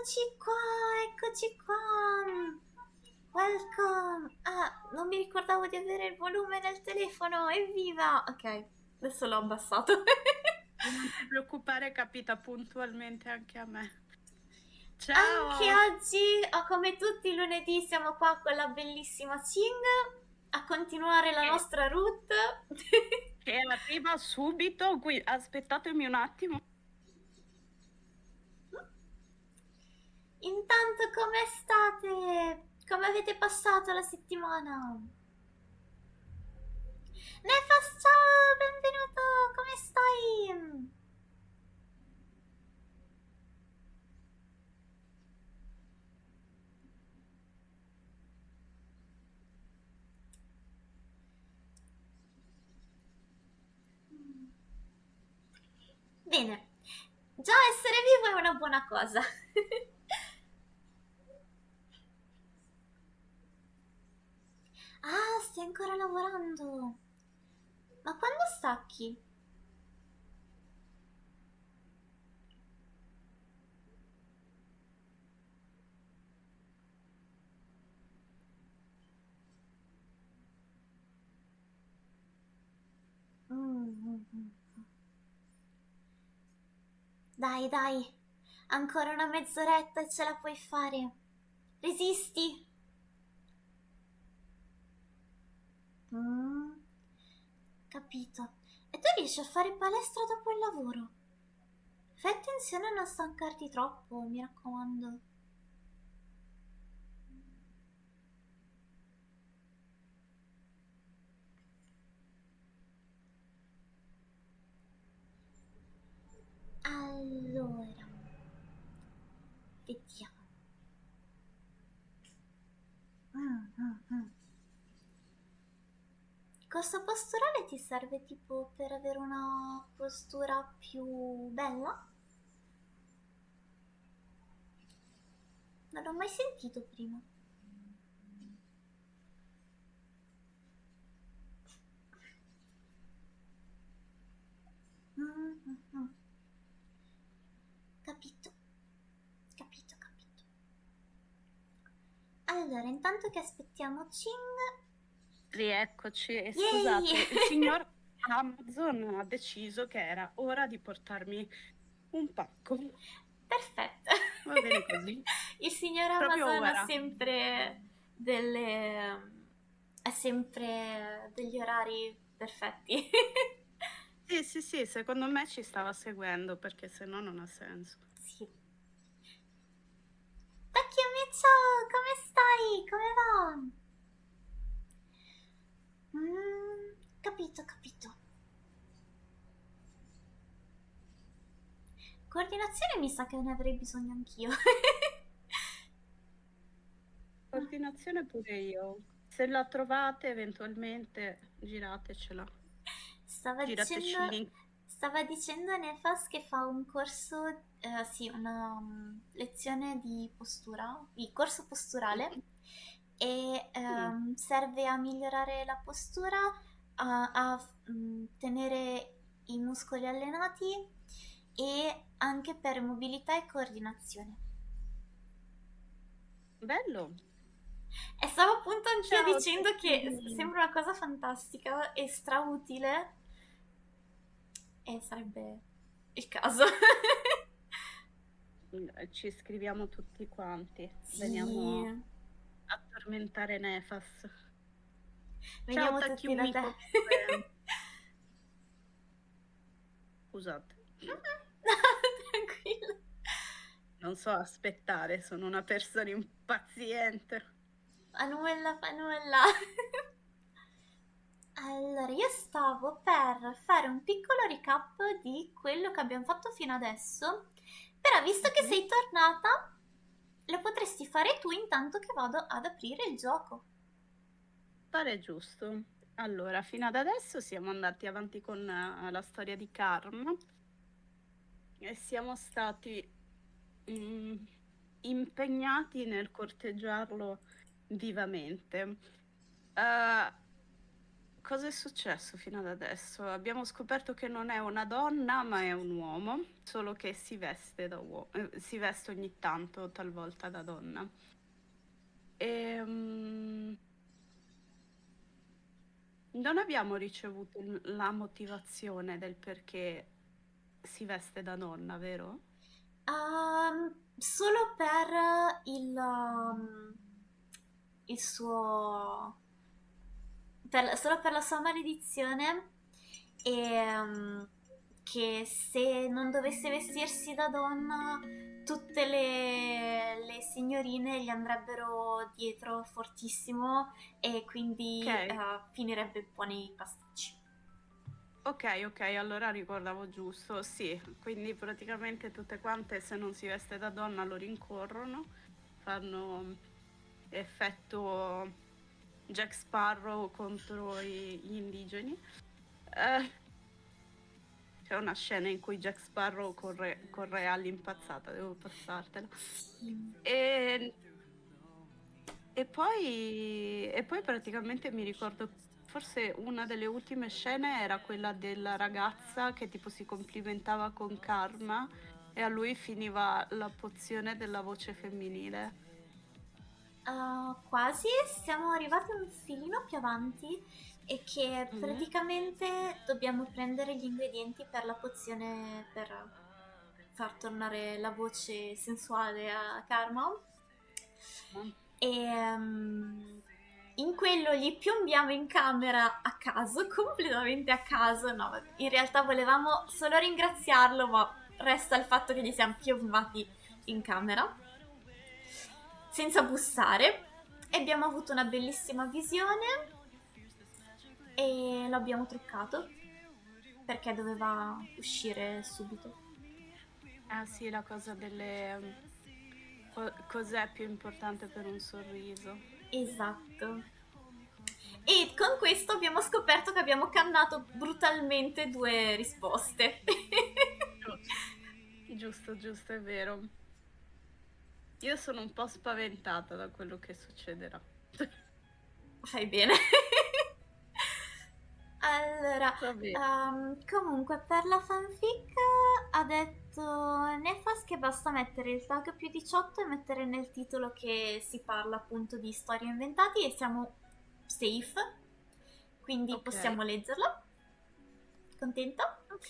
Eccoci qua. Welcome. Ah, non mi ricordavo di avere il volume del telefono. Evviva! Ok, adesso l'ho abbassato. Non ti preoccupare, capita puntualmente anche a me. Anche Ciao! oggi, come tutti i lunedì, siamo qua con la bellissima Ching a continuare la Che, nostra route. che arriva subito qui. Aspettatemi un attimo. Intanto, come state? Come avete passato la settimana? Nefas, ciao, benvenuto, come stai? Bene, già essere vivo è una buona cosa. Ah, stai ancora lavorando. Ma quando stacchi? Mm. Dai, ancora una mezz'oretta e ce la puoi fare. Resisti. Mm, capito. E tu riesci a fare palestra dopo il lavoro? Fai attenzione a non stancarti troppo, mi raccomando. Allora, vediamo. Mm. Il corso posturale ti serve tipo per avere una postura più bella? Non l'ho mai sentito prima. Mm. Capito, capito. Allora, intanto che aspettiamo Ching. Rieccoci. E Yay! scusate, il signor Amazon ha deciso che era ora di portarmi un pacco. Perfetto. Va bene così. Il signor Proprio Amazon ora. ha sempre degli orari perfetti. Sì, secondo me ci stava seguendo perché se no non ha senso. Sì. Takumi, ciao, come stai? Come va? Capito. Coordinazione mi sa che ne avrei bisogno anch'io. Coordinazione pure io. Se la trovate eventualmente giratecela. Stava Girateci dicendo, il link. stava dicendo Nefas che fa un corso, sì, una lezione di postura, di corso posturale e Mm, serve a migliorare la postura, a tenere i muscoli allenati e anche per mobilità e coordinazione. bello. E stavo appunto anch'io Ciao, dicendo che tesserino. sembra una cosa fantastica e strautile e sarebbe il caso. Ci scriviamo tutti quanti. Sì, Veniamo a tormentare Nefas. Ciao, veniamo tutti da Takumi, te. comunque. Scusate, No, tranquillo. non so aspettare, sono una persona impaziente. Fa nulla. Allora, io stavo per fare un piccolo recap di quello che abbiamo fatto fino adesso, però visto che Mhm. sei tornata, lo potresti fare tu intanto che vado ad aprire il gioco. Pare giusto. Allora, fino ad adesso siamo andati avanti con la storia di Karma e siamo stati mm, impegnati nel corteggiarlo vivamente. Eh, cosa è successo fino ad adesso? Abbiamo scoperto che non è una donna, ma è un uomo, solo che si veste da uomo, si veste ogni tanto, talvolta da donna. E non abbiamo ricevuto la motivazione del perché si veste da donna, vero? Solo per il suo... solo per la sua maledizione e che se non dovesse vestirsi da donna tutte le signorine gli andrebbero dietro fortissimo e quindi Ok, finirebbe un po' nei pasticci. ok, allora ricordavo giusto, sì, quindi praticamente tutte quante se non si veste da donna lo rincorrono, fanno effetto Jack Sparrow contro gli indigeni. Eh, c'è una scena in cui Jack Sparrow corre all'impazzata, devo passartela. Sì. E, e poi praticamente mi ricordo, forse una delle ultime scene era quella della ragazza che tipo si complimentava con Karma e a lui finiva la pozione della voce femminile. Quasi, siamo arrivati un filino più avanti e che Mhm. praticamente dobbiamo prendere gli ingredienti per la pozione per far tornare la voce sensuale a Karma e in quello gli piombiamo in camera a caso, completamente a caso, no, in realtà volevamo solo ringraziarlo, ma resta il fatto che gli siamo piombati in camera senza bussare e abbiamo avuto una bellissima visione e lo abbiamo truccato perché doveva uscire subito. Ah sì, la cosa delle... cos'è più importante per un sorriso? Esatto. E con questo abbiamo scoperto che abbiamo cannato brutalmente due risposte. Giusto, è vero. Io sono un po' spaventata da quello che succederà. Fai bene. Allora, Va bene. comunque per la fanfic ha detto Nefas che basta mettere il tag più 18 e mettere nel titolo che si parla appunto di storie inventate e siamo safe, quindi Ok, possiamo leggerla. Contenta? ok.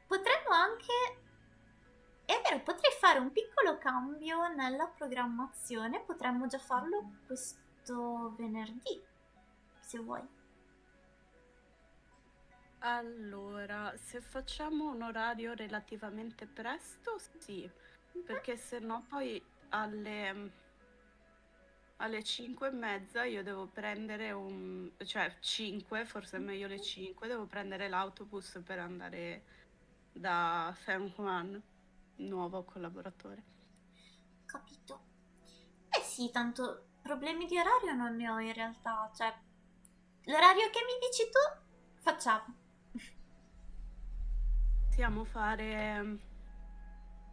Potremmo anche... È vero, potrei fare un piccolo cambio nella programmazione, potremmo già farlo questo venerdì, se vuoi. Allora, se facciamo un orario relativamente presto, sì, perché se no poi alle 5:30 io devo prendere cioè 5, forse è meglio le 5, devo prendere l'autobus per andare da San Juan, nuovo collaboratore. Capito. Eh sì, tanto problemi di orario non ne ho in realtà, cioè l'orario che mi dici tu facciamo. Possiamo fare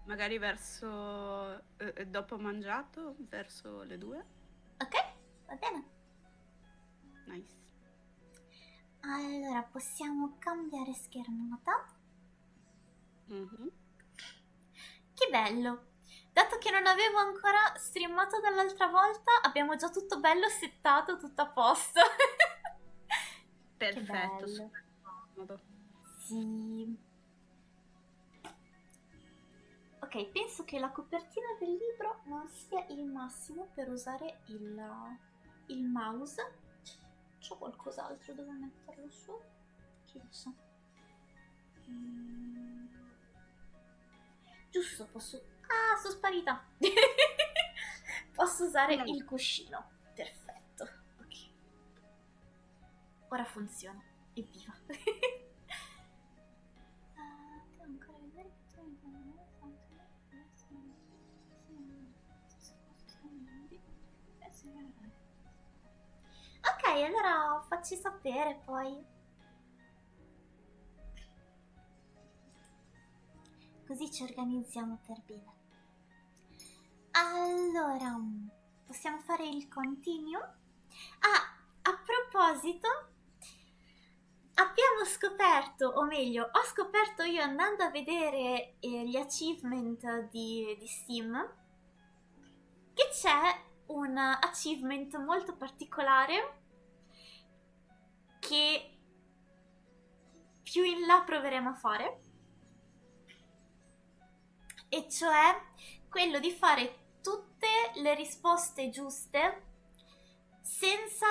magari verso dopo mangiato, verso le 2. Ok? Va bene. Nice. Allora possiamo cambiare schermata. Mhm. Che bello! Dato che non avevo ancora streamato dall'altra volta, abbiamo già tutto bello settato, tutto a posto. Che Perfetto, bello. super comodo. Sì. Ok, penso che la copertina del libro non sia il massimo per usare il mouse. C'ho qualcos'altro dove metterlo su? Chi lo sa? Mm, giusto, posso... Ah, sono sparita! Posso usare No, il cuscino. Perfetto. Ok. Ora funziona. Evviva. Devo ancora vedere che tu mi ok, allora facci sapere poi. Così ci organizziamo per bene. Allora, possiamo fare il continuo? Ah, a proposito, abbiamo scoperto, o meglio, ho scoperto io andando a vedere gli achievement di Steam, che c'è un achievement molto particolare che più in là proveremo a fare, e cioè quello di fare tutte le risposte giuste senza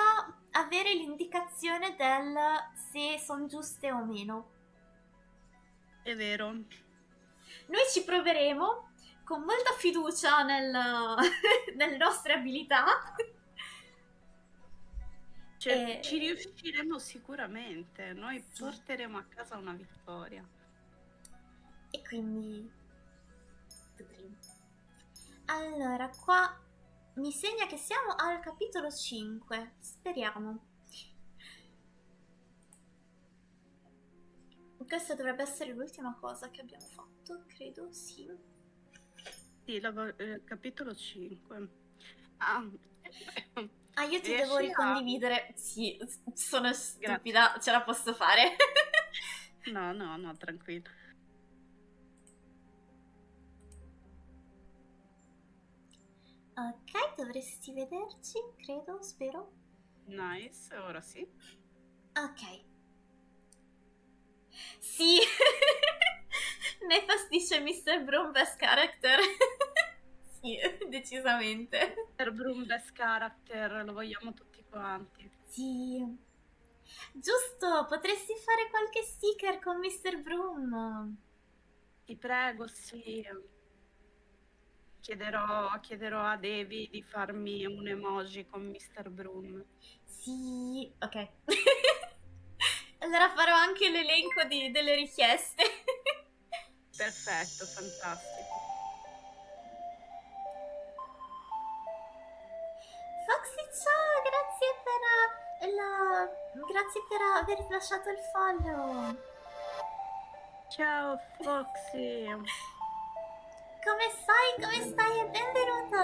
avere l'indicazione del se sono giuste o meno. È vero. Noi ci proveremo con molta fiducia nelle nostre abilità. Ci E riusciremo sicuramente, noi sì, porteremo a casa una vittoria. e quindi vedremo. Allora, qua mi segna che siamo al capitolo 5. Speriamo. Questa dovrebbe essere l'ultima cosa che abbiamo fatto, credo, sì. Sì, capitolo 5. Ah, Ah, io ti devo riesci a... ricondividere. Sì, sono Grazie. stupida, ce la posso fare. No, no, no, tranquillo. Ok, dovresti vederci, credo, spero. Nice, ora sì. Ok. Sì, Nefas dice Mr. Broom best character. Sì, decisamente. Per Broom Best Character lo vogliamo tutti quanti. Sì. Giusto, potresti fare qualche sticker con Mr. Broom. Ti prego, sì. Chiederò a Devi di farmi un emoji con Mr. Broom. Sì, ok. Allora farò anche l'elenco delle richieste. Perfetto, fantastico. Foxy, ciao, grazie per aver lasciato il follow. Ciao Foxy. Come stai? Come stai? E benvenuto.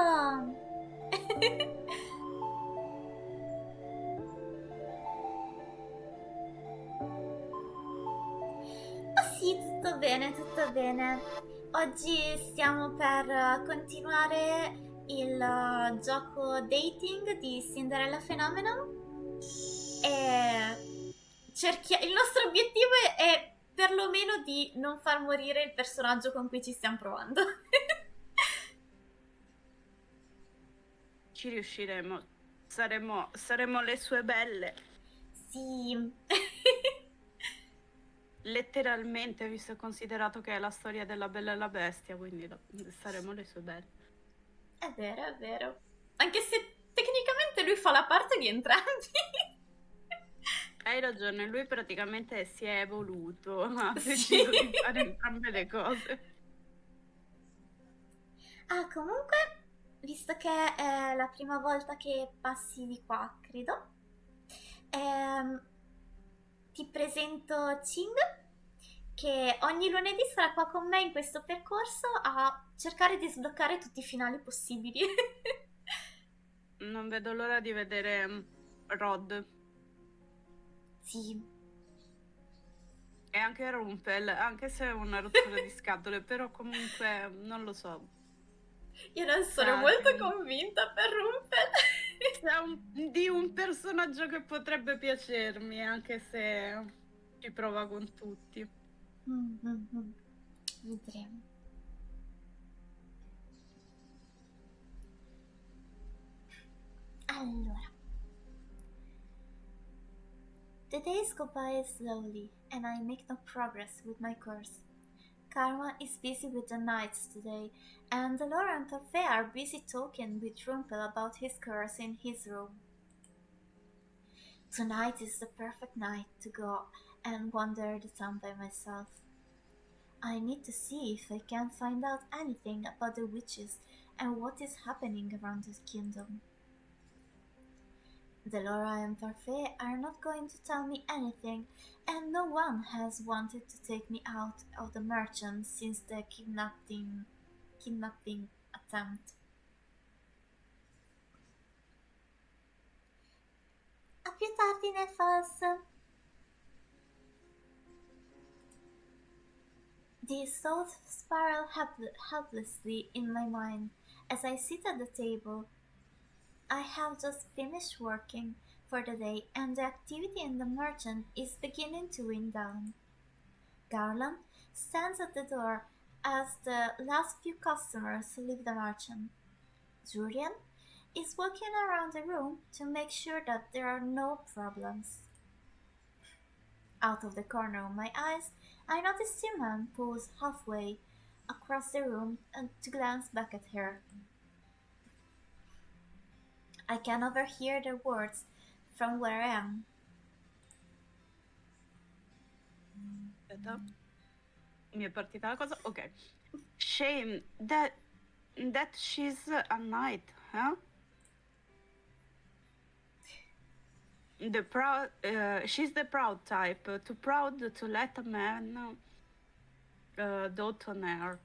Oh sì, tutto bene, tutto bene. Oggi stiamo per continuare il gioco dating di Cinderella Phenomenon e il nostro obiettivo è perlomeno di non far morire il personaggio con cui ci stiamo provando. Ci riusciremo. Saremo le sue belle. Sì. Letteralmente, visto e considerato che è la storia della Bella e la Bestia, quindi saremo le sue belle. È vero, è vero. Anche se tecnicamente lui fa la parte di entrambi. Hai ragione, lui praticamente si è evoluto, ha Sì. deciso di fare entrambe le cose. Ah, comunque, visto che è la prima volta che passi di qua, credo, ehm, ti presento Ching, che ogni lunedì sarà qua con me in questo percorso a cercare di sbloccare tutti i finali possibili. Non vedo l'ora di vedere Rod Sì, e anche Rumpel, anche se è una rottura di scatole, però comunque non lo so. io non sono Sa molto convinta per Rumpel. di un personaggio che potrebbe piacermi, anche se ci prova con tutti. Vedremo. Allora, the days go by slowly, and I make no progress with my course. Karma is busy with the knights today, and Laura and Parfait are busy talking with Rumpel about his curse in his room. Tonight is the perfect night to go and wander the town by myself. I need to see if I can find out anything about the witches and what is happening around the kingdom. Delora and Parfait are not going to tell me anything, and no one has wanted to take me out of the merchant since the kidnapping attempt. A più tardi, Nefas. These thoughts spiral helplessly in my mind as I sit at the table. I have just finished working for the day and the activity in the merchant is beginning to wind down. Garland stands at the door as the last few customers leave the merchant. Julian is walking around the room to make sure that there are no problems. Out of the corner of my eyes, I notice Timon pause halfway across the room and to glance back at her. I can overhear their words from where I am. Aspetta, mi è partita la cosa. Ok. Shame that she's a knight, huh? She's the proud type, too proud to let a man dote on her.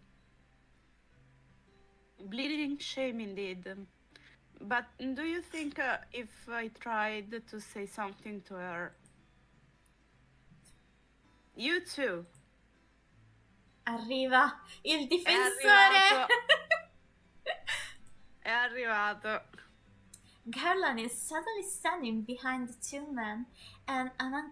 Bleeding shame indeed. But do you think if I tried to say something to her? You too. Arriva il È difensore! arrivato. È arrivato. Garland is suddenly standing behind the two men and an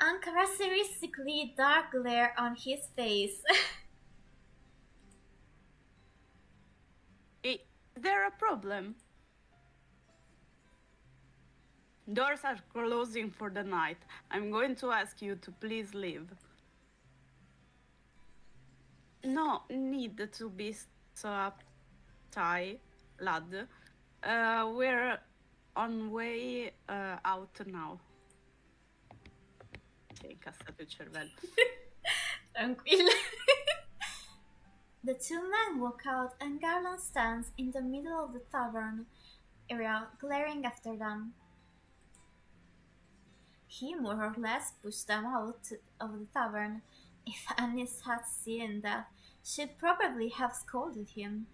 uncharacteristically dark glare on his face. Is there a problem? Doors are closing for the night. I'm going to ask you to please leave. No need to be so uptight, lad. We're on way out now. Si è incassato il cervello. Tranquillo. The two men walk out and Garland stands in the middle of the tavern area glaring after them. He more or less pushed them out of the tavern. If Annis had seen that, she'd probably have scolded him.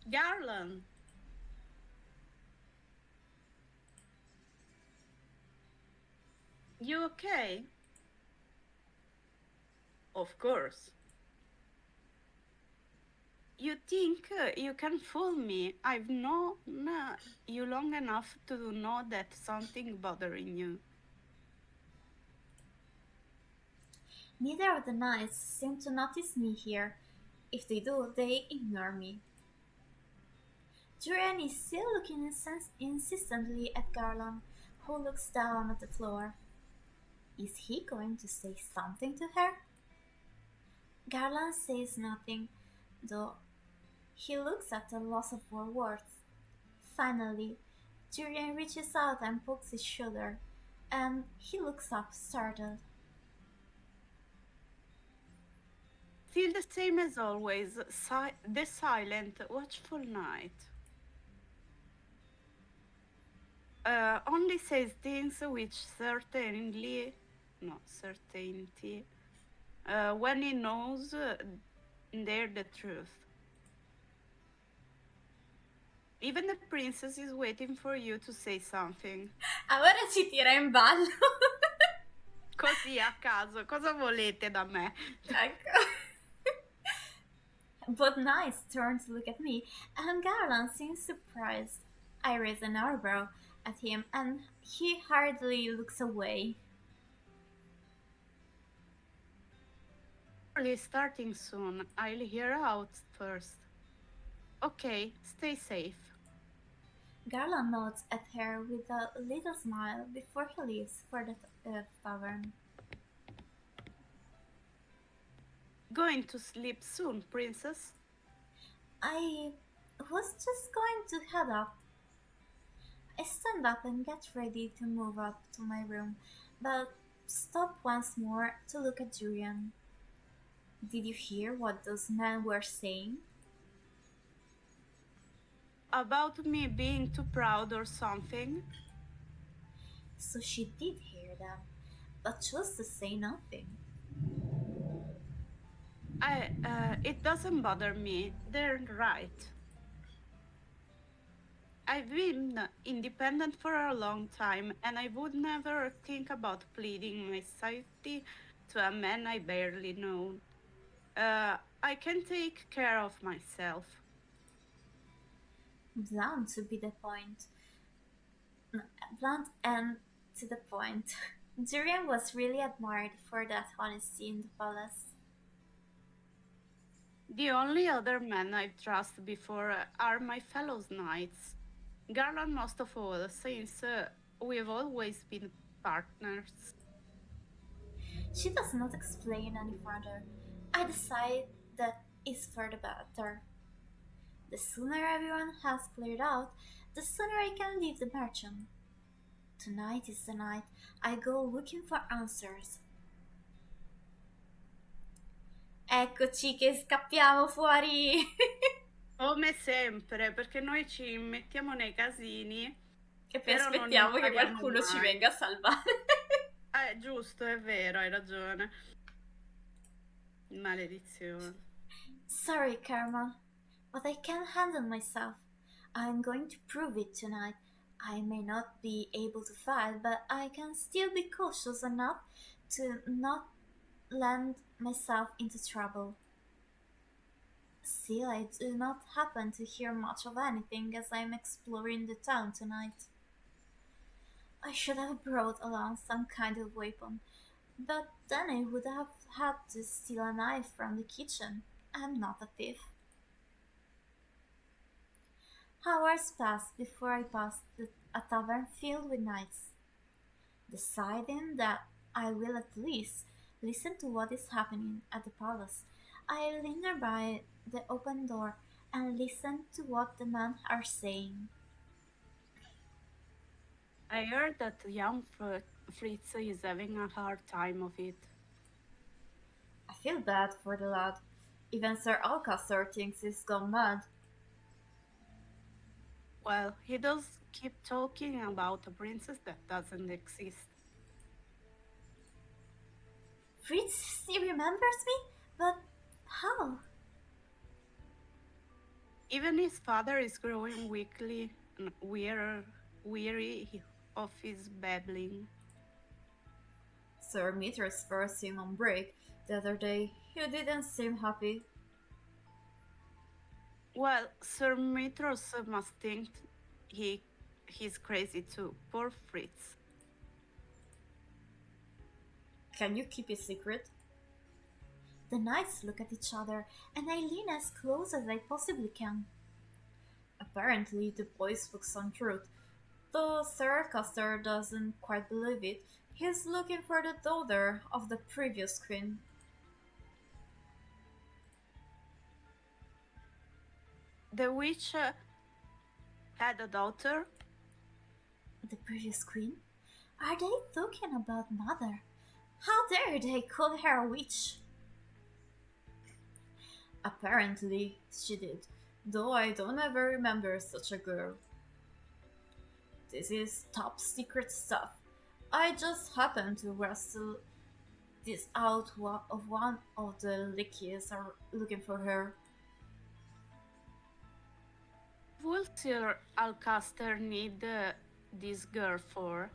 Garland! You okay? Of course. You think you can fool me? I've known you long enough to know that something bothering you. Neither of the knights seem to notice me here. If they do, they ignore me. Julian is still looking insistently at Garland, who looks down at the floor. Is he going to say something to her? Garland says nothing, though he looks at a loss for words. Finally, Julian reaches out and pokes his shoulder, and he looks up startled. Still the same as always, the silent, watchful night. Only says things which certainty, when he knows they're the truth. Even the princess is waiting for you to say something. Ora ci tira in ballo. Così a caso, cosa volete da me? Ecco. Both knights turn to look at me, and Garland seems surprised. I raise an eyebrow at him, and he hardly looks away. Probably starting soon. I'll hear out first. Okay, stay safe. Garland nods at her with a little smile before he leaves for the tavern. Going to sleep soon, princess? I was just going to head up. I stand up and get ready to move up to my room, but stop once more to look at Julian. Did you hear what those men were saying? About me being too proud or something? So she did hear them, but chose to say nothing. It doesn't bother me. They're right. I've been independent for a long time, and I would never think about pleading my safety to a man I barely know. I can take care of myself. Blunt to be the point. Blunt and to the point. Durian was really admired for that honesty in the palace. The only other men I've trusted before are my fellow knights. Garland most of all, since we've always been partners. She does not explain any further. I decide that is for the better. The sooner everyone has cleared out, the sooner I can leave the merchant. Tonight is the night I go looking for answers. Eccoci che scappiamo fuori! Come sempre, perché noi ci mettiamo nei casini, E poi però non aspettiamo che impariamo qualcuno ci mai. venga a salvare. Giusto, è vero, hai ragione. Maledizione. Sorry, Karma, but I can't handle myself. I'm going to prove it tonight. I may not be able to fight, but I can still be cautious enough to not land myself into trouble. Still, I do not happen to hear much of anything as I'm exploring the town tonight. I should have brought along some kind of weapon, but then I would have had to steal a knife from the kitchen. I'm not a thief. Hours passed before I passed a tavern filled with knights. Deciding that I will at least listen to what is happening at the palace, I linger by the open door and listen to what the men are saying. I heard that young Fritz is having a hard time of it. I feel bad for the lad. Even Sir Alcastor thinks he's gone mad. Well, he does keep talking about a princess that doesn't exist. Fritz still remembers me? But how? Even his father is growing weakly and weary of his babbling. Sir Mitres forced him on break the other day. He didn't seem happy. Well, Sir Mitros must think he's crazy too. Poor Fritz. Can you keep a secret? The knights look at each other, and I lean as close as I possibly can. Apparently, the boy spoke some truth, though Sir Custer doesn't quite believe it. He's looking for the daughter of the previous queen. The witch had a daughter. The previous queen? Are they talking about mother? How dare they call her a witch? Apparently, she did, though I don't ever remember such a girl. This is top secret stuff. I just happened to wrestle this out of one of the Lickies are looking for her. Will Sir Alcaster need this girl for?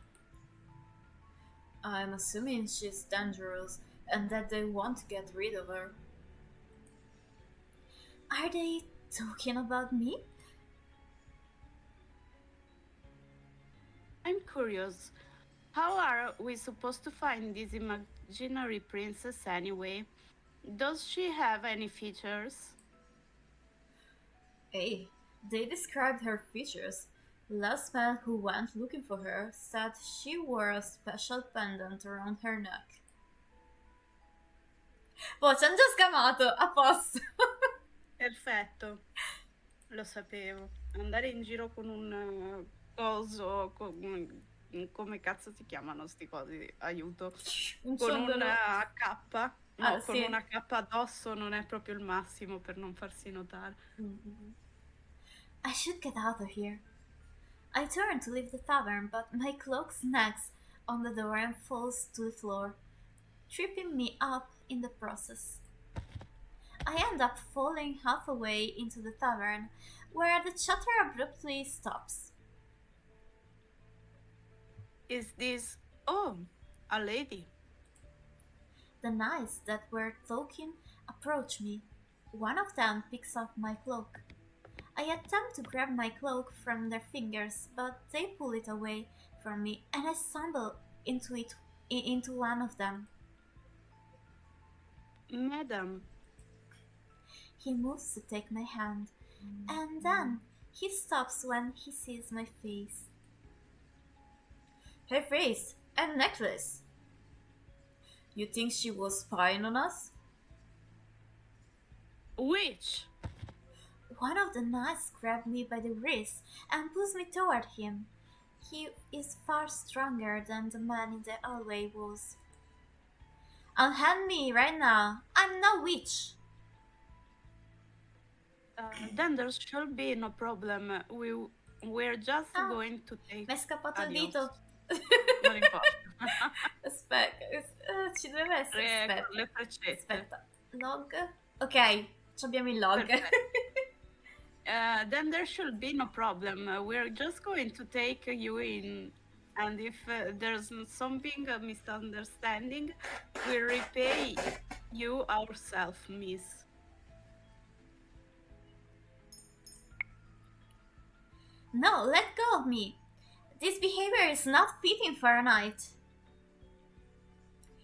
I'm assuming she's dangerous and that they want to get rid of her. Are they talking about me? I'm curious. How are we supposed to find this imaginary princess anyway? Does she have any features? Hey, they described her features. Last man who went looking for her said she wore a special pendant around her neck. Boh, ci hanno già scamato, a posto. Perfetto, lo sapevo. Andare in giro con un coso, come cazzo si chiamano sti cosi? Aiuto. Un Con ciondolo. una cappa. No, Ah, con sì. una cappa addosso non è proprio il massimo per non farsi notare. I should get out of here. I turn to leave the tavern, but my cloak snags on the door and falls to the floor, tripping me up in the process. I end up falling half away into the tavern, where the chatter abruptly stops. Is this... Oh, a lady. The knights that were talking approach me. One of them picks up my cloak. I attempt to grab my cloak from their fingers, but they pull it away from me, and I stumble into one of them. Madam, He moves to take my hand, and then he stops when he sees my face. Her face and necklace. You think she was spying on us? which? One of the knights grabbed me by the wrist and pulls me toward him. He is far stronger than the man in the hallway was. Unhand me right now. I'm no witch. Then there shall be no problem. We're just Ah, going to take... mi è scappato il Adios. dito. Non importa. Aspetta, ci deve essere. Aspetta, Le freccette. aspetta. Log. Ok, abbiamo il log. Then there should be no problem. We're just going to take you in. And if there's something misunderstanding, we'll repay you ourselves, miss. No, let go of me. This behavior is not fitting for a knight.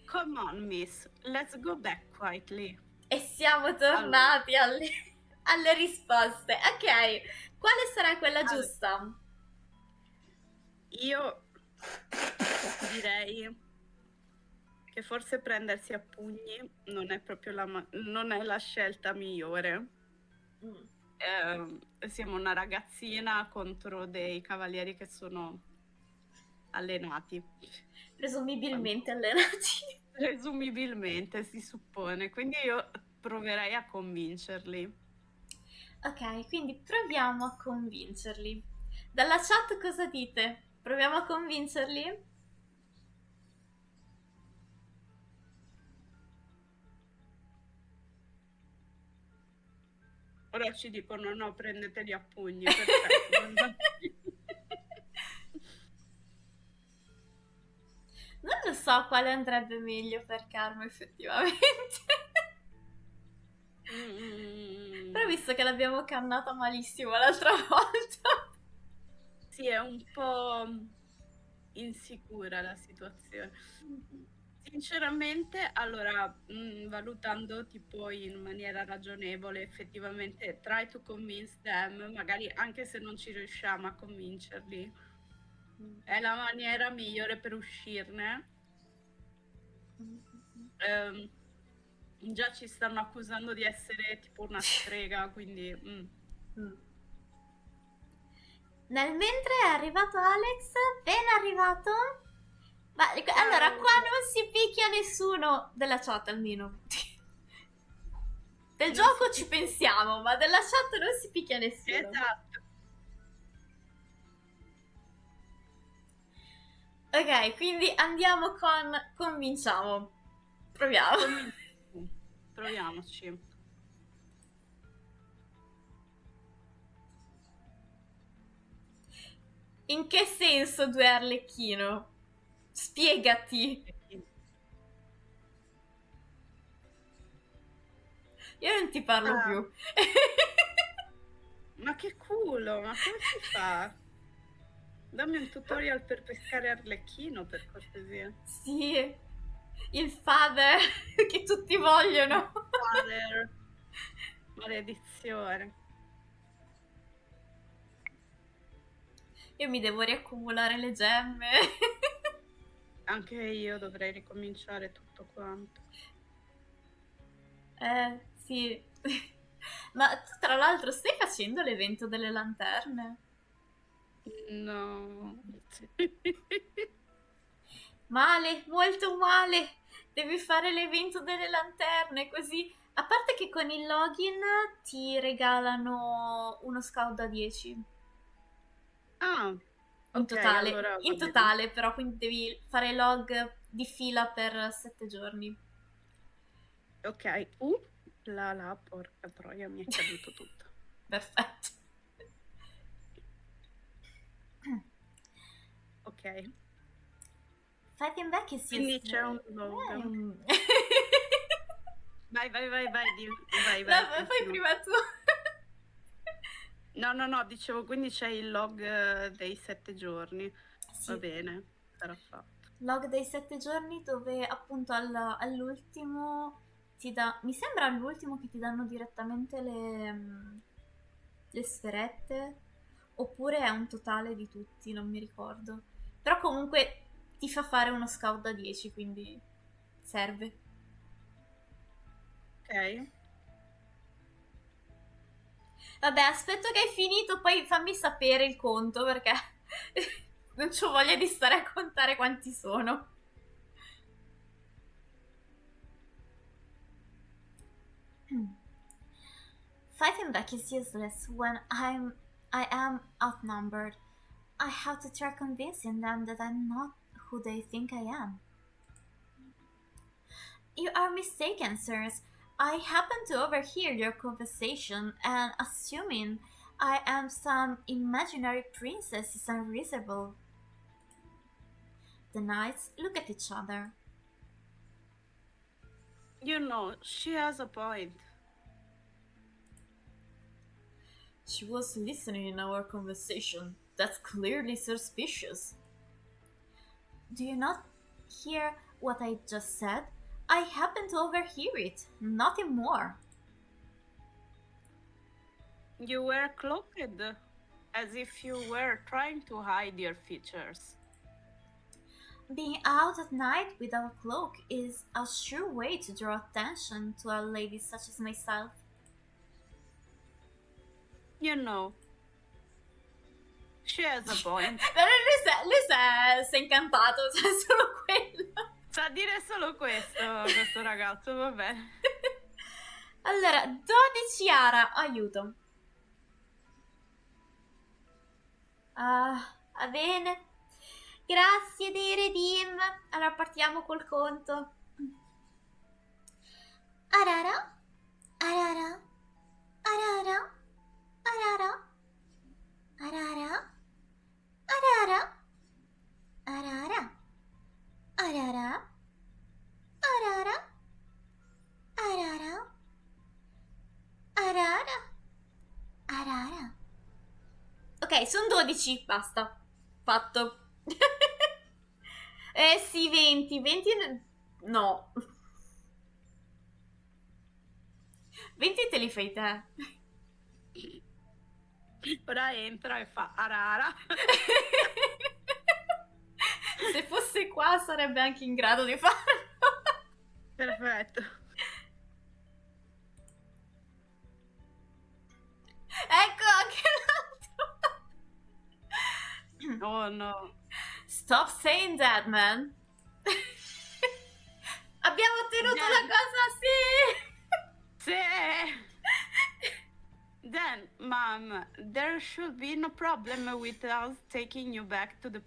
Come on, miss. Let's go back quietly. E siamo tornati alle risposte. Ok, quale sarà quella giusta? Io direi che forse prendersi a pugni non è proprio non è la scelta migliore. Siamo una ragazzina contro dei cavalieri che sono allenati. Presumibilmente allenati. Presumibilmente, si suppone. Quindi io proverei a convincerli. Ok, quindi proviamo a convincerli. Dalla chat cosa dite? Proviamo a convincerli? Ora ci dicono no, prendeteli a pugni, perfetto. Non lo so quale andrebbe meglio per Karma effettivamente. Però visto che l'abbiamo cannata malissimo l'altra volta. Sì, è un po' insicura la situazione. Sinceramente, allora, valutando tipo in maniera ragionevole, effettivamente, try to convince them, magari anche se non ci riusciamo a convincerli, è la maniera migliore per uscirne. Già ci stanno accusando di essere tipo una strega, quindi... Nel mentre è arrivato Alex, ben arrivato. Ma allora qua non si picchia nessuno della chat almeno. Del gioco ci pensiamo, ma della chat non si picchia nessuno. Esatto. Ok, quindi andiamo con convinciamo. Proviamo. Proviamoci. In che senso due Arlecchino? Spiegati. Io non ti parlo più. Ma che culo, ma come si fa? Dammi un tutorial per pescare Arlecchino, per cortesia. Sì, il father che tutti vogliono. Father. Maledizione. Io mi devo riaccumulare le gemme. Anche io dovrei ricominciare tutto quanto. Sì. Ma tu tra l'altro stai facendo l'evento delle lanterne? No. Male, molto male. Devi fare l'evento delle lanterne, così... A parte che con il login ti regalano uno scout da 10. Ah, In totale, allora in totale però, quindi devi fare log di fila per 7 giorni. Ok, porca troia, mi è caduto tutto. Perfetto. Ok. Fighting back is Quindi useless. c'è un log. Mm. Vai, No, fai continua. prima tu. No, dicevo, quindi c'è il log dei 7 giorni. Va Sì, bene, sarà fatto. log dei 7 giorni dove appunto all'ultimo ti dà, mi sembra all'ultimo che ti danno direttamente le sferette, oppure è un totale di tutti, non mi ricordo. Però comunque ti fa fare uno scout da 10, quindi serve. Ok. Vabbè, aspetto che hai finito, poi fammi sapere il conto perché non c'ho voglia di stare a contare quanti sono. Fighting back is useless when I am outnumbered. I have to try convincing them that I'm not who they think I am. You are mistaken, sirs. I happened to overhear your conversation, and assuming I am some imaginary princess is unreasonable. The knights look at each other. You know, she has a point. She was listening in our conversation. That's clearly suspicious. Do you not hear what I just said? I happened to overhear it, nothing more. You were cloaked, as if you were trying to hide your features. Being out at night without a cloak is a sure way to draw attention to a lady such as myself. You know, she has a point. Lui si è incantato, cioè solo quello. Sa dire solo questo ragazzo, va bene. Allora, 12 Yara, aiuto. Va bene. Grazie dei redeem. Allora partiamo col conto. Arara, arara, arara, arara, arara, arara, arara, arara, arara, arara, arara, arara. Ok, sono 12, basta. Fatto. Sì, 20. 20 no. 20 te li fai te. Ora entra e fa arara. Se fosse qua sarebbe anche in grado di farlo. Perfetto. Ecco anche l'altro. Oh no. Stop saying that, man. Abbiamo ottenuto la cosa, sì. Sì. Then, Mom, there should be no problem with us taking you back to the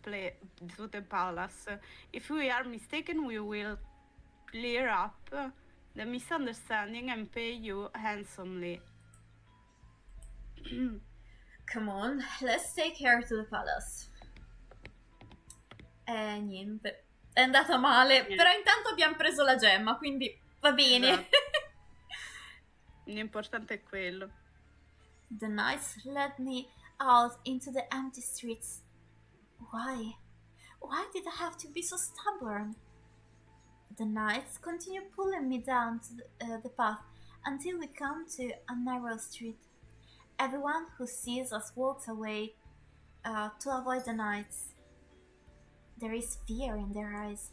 palace. If we are mistaken, we will clear up the misunderstanding and pay you handsomely. Come on, let's take her to the palace. Niente. È andata male, Niente. però intanto abbiamo preso la gemma, quindi va bene. Esatto. L'importante è quello. The knights led me out into the empty streets. Why? Why did I have to be so stubborn? The knights continue pulling me down to the path until we come to a narrow street. Everyone who sees us walks away to avoid the knights. There is fear in their eyes.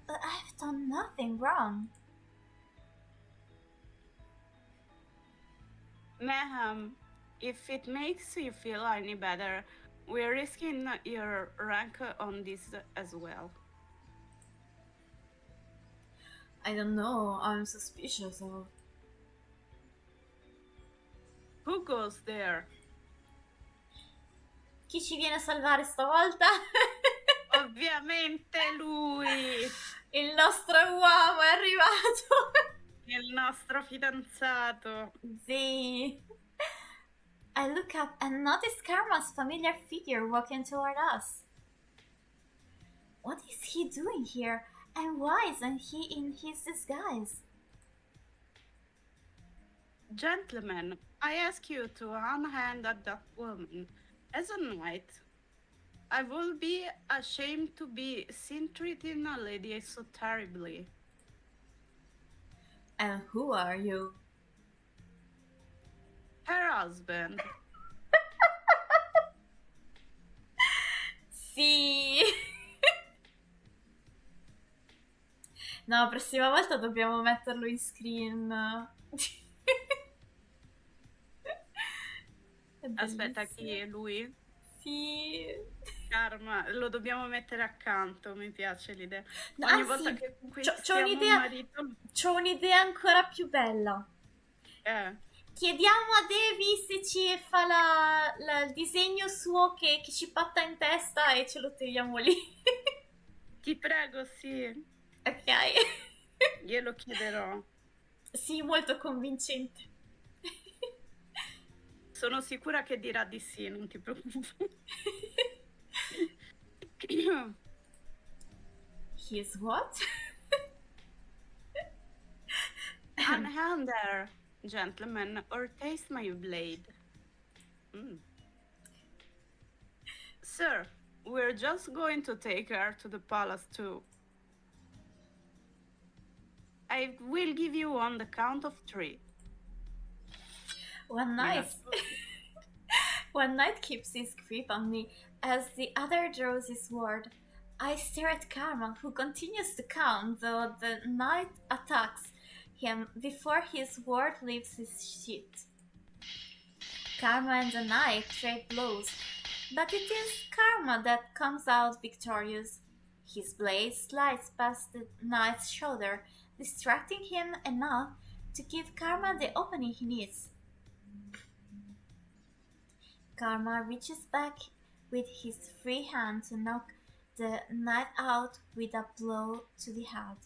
But I've done nothing wrong. Ma'am, if it makes you feel any better, we're risking your rank on this as well. I don't know, I'm suspicious of... Who goes there? Chi ci viene a salvare stavolta? Ovviamente lui! Il nostro uomo è arrivato! Il nostro fidanzato! Sì! I look up and notice Karma's familiar figure walking toward us. What is he doing here? And why isn't he in his disguise? Gentlemen, I ask you to unhand at that woman. As a knight, I will be ashamed to be seen treating a lady so terribly. And who are you? Her husband. Sì! No, prossima volta dobbiamo metterlo in screen. È Aspetta, chi bellissimo. è lui? Sì. Karma, lo dobbiamo mettere accanto, mi piace l'idea. No, Ogni volta anzi, che c'ho conquistiamo un un'idea. marito... C'ho un'idea ancora più bella. Eh, Chiediamo a Devi se ci fa il disegno suo che ci patta in testa e ce lo tiriamo lì. ti prego, sì, Ok. glielo chiederò. Sì, molto convincente. Sono sicura che dirà di sì, non ti preoccupare. He is what? Unhand her, gentlemen, or taste my blade. Mm. Sir, we're just going to take her to the palace too. I will give you on the count of 3. One Yeah. night. One knight keeps his grip on me as the other draws his sword. I stare at Karma, who continues to count, though the knight attacks him before his sword leaves his sheath. Karma and the knight trade blows, but it is Karma that comes out victorious. His blade slides past the knight's shoulder, distracting him enough to give Karma the opening he needs. Karma reaches back with his free hand to knock the knight out with a blow to the head.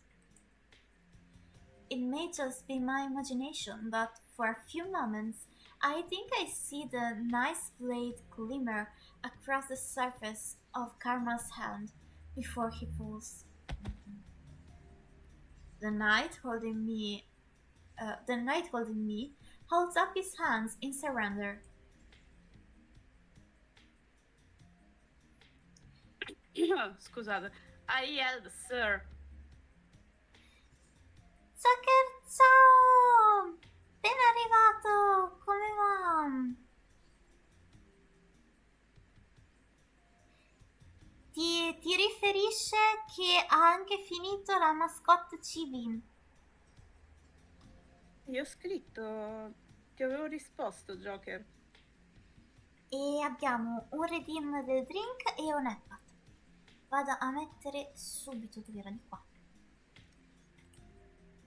It may just be my imagination, but for a few moments I think I see the knight's blade glimmer across the surface of Karma's hand before he falls. The knight holding me holds up his hands in surrender. Scusate, I yelled, sir. Ciao! Ben arrivato! Come va? Ti riferisce che ha anche finito la mascotte cibi? Io ho scritto, ti avevo risposto, Joker. E abbiamo un redeem del drink e un iPad. Vado a mettere subito, dove era di qua.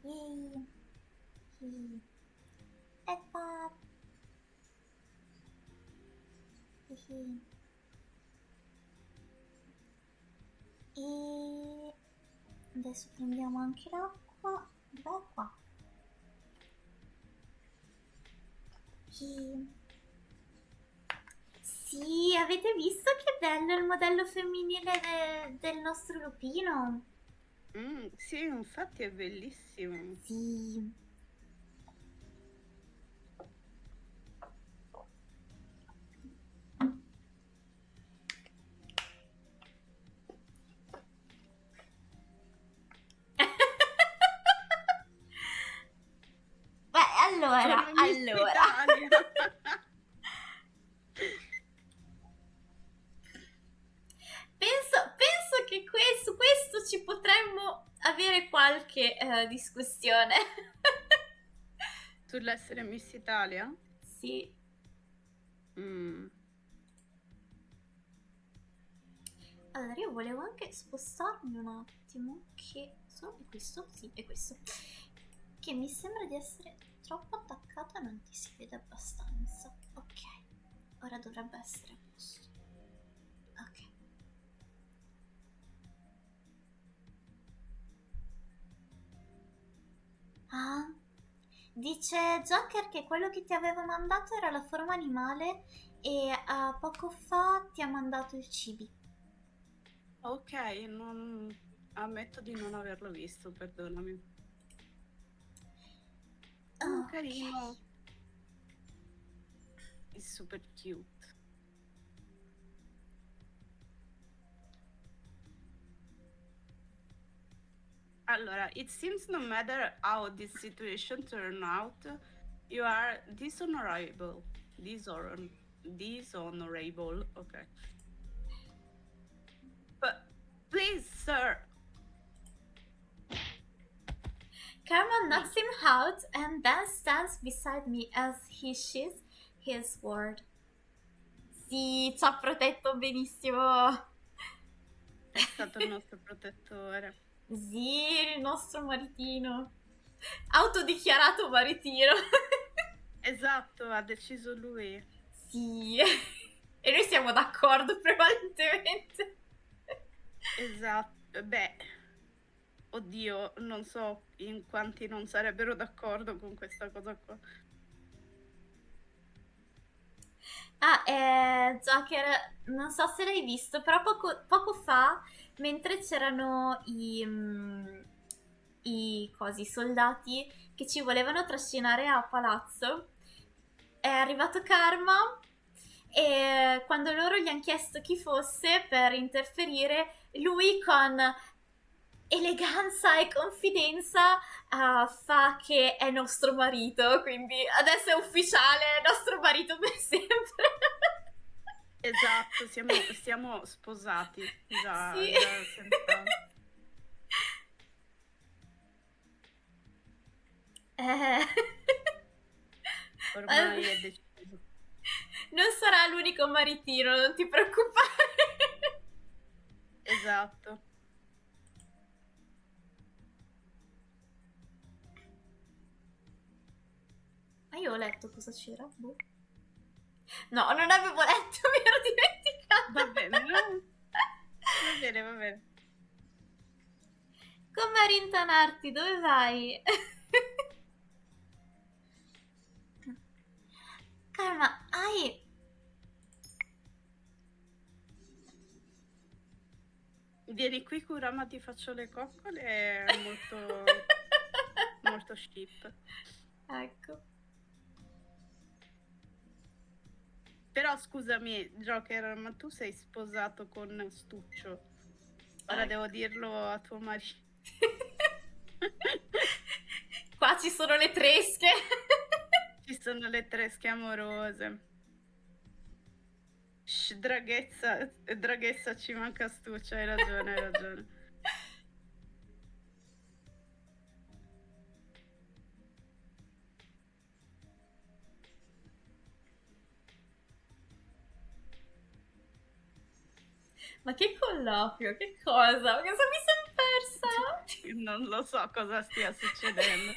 Yay! iPad! E adesso prendiamo anche l'acqua. Dov'è qua? Sì, avete visto che bello il modello femminile del nostro lupino? Sì, infatti è bellissimo. Sì. Beh, allora. Penso che su questo ci potremmo avere qualche discussione. Sull'essere Miss Italia? Sì. Allora, io volevo anche spostarmi un attimo, che solo è questo? Sì, è questo. Che mi sembra di essere troppo attaccata e non ti si vede abbastanza. Ok, ora dovrebbe essere a posto. Ok. Ah, dice Joker che quello che ti avevo mandato era la forma animale e poco fa ti ha mandato il cibi. Ok, ammetto di non averlo visto, perdonami. Oh, Ok. carino. È super cute. Allora, it seems no matter how this situation turn out, you are dishonorable. Dishonorable, okay. But please, sir. Karma Me. knocks him out and then stands beside me as he sheathes his sword. Sì, ci ha protetto benissimo. È stato il nostro protettore. Sì, il nostro maritino. Autodichiarato maritino. Esatto, ha deciso lui. Sì. E noi siamo d'accordo prevalentemente. Esatto. Beh, oddio, non so in quanti non sarebbero d'accordo con questa cosa qua. Ah, Joker, non so se l'hai visto, però poco fa, mentre c'erano i cosi, i soldati che ci volevano trascinare a palazzo, è arrivato Karma e quando loro gli hanno chiesto chi fosse per interferire, lui con eleganza e confidenza fa che è nostro marito, quindi adesso è ufficiale, è nostro marito per sempre. Esatto, siamo sposati Sì. già senza... Eh. Ormai è deciso. Non sarà l'unico maritino, non ti preoccupare. Esatto. Ma io ho letto cosa c'era. Boh. No, non avevo letto, mi ero dimenticata. Va bene, no? Va bene, va bene. Come rintanarti? Dove vai? Karma, hai... Vieni qui, Kurama, ti faccio le coccole, è molto, molto ship. Ecco. Però scusami, Joker, ma tu sei sposato con Stuccio. Ora Ecco. devo dirlo a tuo marito. Qua ci sono le tresche. Ci sono le tresche amorose. Shh, draghezza, ci manca Stuccio, hai ragione, hai ragione. Ma che colloquio? Che cosa? Cosa mi sono persa? Non lo so cosa stia succedendo,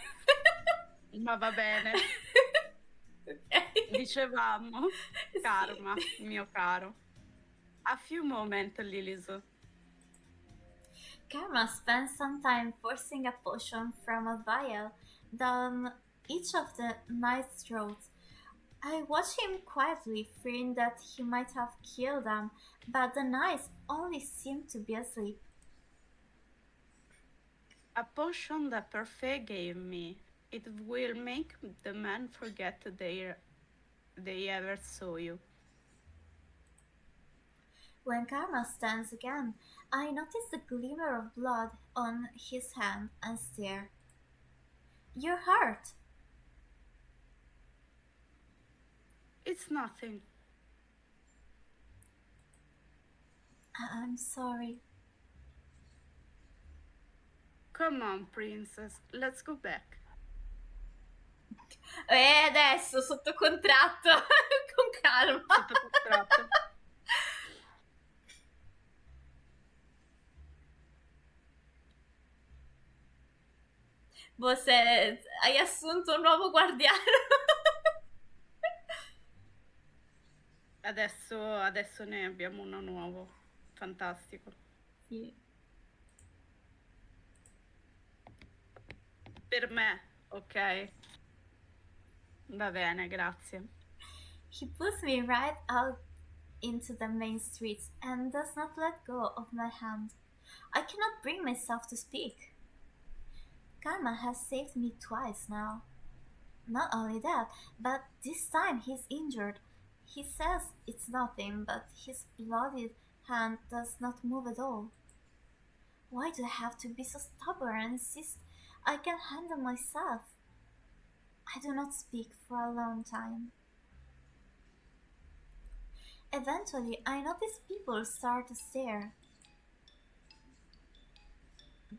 ma va bene. Ok. Dicevamo, Sì. karma, mio caro. A few moment, Liliso. Karma spends some time forcing a potion from a vial down each of the knight's throats. I watch him quietly, fearing that he might have killed them, but the knights only seemed to be asleep. A potion that Perfect gave me. It will make the men forget they ever saw you. When Karma stands again, I notice the glimmer of blood on his hand and stare. You're hurt. It's nothing. I'm sorry. Come on, princess, let's go back. E adesso sotto contratto con calma. Sotto contratto. Boh, se hai assunto un nuovo guardiano. Adesso ne abbiamo uno nuovo. Fantastico. Sì. Per me, ok. Va bene, grazie. He pulls me right out into the main streets and does not let go of my hand. I cannot bring myself to speak. Karma has saved me twice now. Not only that, but this time he's injured. He says it's nothing, but his bloodied hand does not move at all. Why do I have to be so stubborn and insist I can handle myself? I do not speak for a long time. Eventually, I notice people start to stare,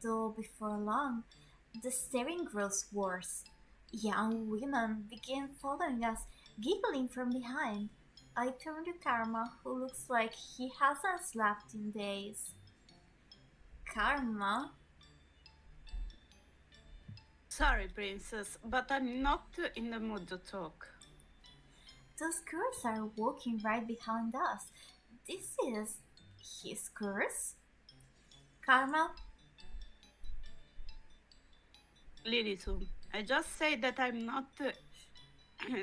though before long, the staring grows worse. Young women begin following us, giggling from behind. I turn to Karma, who looks like he hasn't slept in days. Karma, Sorry, princess, but I'm not in the mood to talk. those girls are walking right behind us. This is his curse? Karma, Lilisu, I just say that I'm not.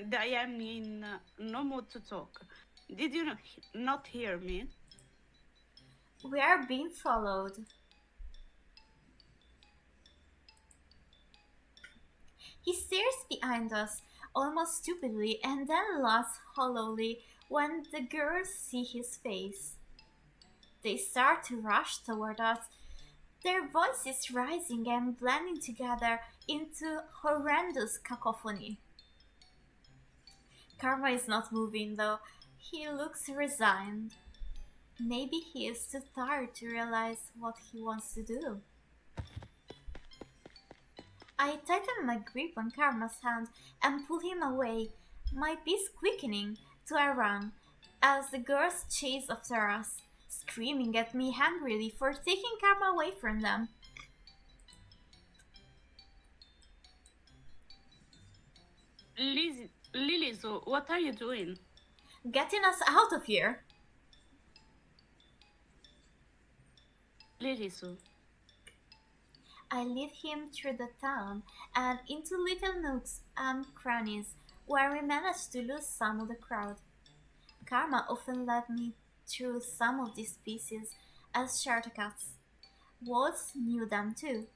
That I am in no mood to talk. Did you not hear me? we are being followed. He stares behind us, almost stupidly, and then laughs hollowly when the girls see his face. They start to rush toward us, their voices rising and blending together into horrendous cacophony. Karma is not moving though. He looks resigned. Maybe he is too tired to realize what he wants to do. I tighten my grip on Karma's hand and pull him away, my piece quickening to a run as the girls chase after us, screaming at me angrily for taking Karma away from them. Lilisu, what are you doing? Getting us out of here! Lilisu, I lead him through the town and into little nooks and crannies where we managed to lose some of the crowd. Karma often led me through some of these pieces as shortcuts. Waltz knew them too.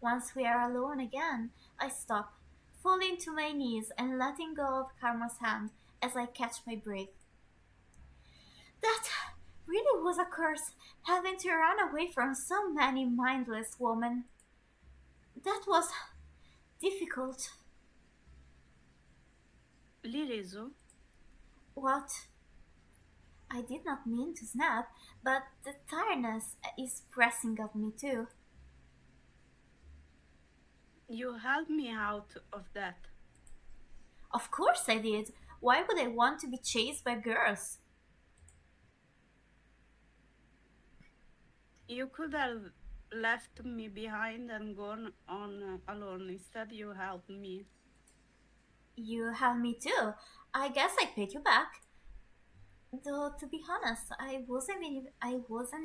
Once we are alone again, I stop, falling to my knees and letting go of Karma's hand as I catch my breath. That really was a curse, having to run away from so many mindless women. That was difficult. Lilisu, What? I did not mean to snap, but the tiredness is pressing at me too. you helped me out of that. Of course I did. Why would I want to be chased by girls? You could have left me behind and gone on alone. Instead, you helped me. You have me too. I guess I paid you back. Though to be honest, I wasn't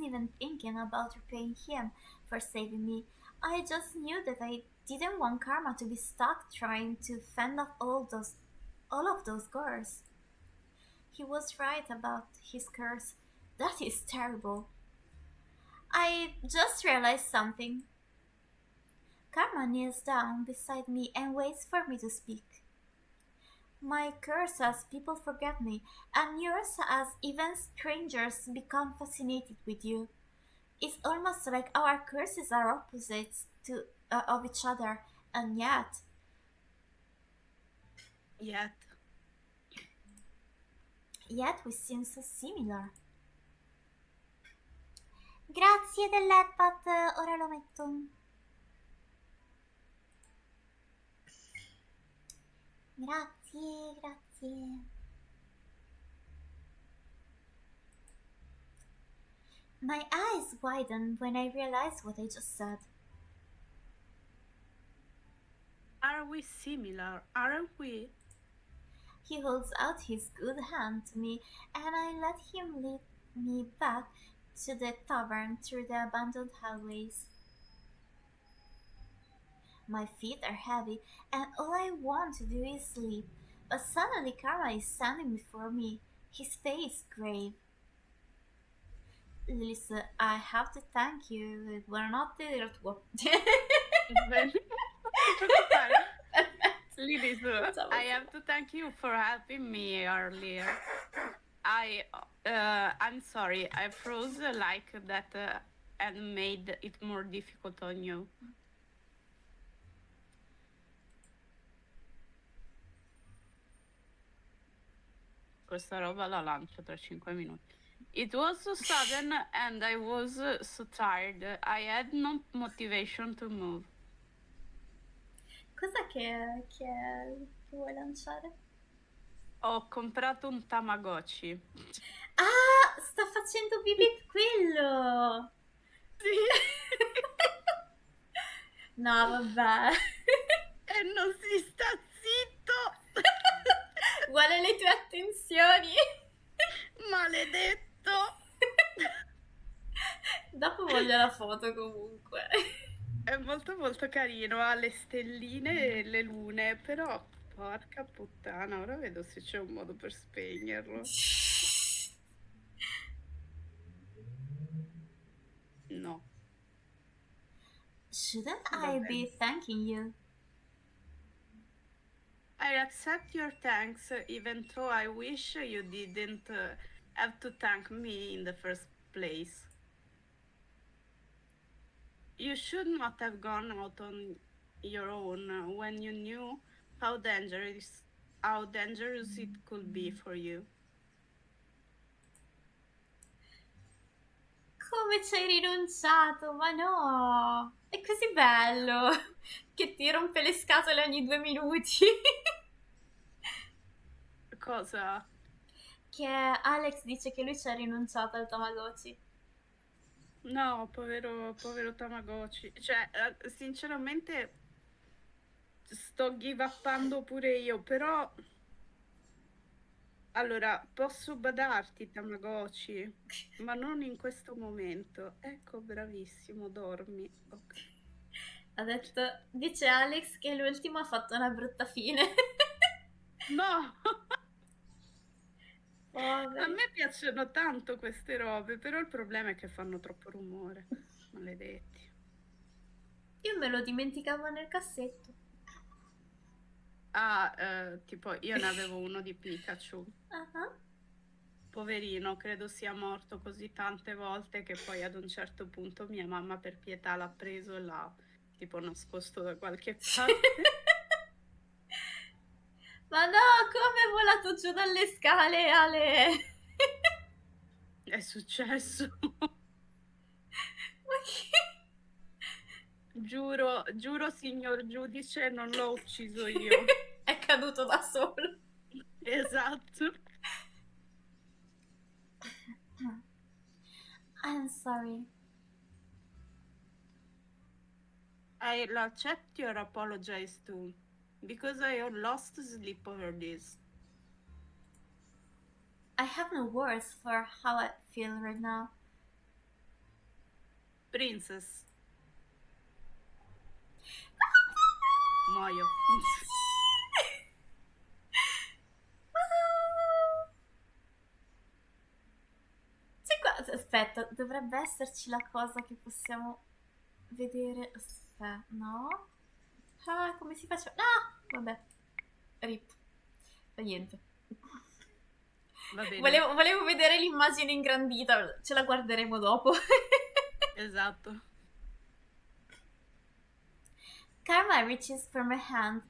even thinking about repaying him for saving me. I just knew that I didn't want Karma to be stuck trying to fend off all of those girls. He was right about his curse. That is terrible. I just realized something. Karma kneels down beside me and waits for me to speak. My curse as people forget me, and yours as even strangers become fascinated with you. It's almost like our curses are opposites of each other, and Yet, yet we seem so similar. Grazie dell'headpad, ora lo metto. Grazie, grazie. My eyes widen when I realize what I just said. are we similar? Aren't we? He holds out his good hand to me, and I let him lead me back to the tavern through the abandoned hallways. My feet are heavy, and all I want to do is sleep, Suddenly Karma is standing before me, his face grave. Listen, I have to thank you. Buonanotte del tuo. Non ti preoccupare. Perfetto. Lily, Facciamo I così. have to thank you for helping me earlier. I'm sorry, I froze like that and made it more difficult on you. Questa roba la lancio tra 5 minuti. It was so sudden and I was so tired. I had no motivation to move. Cos'è che vuoi lanciare? Ho comprato un Tamagotchi. Ah, sta facendo pipì quello! Sì. No, vabbè. E non si sta zitto. Vuole le tue attenzioni. Maledetto. Dopo voglio la foto comunque. È molto molto carino, ha le stelline e le lune, però porca puttana, ora vedo se c'è un modo per spegnerlo. No, Shouldn't va I bene. be thanking you? I accept your thanks, even though I wish you didn't have to thank me in the first place. You should not have gone out on your own when you knew how dangerous it could be for you. Come ci hai rinunciato? Ma no! È così bello che ti rompe le scatole ogni 2 minuti. Cosa? Che Alex dice che lui ci ha rinunciato al Tamagotchi. No, povero Tamagotchi. Cioè, sinceramente sto give uppando pure io, però... Allora, posso badarti, Tamagotchi, ma non in questo momento. Ecco, bravissimo, dormi. Ok. Ha detto, dice Alex che l'ultimo ha fatto una brutta fine. No! A Poveri. me piacciono tanto queste robe, però il problema è che fanno troppo rumore. Maledetti. Io me lo dimenticavo nel cassetto. Ah, tipo, io ne avevo uno di Pikachu. Ah. Poverino, credo sia morto così tante volte che poi ad un certo punto mia mamma per pietà l'ha preso e l'ha tipo nascosto da qualche parte. Ma no, come è volato giù dalle scale, Ale? È successo. Ma che... Giuro, signor giudice, non l'ho ucciso io. È caduto da solo. Esatto. I'm sorry. I'll accept your apologize too, because I lost sleep over this. I have no words for how I feel right now. Princess. Muoio. C'è qua... Aspetta, dovrebbe esserci la cosa che possiamo vedere. Aspetta, no? Ah, come si faceva? No! Vabbè. Rip. Fa niente. Va bene. Volevo vedere l'immagine ingrandita, ce la guarderemo dopo. Esatto. Karma reaches for my hand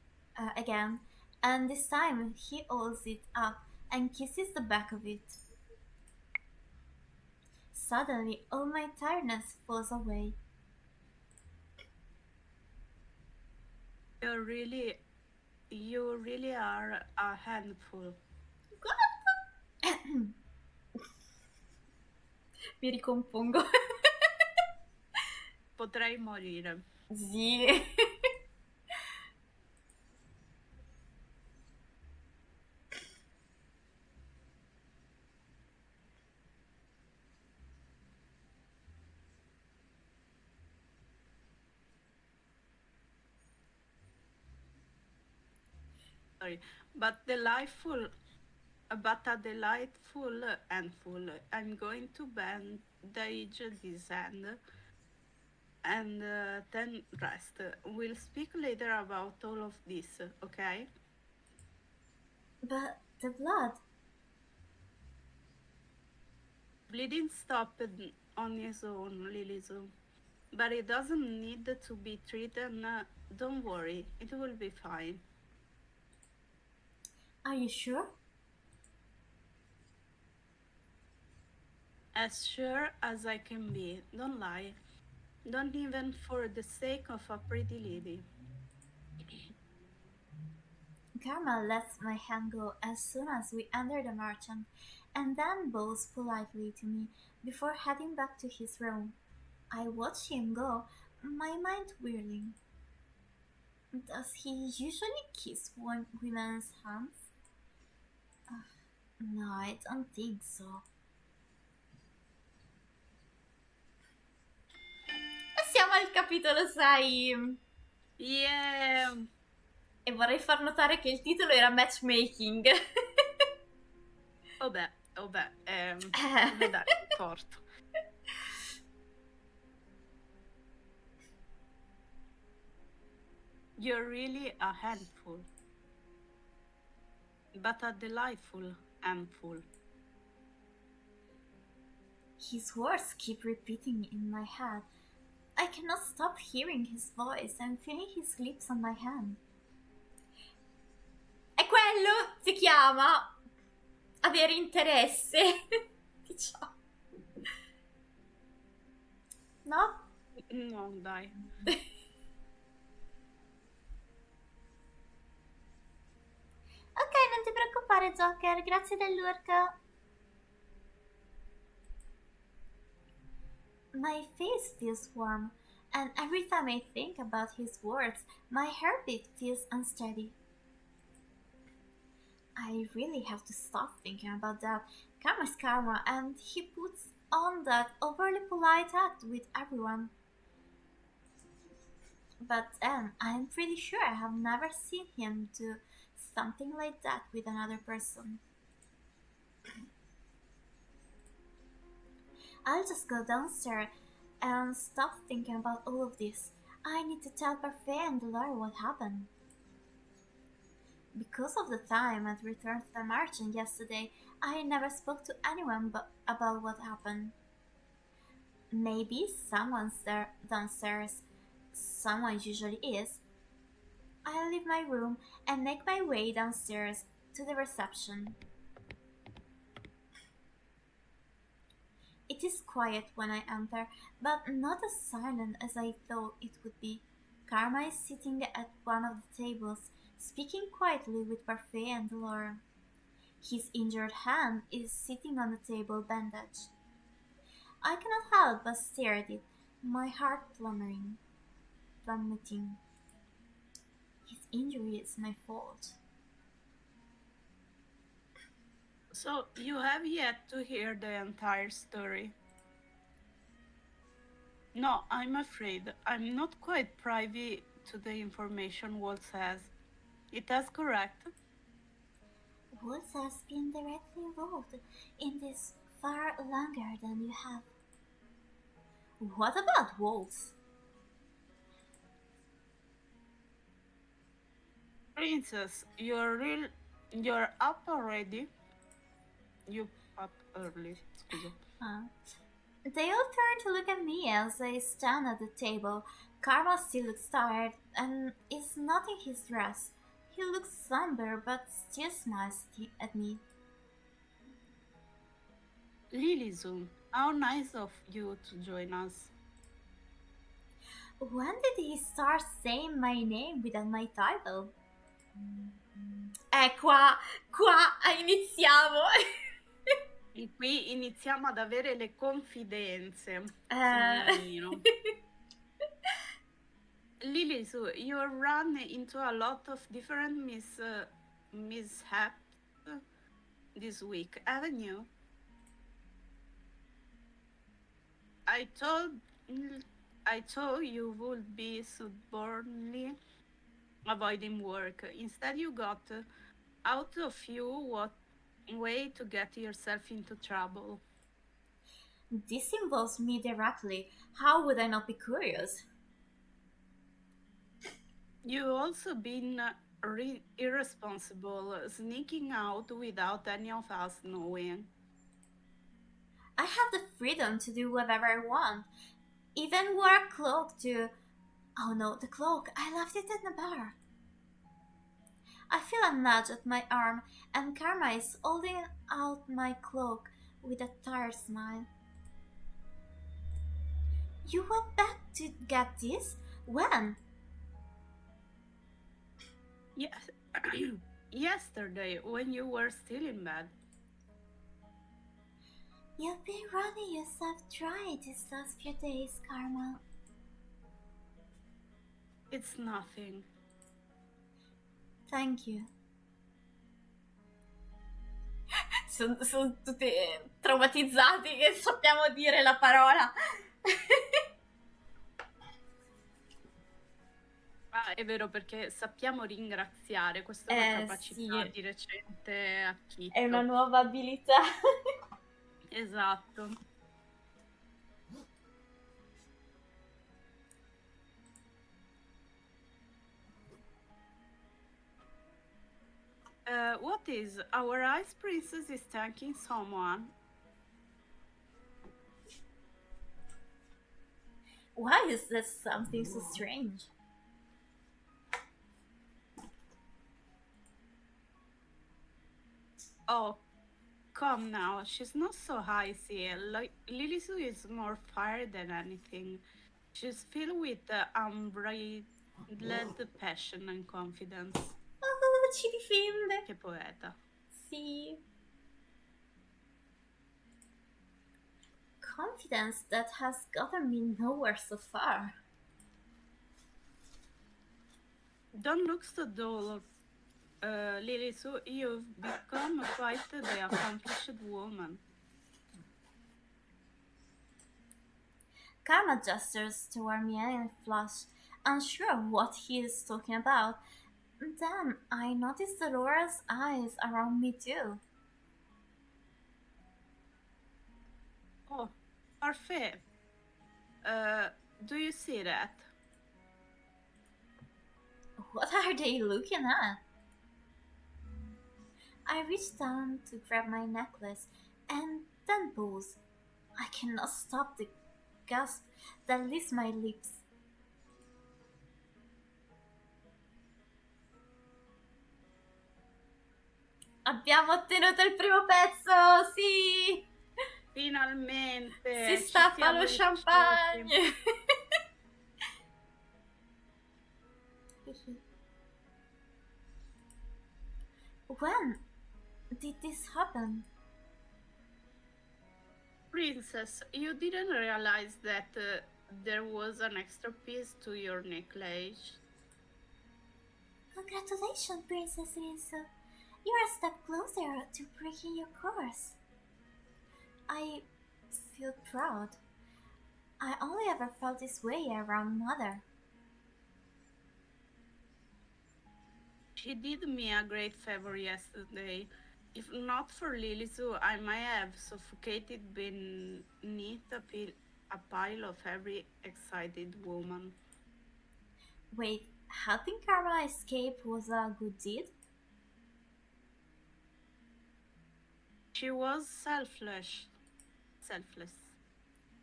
again, and this time he holds it up and kisses the back of it. Suddenly, all my tiredness falls away. You really are a handful. Guarda! Mi ricompongo. Potrei morire. Sì. sorry, but delightful, but a delightful and full. I'm going to bandage this hand and then rest. We'll speak later about all of this, okay? But the blood. Bleeding stopped on his own, Lilizu. But it doesn't need to be treated. Don't worry, it will be fine. Are you sure? As sure as I can be, don't lie. Don't even for the sake of a pretty lady. Karma lets my hand go as soon as we enter the merchant, and then bows politely to me before heading back to his room. I watch him go, my mind whirling. Does he usually kiss women's hands? No, I don't think so. Siamo al capitolo 6 Yeah! e vorrei far notare che il titolo era Matchmaking. Vabbè, come dare torto. You're really a handful, but a delightful handful. His words keep repeating in my head. I cannot stop hearing his voice and feeling his lips on my hand. E quello si chiama avere interesse. Diciamo. No? No, dai. Ok, non ti preoccupare, Joker, grazie dell'urca. My face feels warm, and every time I think about his words, my heartbeat feels unsteady. I really have to stop thinking about that. Karma's karma, and he puts on that overly polite act with everyone. But then, I'm pretty sure I have never seen him do something like that with another person. I'll just go downstairs and stop thinking about all of this. I need to tell Parfait and Dolores what happened. Because of the time I'd returned to the merchant yesterday, I never spoke to anyone about what happened. Maybe someone's there downstairs. Someone usually is. I leave my room and make my way downstairs to the reception. It is quiet when I enter, but not as silent as I thought it would be. Karma is sitting at one of the tables, speaking quietly with Parfait and Laura. His injured hand is sitting on the table bandaged. I cannot help but stare at it, my heart plummeting. His injury is my fault. So, you have yet to hear the entire story. No, I'm afraid I'm not quite privy to the information Waltz has. It is correct? Waltz has been directly involved in this far longer than you have. What about Waltz? Princess, you're up already? You up early, scusa. They all turn to look at me as I stand at the table. Karma still looks tired and is knotting his dress. He looks somber but still smiles at me. Lilizu, how nice of you to join us. When did he start saying my name without my title? Qua iniziamo. E qui iniziamo ad avere le confidenze, signorino. Lilizu, you run into a lot of different mishaps this week, haven't you? I thought you would be stubbornly avoiding work. Instead, you got out of you what way to get yourself into trouble. This involves me directly. How would I not be curious? You also been irresponsible, sneaking out without any of us knowing. I have the freedom to do whatever I want. Even wear a cloak to. Oh no, the cloak. I left it in the bar. I feel a nudge at my arm, and Karma is holding out my cloak with a tired smile. You went back to get this? When? Yes, yesterday when you were still in bed. You've been running yourself dry these last few days, Karma. It's nothing. Thank you. Sono tutti traumatizzati che sappiamo dire la parola. Ah, è vero perché sappiamo ringraziare, questa è una capacità Sì, di recente è una acquisito. nuova abilità. Esatto. What is our ice princess is thanking someone? Why is this something so strange? Oh, come now, she's not so icy. Lilisu is more fire than anything. She's filled with unbridled passion and confidence. Oh, ci difende. Che poeta. Sì. Confidence that has gotten me nowhere so far. Don't look so dull, Lilisu. You've become quite the accomplished woman. Karma gestures toward me and I flush, unsure what he is talking about. Then I notice Dolores' eyes around me too. Oh, parfait. Do you see that? What are they looking at? I reach down to grab my necklace and then pause. I cannot stop the gasp that leaves my lips. Abbiamo ottenuto il primo pezzo, sì! Finalmente Si ci stappa siamo lo riusciti. champagne! When did this happen? Princess, you didn't realize that there was an extra piece to your necklace. Congratulations, Princess Rinso. You're a step closer to breaking your course. I feel proud. I only ever felt this way around Mother. She did me a great favor yesterday. If not for Lilisu, I might have suffocated beneath a pile of every excited woman. Wait, helping Karma escape was a good deed? She was selfless.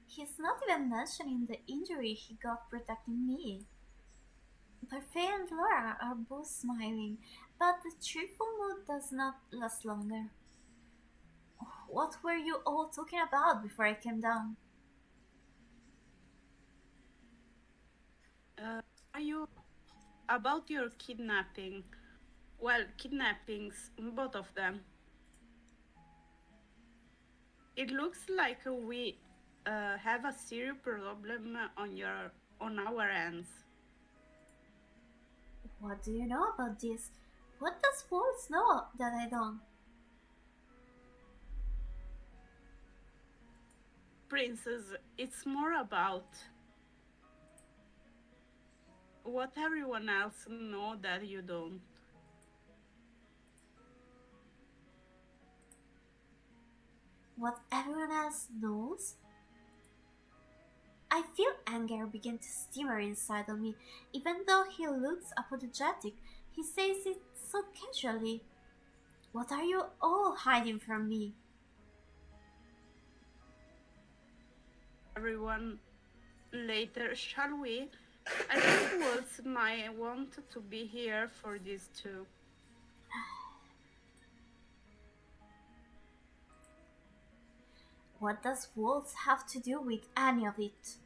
He's not even mentioning the injury he got protecting me. Parfait and Laura are both smiling, but the cheerful mood does not last longer. What were you all talking about before I came down? Are you about your kidnapping? Well, kidnappings, both of them. It looks like we have a serious problem on our hands. What do you know about this? What does Waltz know that I don't? Princess, it's more about what everyone else know that you don't. What everyone else knows? I feel anger begin to simmer inside of me. Even though he looks apologetic, he says it so casually. What are you all hiding from me? Everyone later, shall we? I think Wolves might want to be here for this too. What does Wolves have to do with any of it?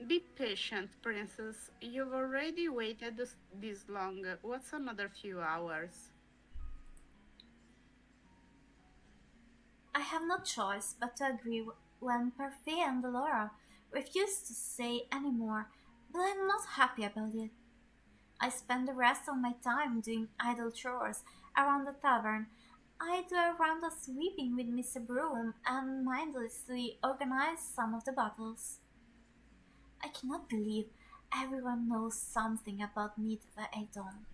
Be patient, princess. You've already waited this long. What's another few hours? I have no choice but to agree when Parfait and Laura refuse to say any more, but I'm not happy about it. I spend the rest of my time doing idle chores around the tavern. I do a round of sweeping with Mr. Broom and mindlessly organize some of the bottles. I cannot believe everyone knows something about me that I don't.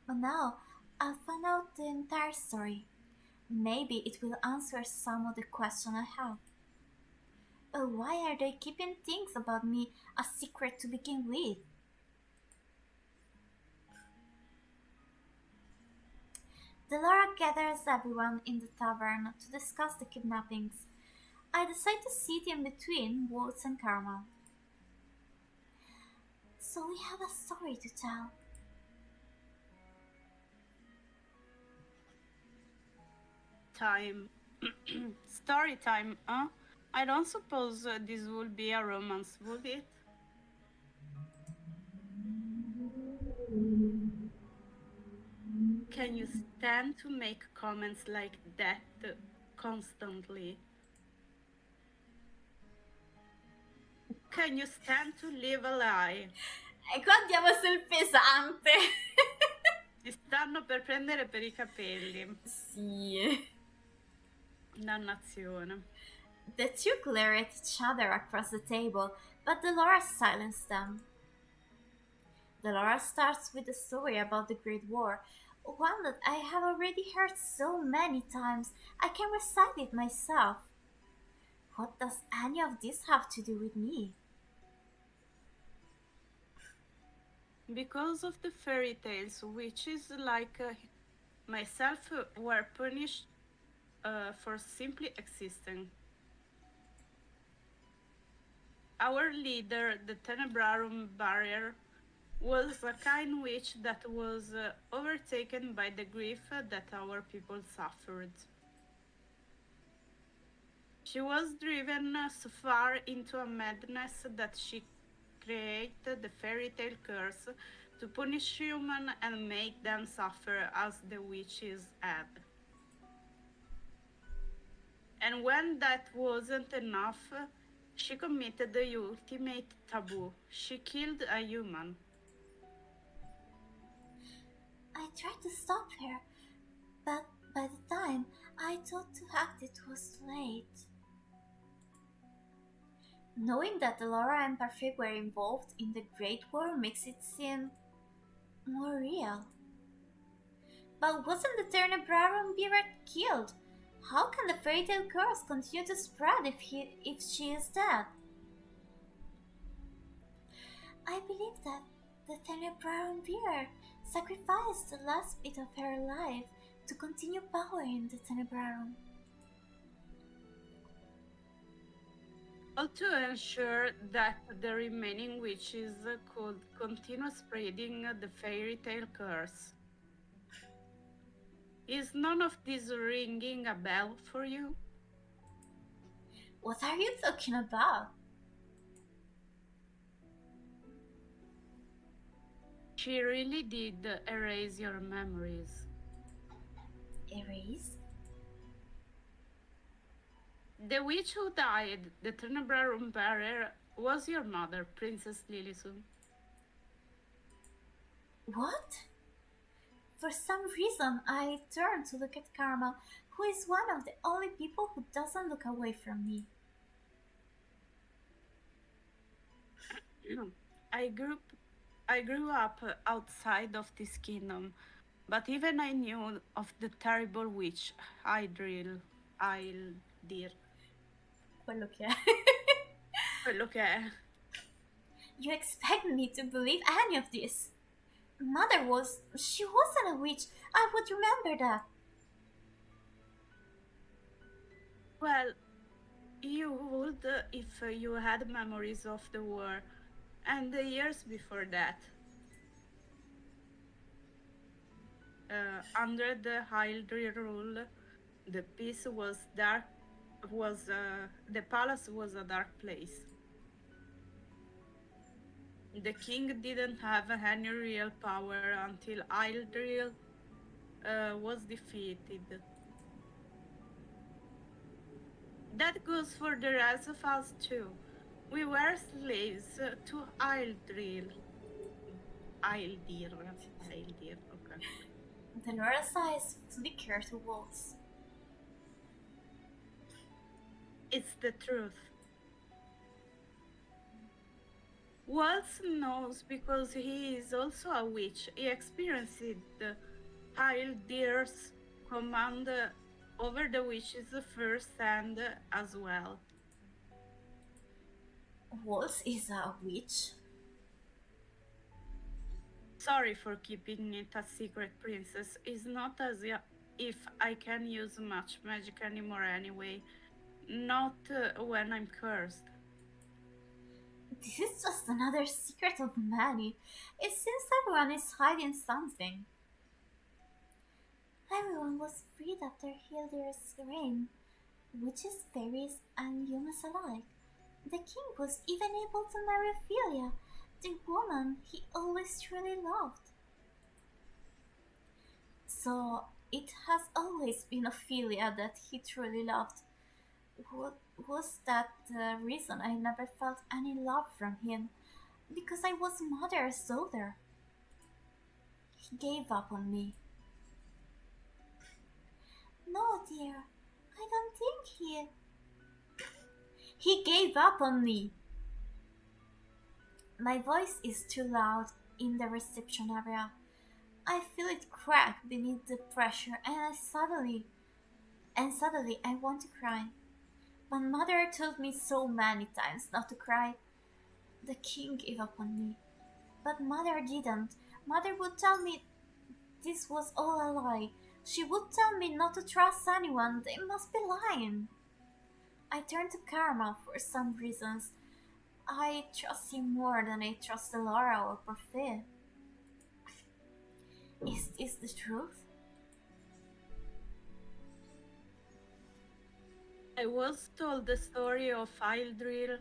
But now I'll find out the entire story. Maybe it will answer some of the questions I have. Why are they keeping things about me a secret to begin with? Delora gathers everyone in the tavern to discuss the kidnappings. I decide to sit in between Woods and Carmel. So we have a story to tell. Time. Story time, huh? I don't suppose this will be a romance, would it? Can you stand to make comments like that constantly? Can you stand to live a lie? E qua andiamo sul pesante. Ti stanno per prendere per i capelli. Sì. Dannazione. The two glare at each other across the table, but Delora silenced them. Delora starts with a story about the Great War, one that I have already heard so many times I can recite it myself. What does any of this have to do with me? Because of the fairy tales, witches like myself were punished for simply existing. Our leader, the Tenebrarum Barrier, was a kind witch that was overtaken by the grief that our people suffered. She was driven so far into a madness that she created the fairy tale curse to punish humans and make them suffer as the witches had. And when that wasn't enough, she committed the ultimate taboo. She killed a human. I tried to stop her, but by the time I thought to act, it was too late. Knowing that Laura and Parfait were involved in the Great War makes it seem more real. But wasn't the Ternebrarum Beaver killed? How can the fairy tale curse continue to spread if she is dead? I believe that the Ternebrarum Beaver sacrificed the last bit of her life to continue powering the Tenebrarum. All to ensure that the remaining witches could continue spreading the fairy tale curse. Is none of this ringing a bell for you? What are you talking about? She really did erase your memories. Erase? The witch who died, the Tenebrarum Barrier, was your mother, Princess Lilisu. What? For some reason, I turned to look at Carmel, who is one of the only people who doesn't look away from me. I grew I grew up outside of this kingdom, but even I knew of the terrible witch Hildir, Quello che è. quello che è. You expect me to believe any of this? Mother was. She wasn't a witch. I would remember that. Well, you would if you had memories of the war and the years before that. Under the Hildir rule, the peace was dark. The palace was a dark place. The king didn't have any real power until Hildir was defeated. That goes for the rest of us too. We were slaves to Hildir. Hildir, okay. The Laura's eyes flicker to walls. It's the truth. Waltz knows because he is also a witch. He experienced Hildir's command over the witches firsthand as well. Waltz is a witch? Sorry for keeping it a secret, princess. It's not as if I can use much magic anymore anyway. Not when I'm cursed. This is just another secret of many. It seems everyone is hiding something. Everyone was freed after Hildir's reign, witches, fairies, and humans alike. The king was even able to marry Ophelia, the woman he always truly loved. So it has always been Ophelia that he truly loved. What was that the reason I never felt any love from him? Because I was mother's daughter. He gave up on me. No, dear, I don't think he. He gave up on me. My voice is too loud in the reception area. I feel it crack beneath the pressure and suddenly I want to cry. But mother told me so many times not to cry. The king gave up on me. But mother didn't. Mother would tell me this was all a lie. She would tell me not to trust anyone. They must be lying. I turned to Karma for some reasons. I trust him more than I trust Laura or Parfait. Is this the truth? I was told the story of Hildir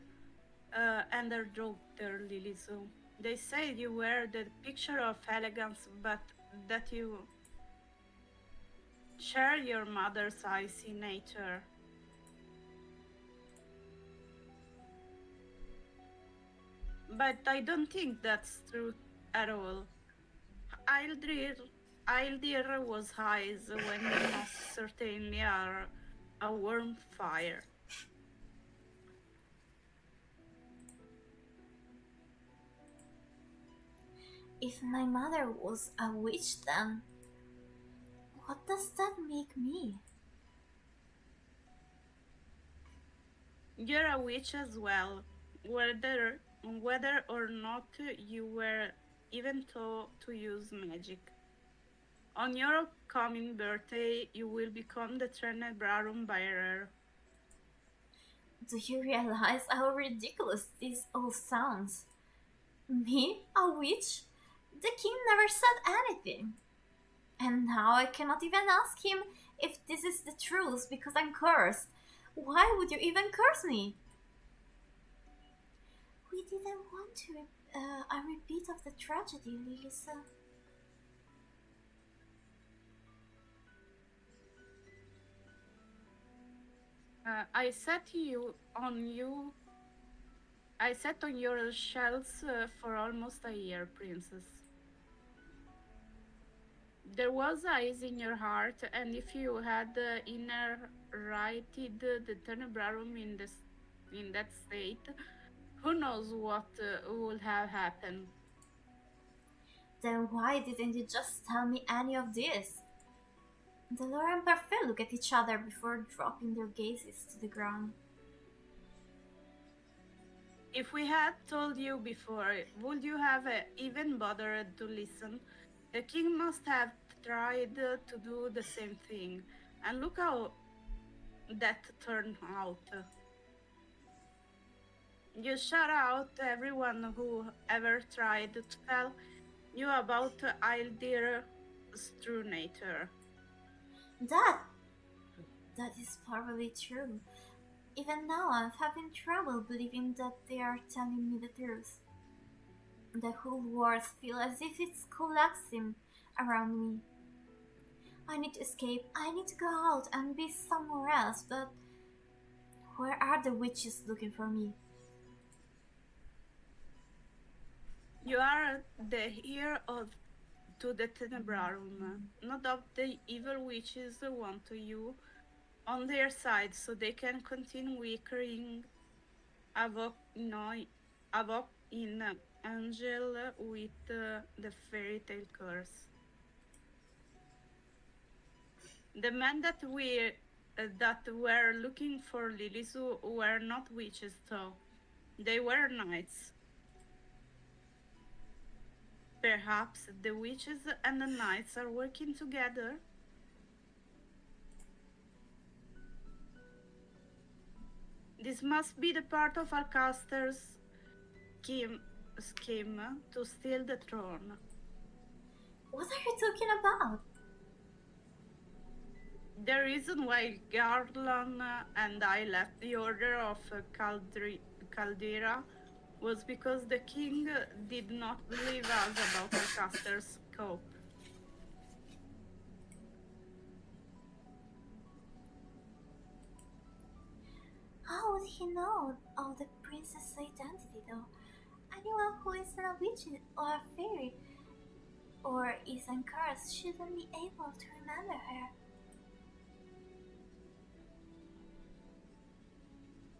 and her daughter Lilisu. They said you were the picture of elegance, but that you share your mother's icy nature. But I don't think that's true at all. Hildir, Hildir was eyes when you most certainly are a warm fire. If my mother was a witch, then what does that make me? You're a witch as well, whether or not you were even taught to use magic. On your upcoming birthday, you will become the Trenebrarum bearer. Do you realize how ridiculous this all sounds? Me, a witch? The king never said anything. And now I cannot even ask him if this is the truth because I'm cursed. Why would you even curse me? We didn't want a repeat of the tragedy, Lisa. I sat on your shelves for almost a year, princess. There was ice in your heart, and if you had inherited the tenebrarum in that state, Who knows what would have happened? Then why didn't you just tell me any of this? Delore and Parfait look at each other before dropping their gazes to the ground. If we had told you before, would you have even bothered to listen? The king must have tried to do the same thing, and look how that turned out. You shut out everyone who ever tried to tell you about Ildir Strunator. That that is probably true. Even now I'm having trouble believing that they are telling me the truth. The whole world feels as if it's collapsing around me. I need to escape, I need to go out and be somewhere else, but where are the witches looking for me? You are the heir of to the Tenebrarum, not of the evil witches want you on their side so they can continue wreaking havoc in Angel with the fairy tale curse. The men that were looking for Lilisu were not witches, though. They were knights. Perhaps the witches and the knights are working together. This must be the part of Alcaster's scheme to steal the throne. What are you talking about? The reason why Garland and I left the Order of Caldera was because the king did not believe us about Alcaster's scope. How would he know of the princess' identity though? Anyone who isn't a witch or a fairy or isn't cursed shouldn't be able to remember her.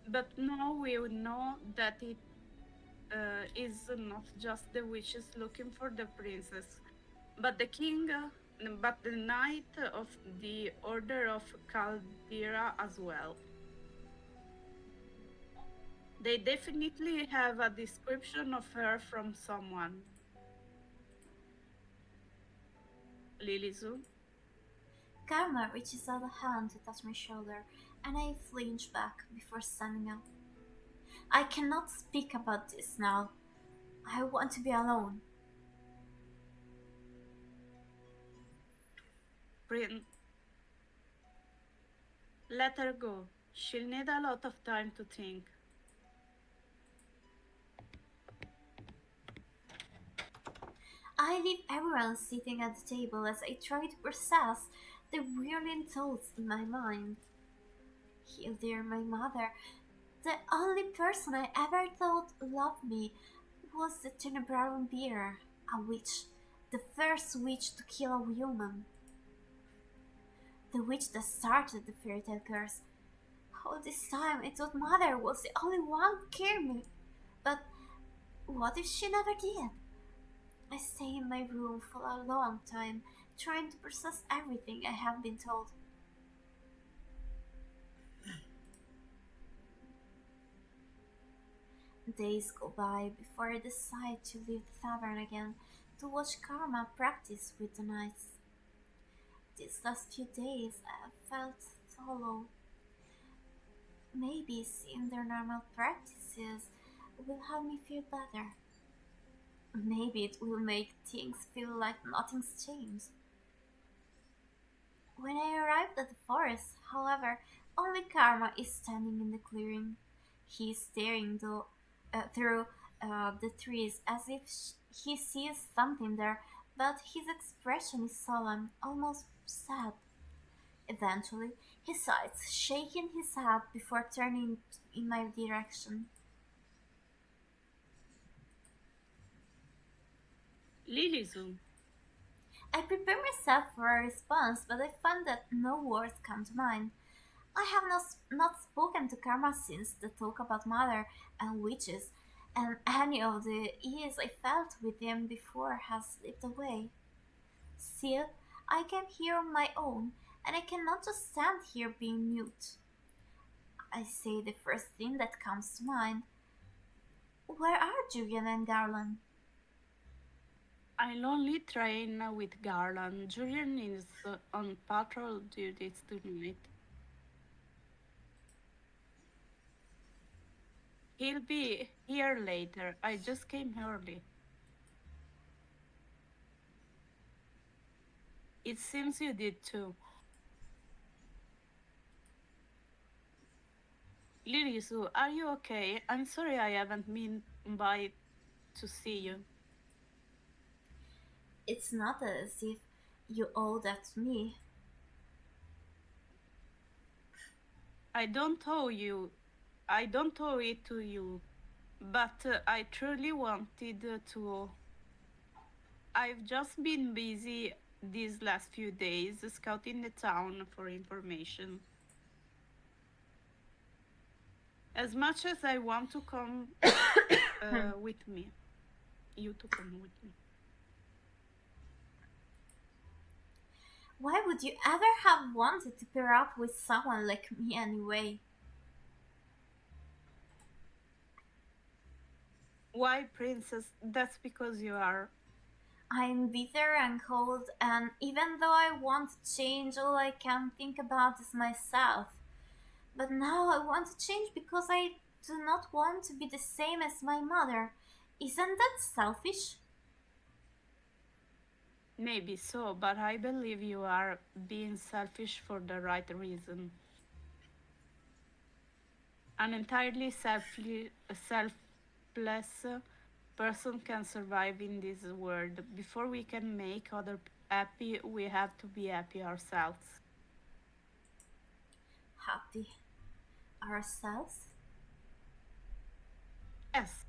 But now we know that it is not just the witches looking for the princess, but the king, but the knight of the Order of Caldera as well. They definitely have a description of her from someone. Lilizu, Karma reaches out a hand to touch my shoulder, and I flinch back before standing up. I cannot speak about this now. I want to be alone. Prin, let her go. She'll need a lot of time to think. I leave everyone sitting at the table as I try to process the whirling thoughts in my mind. Hildir, my mother, the only person I ever thought loved me, was the Tenebrarum bearer, a witch, the first witch to kill a human, the witch that started the fairy tale curse. All this time I thought mother was the only one who cared me, but what if she never did? I stay in my room for a long time, trying to process everything I have been told. Days go by before I decide to leave the tavern again to watch Karma practice with the knights. These last few days I have felt hollow. Maybe seeing their normal practices will help me feel better. Maybe it will make things feel like nothing's changed. When I arrived at the forest, however, only Karma is standing in the clearing. He is staring through the trees as if he sees something there, but his expression is solemn, almost sad. Eventually, he sighs, shaking his head before turning in my direction. Lilizu, I prepare myself for a response, but I find that no words come to mind. I have not spoken to Karma since the talk about mother and witches, and any of the ease I felt with him before has slipped away. Still, I came here on my own, and I cannot just stand here being mute. I say the first thing that comes to mind. Where are Julian and Garland? I'll only train with Garland. Julian is on patrol duties tonight. He'll be here later. I just came early. It seems you did too. Lirisu, are you okay? I'm sorry I haven't been by to see you. It's not as if you owe that to me. I don't owe it to you, but I truly wanted to. I've just been busy these last few days scouting the town for information. As much as I want to come with me, you to come with me. Why would you ever have wanted to pair up with someone like me anyway? Why, princess? That's because you are. I'm bitter and cold, and even though I want to change, all I can think about is myself. But now I want to change because I do not want to be the same as my mother. Isn't that selfish? Maybe so, but I believe you are being selfish for the right reason. An entirely selfless person can survive in this world. Before we can make others happy, we have to be happy ourselves. Happy. Ourselves? Yes,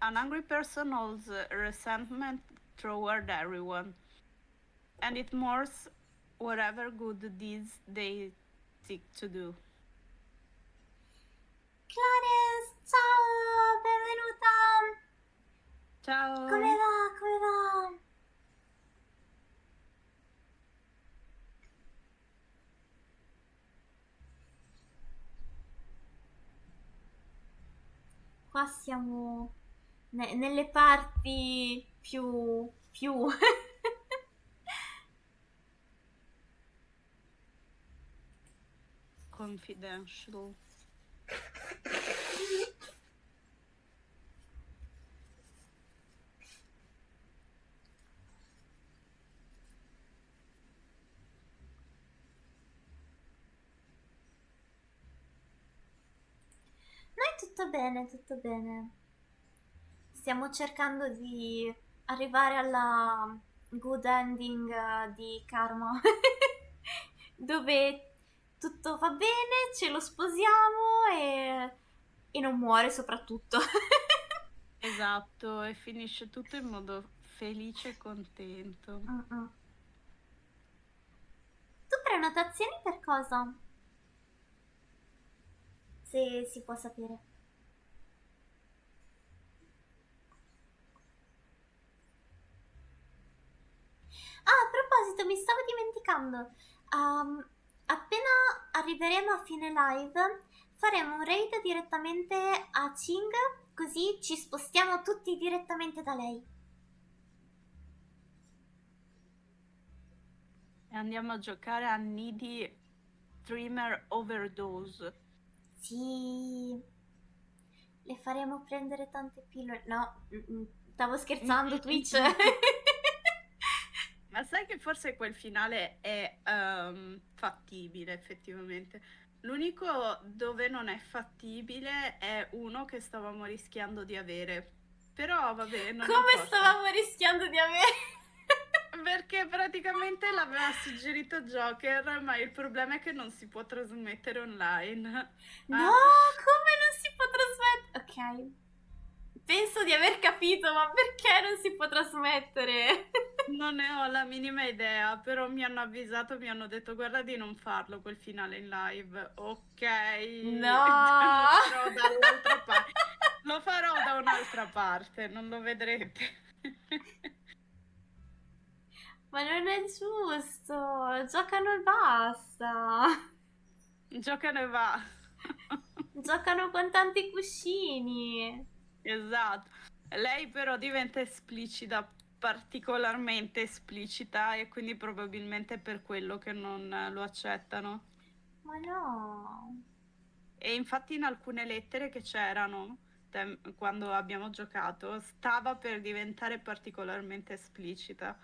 an angry person holds resentment toward everyone, and it mourns whatever good deeds they seek to do. Clarence, ciao, benvenuta! Ciao! Come va, come va? Qua siamo nelle parti più Confidential. Noi tutto bene, tutto bene. Stiamo cercando di arrivare alla good ending di Karma, dove tutto va bene, ce lo sposiamo e non muore soprattutto. Esatto, e finisce tutto in modo felice e contento. Mm-mm. Tu prenotazioni per cosa? Se si può sapere. Ah, a proposito, mi stavo dimenticando. Appena arriveremo a fine live, faremo un raid direttamente a Ching, così ci spostiamo tutti direttamente da lei. E andiamo a giocare a Needy Streamer Overdose. Sì. Le faremo prendere tante pillole. No, stavo scherzando, Twitch. Ma sai che forse quel finale è fattibile effettivamente. L'unico dove non è fattibile è uno che stavamo rischiando di avere. Però vabbè, non Come importa. stavamo rischiando di avere? Perché praticamente l'aveva suggerito Joker, ma il problema è che non si può trasmettere online. No, come non si può trasmettere? Ok. Penso di aver capito, ma perché non si può trasmettere? Non ne ho la minima idea, però mi hanno avvisato, mi hanno detto guarda di non farlo quel finale in live. Ok. No. Però dall'altra parte. Lo farò da un'altra parte, non lo vedrete. Ma non è giusto, giocano e basta. Giocano e va. Giocano con tanti cuscini. Esatto. Lei però diventa esplicita, particolarmente esplicita, e quindi probabilmente è per quello che non lo accettano. Ma no. E infatti in alcune lettere che c'erano quando abbiamo giocato stava per diventare particolarmente esplicita,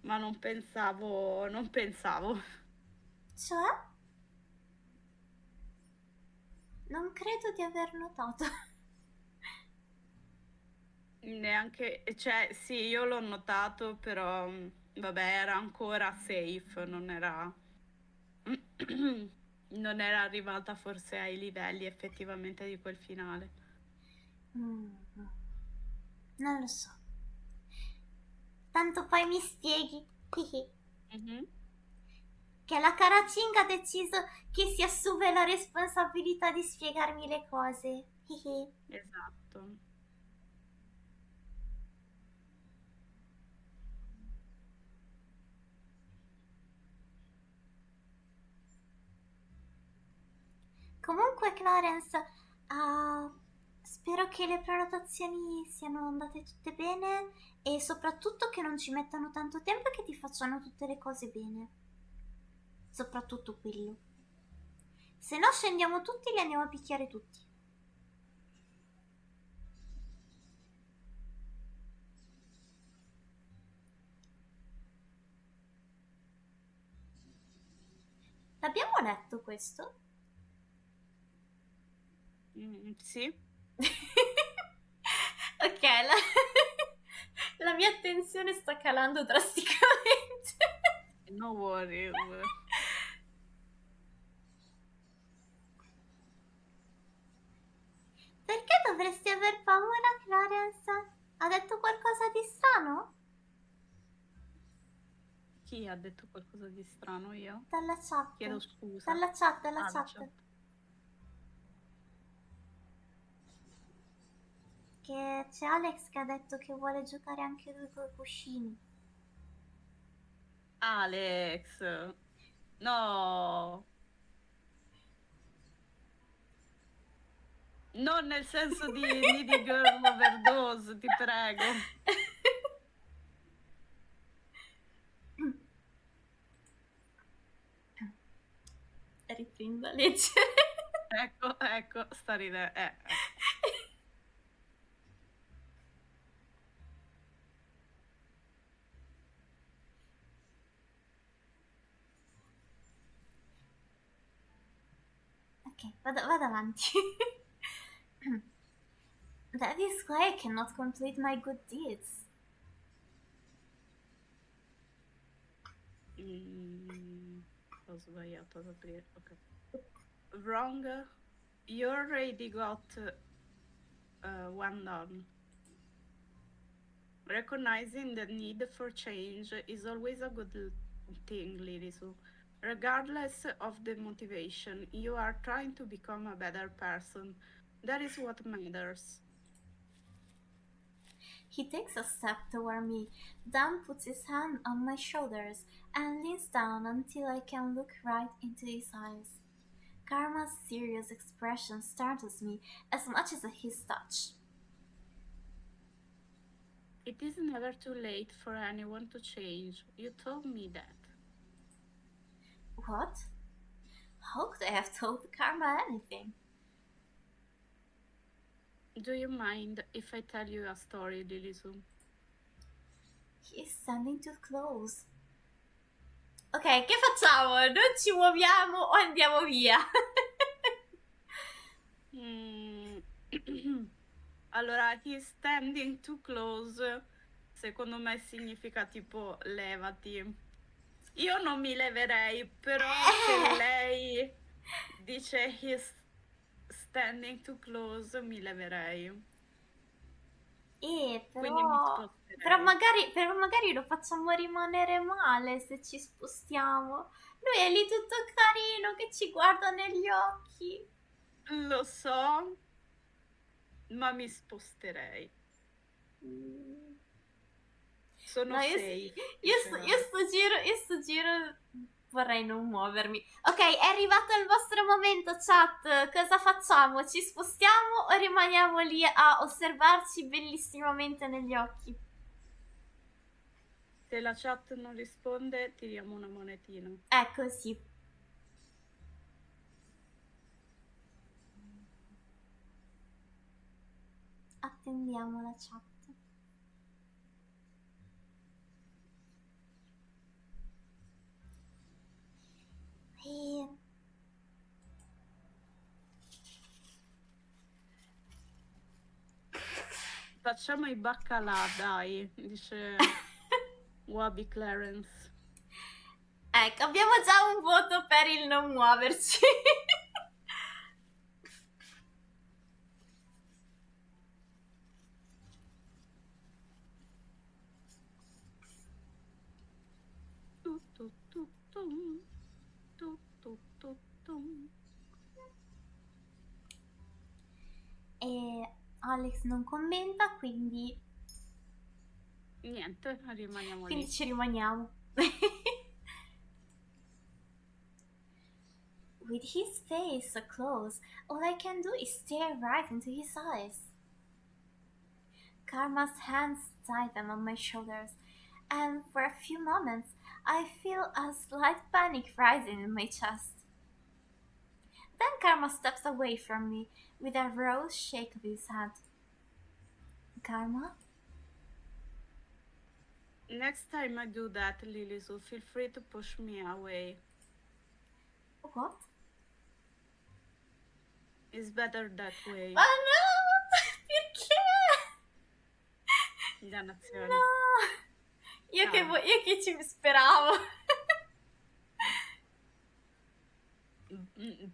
ma non pensavo. Cioè? Non credo di aver notato. Neanche, cioè sì, io l'ho notato, però vabbè, era ancora safe, non era arrivata forse ai livelli effettivamente di quel finale. Mm, non lo so. Tanto poi mi spieghi Mhm. che la Caracinga ha deciso che si assume la responsabilità di spiegarmi le cose. Esatto. Comunque, Clarence, ah, spero che le prenotazioni siano andate tutte bene e soprattutto che non ci mettano tanto tempo e che ti facciano tutte le cose bene. Soprattutto quello. Se no scendiamo tutti e li andiamo a picchiare tutti. L'abbiamo letto questo? Sì. Ok, la mia attenzione sta calando drasticamente. No worry. Perché dovresti aver paura, Clarence? Ha detto qualcosa di strano? Chi ha detto qualcosa di strano io? Dalla chat. Chiedo scusa. Dalla chat, dalla Ah, la chat. chat. Che c'è Alex che ha detto che vuole giocare anche lui con i cuscini. Alex. No. Non nel senso di needy girl overdose, ti prego. Riprendo a leggere. Ecco, ecco, sta ridendo. Ok, vado avanti. That is why I cannot complete my good deeds. Ho sbagliato ad aprire. Ok. Wrong. You already got one done. Recognizing the need for change is always a good thing, Lirisu. Regardless of the motivation, you are trying to become a better person. That is what matters. He takes a step toward me, then puts his hand on my shoulders and leans down until I can look right into his eyes. Karma's serious expression startles me as much as his touch. It is never too late for anyone to change. You told me that. What? How could I have told Karma anything? Do you mind if I tell you a story, Lilisu? He is standing too close. Ok, che facciamo? Non ci muoviamo o andiamo via? Allora, he's standing too close, secondo me significa tipo levati. Io non mi leverei, però se lei dice he's standing too close, mi leverei. Quindi mi Però... Però sposterei. magari lo facciamo rimanere male se ci spostiamo. Lui è lì tutto carino che ci guarda negli occhi. Lo so, ma mi sposterei. Sono No, safe, io sto giro vorrei non muovermi. Ok, è arrivato il vostro momento, chat. Cosa facciamo? Ci spostiamo o rimaniamo lì a osservarci bellissimamente negli occhi? Se la chat non risponde, tiriamo una monetina. Ecco, sì. Attendiamo la chat. E... Facciamo i baccalà, dai, dice Wabi Clarence. Ecco, abbiamo già un voto per il non muoverci. Tu, tu, tu, tum. Tu, tu, tu, tum. E Alex non commenta, quindi Niente, rimaniamo lì. ci rimaniamo. With his face so close, all I can do is stare right into his eyes. Karma's hands tighten on my shoulders, and for a few moments I feel a slight panic rising in my chest. Then Karma steps away from me with a rose shake of his head. Karma? Next time I do that, Lilisu, feel free to push me away. What? It's better that way. Ma no! Perché? Dannazione. No! Io Ah. che ci speravo.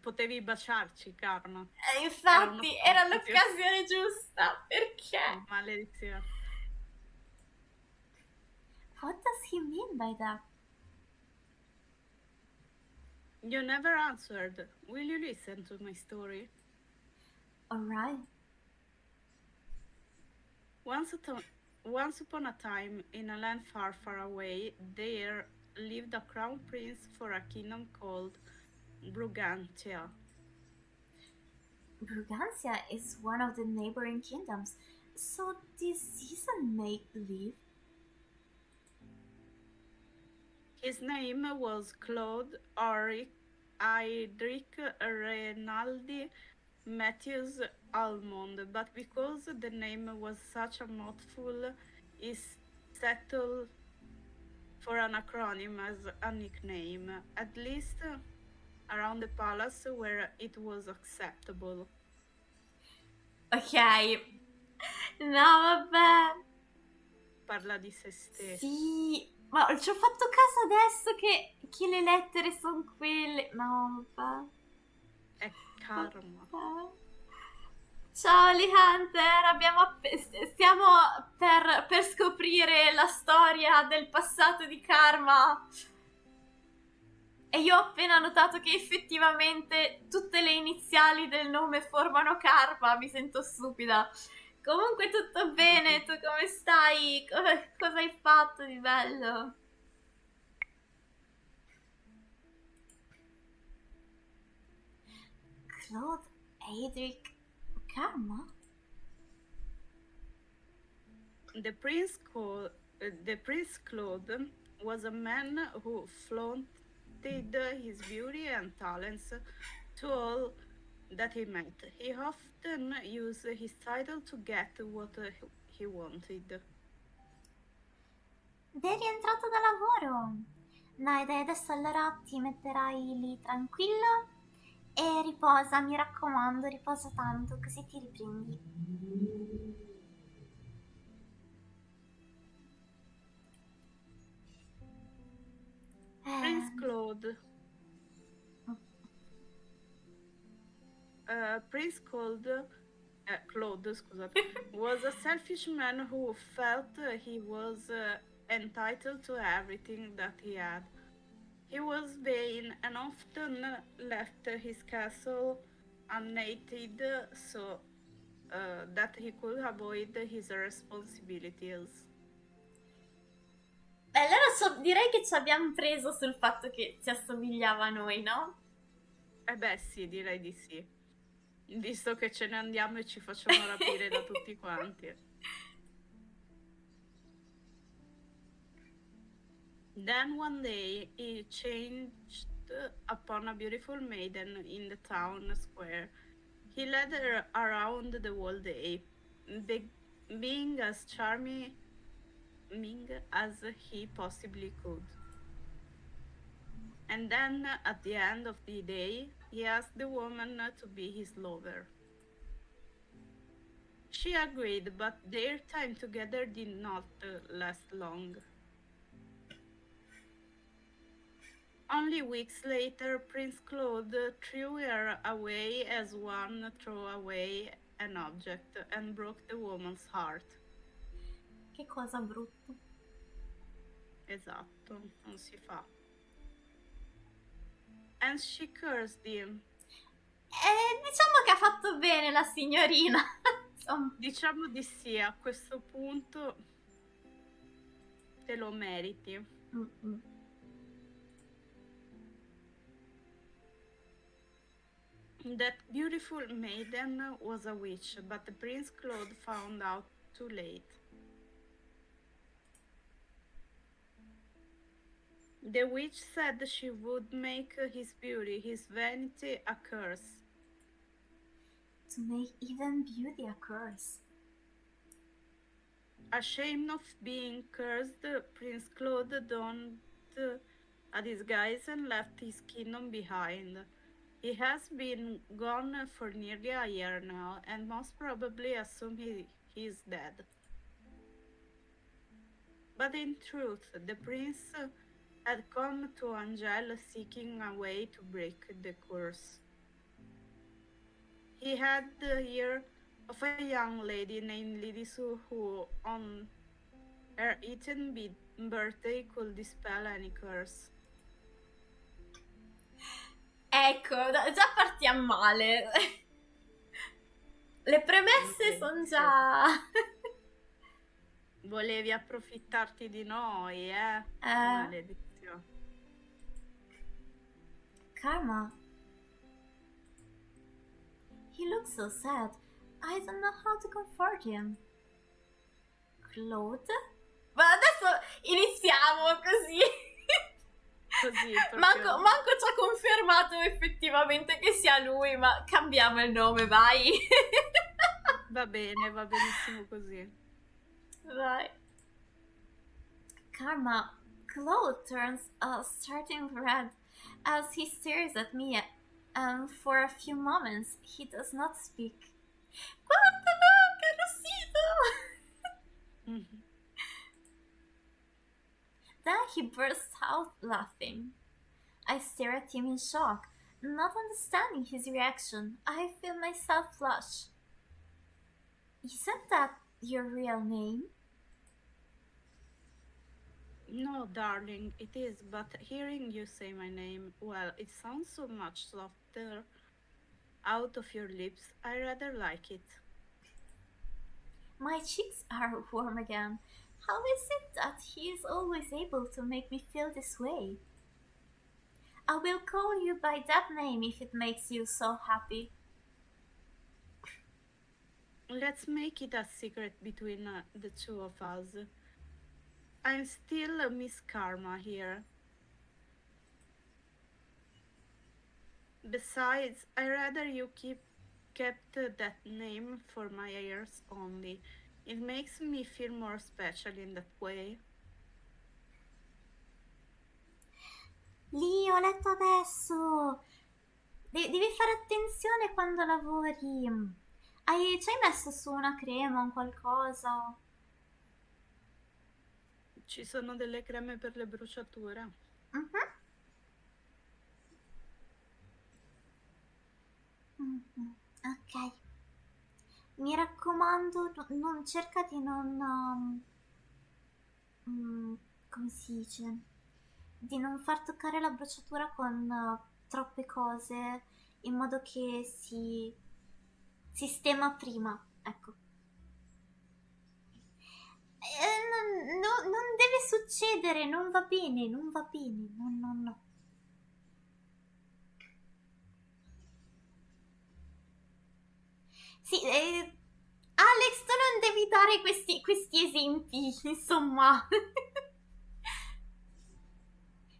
Potevi baciarci, Karma. Infatti, era l'occasione giusta. Perché? Maledizione. What does he mean by that? You never answered. Will you listen to my story? Alright. Once upon a time, in a land far, far away, there lived a crown prince for a kingdom called Brugantia. Brugantia is one of the neighboring kingdoms, so this isn't make-believe. His name was Claude Idric Renaldi Matthews Almond, but because the name was such a mouthful, he settled for an acronym as a nickname, at least around the palace where it was acceptable. Ok. No, vabbè. Parla di se stesso. Sì, ma ci ho fatto caso adesso che le lettere sono quelle. No, vabbè. È karma. Vabbè. Ciao Lee Hunter, stiamo per scoprire la storia del passato di Karma. E io ho appena notato che effettivamente tutte le iniziali del nome formano Karma, mi sento stupida. Comunque tutto bene, tu come stai? Cosa hai fatto di bello? Claude, Adric, Karma? The Prince Claude was a man who flaunted his beauty and talents to all that he met. He often used his title to get what he wanted. Sei rientrato da lavoro? Dai, adesso allora ti metterai lì tranquillo e riposa, mi raccomando, riposa tanto, così ti riprendi. Prince Claude. Prince Claude, scusate, was a selfish man who felt he was entitled to everything that he had. He was vain and often left his castle unaided, so that he could avoid his responsibilities. Allora direi che ci abbiamo preso sul fatto che si assomigliava a noi, no? Eh beh, sì, direi di sì. Visto che ce ne andiamo e ci facciamo rapire da tutti quanti. Then one day he changed upon a beautiful maiden in the town square. He led her around the whole day, be- being as charming as he possibly could. And then, at the end of the day, he asked the woman to be his lover. She agreed, but their time together did not last long. Only weeks later, Prince Claude threw her away as one throw away an object and broke the woman's heart. Che cosa brutta. Esatto, non si fa. And she cursed him. Diciamo che ha fatto bene la signorina. Insomma. Diciamo di sì, a questo punto te lo meriti. Mm-mm. That beautiful maiden was a witch, but Prince Claude found out too late. The witch said she would make his beauty, his vanity, a curse. To make even beauty a curse. Ashamed of being cursed, Prince Claude donned a disguise and left his kingdom behind. He has been gone for nearly a year now, and most probably assume he is dead. But in truth, the prince had come to Angel seeking a way to break the curse. He had the ear of a young lady named Lidisu who, on her 18th birthday, could dispel any curse. Ecco, già partiamo male. Le premesse sono già... Volevi approfittarti di noi, eh? Maledizione. Karma. He looks so sad. I don't know how to comfort him. Claude? Ma adesso iniziamo così. Così, manco ci ha confermato effettivamente che sia lui, ma cambiamo il nome, vai. Va bene, va benissimo così. Vai. Karma, Claude turns starting red as he stares at me, and for a few moments he does not speak. Guardalo, che arrossito! Then he bursts out laughing. I stare at him in shock, not understanding his reaction. I feel myself flush. Isn't that your real name? No, darling, it is, but hearing you say my name, well, it sounds so much softer out of your lips. I rather like it. My cheeks are warm again. How is it that he is always able to make me feel this way? I will call you by that name if it makes you so happy. Let's make it a secret between the two of us. I'm still Miss Karma here. Besides, I rather you kept that name for my ears only. It makes me feel more special in that way. Lì, ho letto adesso. Devi fare attenzione quando lavori. Ci hai messo su una crema o un qualcosa? Ci sono delle creme per le bruciature. Ok. Mi raccomando, non cerca di non... come si dice? Di non far toccare la bruciatura con troppe cose, in modo che si sistema prima. ecco. Non deve succedere, non va bene, non va bene, no, no, no. Sì, Alex, tu non devi dare questi esempi, insomma.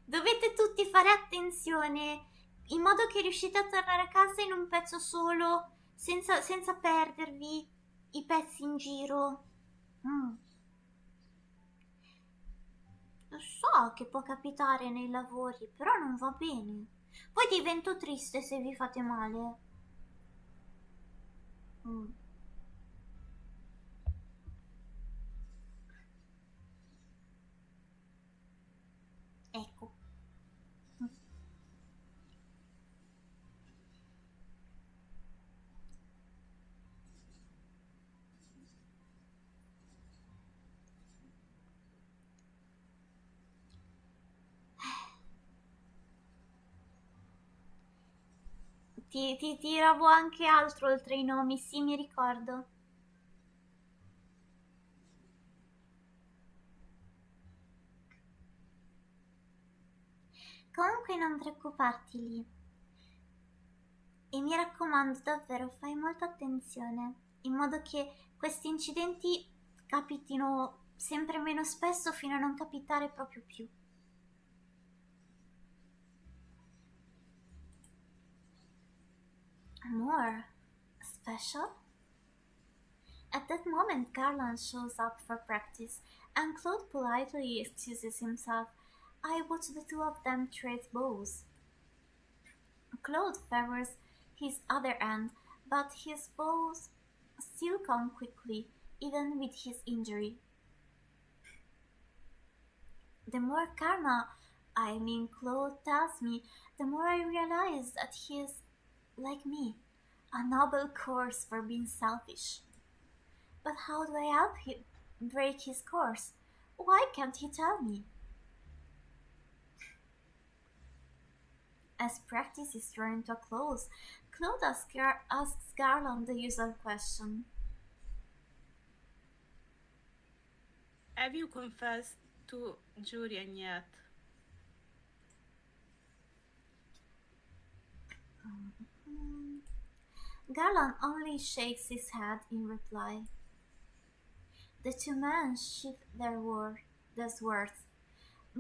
Dovete tutti fare attenzione, in modo che riuscite a tornare a casa in un pezzo solo, senza perdervi i pezzi in giro. Mm. Lo so che può capitare nei lavori, però non va bene. Poi divento triste se vi fate male. Mm. Ecco. Mm. Ti tiravo anche altro oltre i nomi, sì, mi ricordo. Comunque non preoccuparti lì. E mi raccomando, davvero, fai molta attenzione, in modo che questi incidenti capitino sempre meno spesso fino a non capitare proprio più. More special? At that moment, Garland shows up for practice, and Claude politely excuses himself. I watch the two of them trade bows. Claude favors his other end, but his bows still come quickly, even with his injury. The more Claude tells me, the more I realize that he is, like me, a noble course for being selfish. But how do I help him break his course? Why can't he tell me? As practice is drawing to a close, Claude asks Garland the usual question. Have you confessed to Julian yet? Garland only shakes his head in reply. The two men shift their words.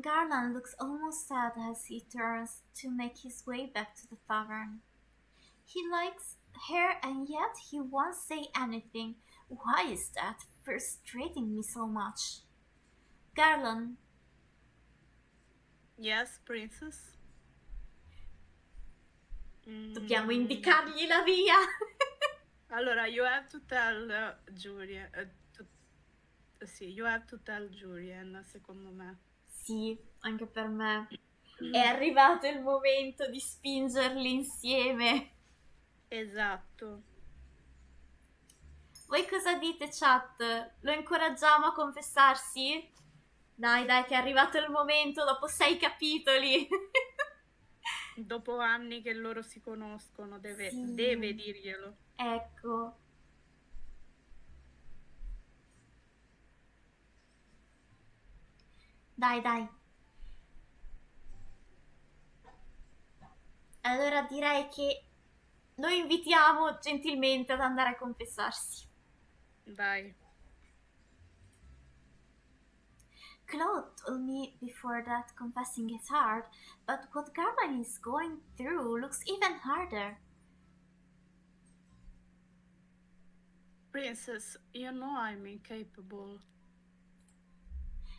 Garland looks almost sad as he turns to make his way back to the tavern. He likes her and yet he won't say anything. Why is that frustrating me so much? Garland. Yes, princess? Dobbiamo indicargli la via. Allora, you have to tell Julian. Sì, you have to tell Julian, secondo me. Sì, anche per me. È arrivato il momento di spingerli insieme. Esatto. Voi cosa dite, chat? Lo incoraggiamo a confessarsi? Dai, che è arrivato il momento dopo 6 capitoli. Dopo anni che loro si conoscono, deve Sì. dirglielo. Ecco. Dai. Allora direi che lo invitiamo gentilmente ad andare a confessarsi. Dai. Claude told me before that confessing is hard, but what Garland is going through looks even harder. Princess, you know I'm incapable.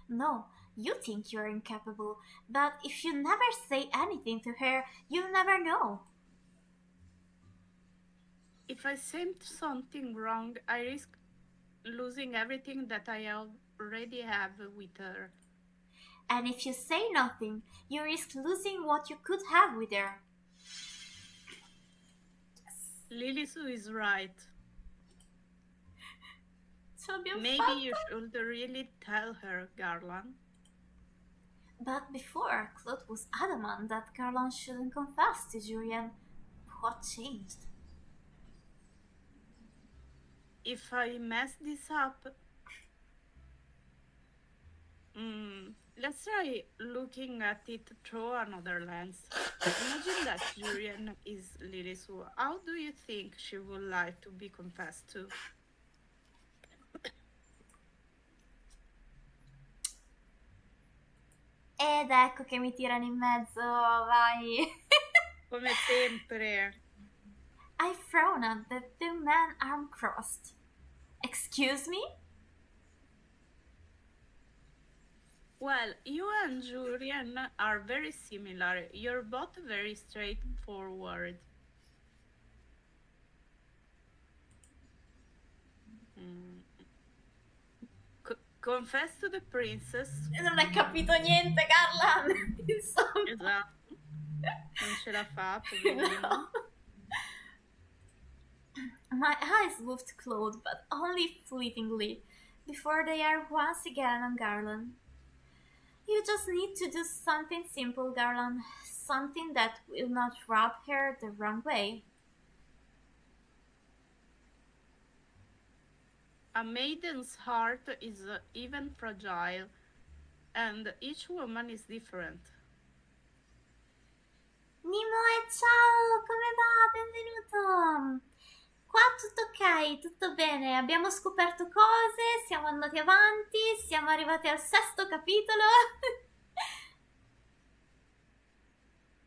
No, you think you're incapable, but if you never say anything to her, you'll never know. If I say something wrong, I risk losing everything that I already have with her. And if you say nothing, you risk losing what you could have with her. Lily Sue is right. Maybe you should really tell her, Garland. But before, Claude was adamant that Garland shouldn't confess to Julian. What changed? If I mess this up, let's try looking at it through another lens. Imagine that Julian is Lily Sue. How do you think she would like to be confessed to? Ed ecco che mi tirano in mezzo, vai. Come sempre. I frown at the two men arm crossed. Excuse me? Well, you and Julian are very similar. You're both very straightforward. Mm. Confess to the princess. Non hai capito niente, Garland. Insomma. Esatto. Non ce la fa, poverino. No. My eyes moved to Claude, but only fleetingly, before they are once again on Garland. You just need to do something simple, Garland. Something that will not rub her the wrong way. A maiden's heart is even fragile, and each woman is different. Nimoe, ciao, come va? Benvenuto. Qua tutto ok, tutto bene, abbiamo scoperto cose, siamo andati avanti, siamo arrivati al sesto capitolo.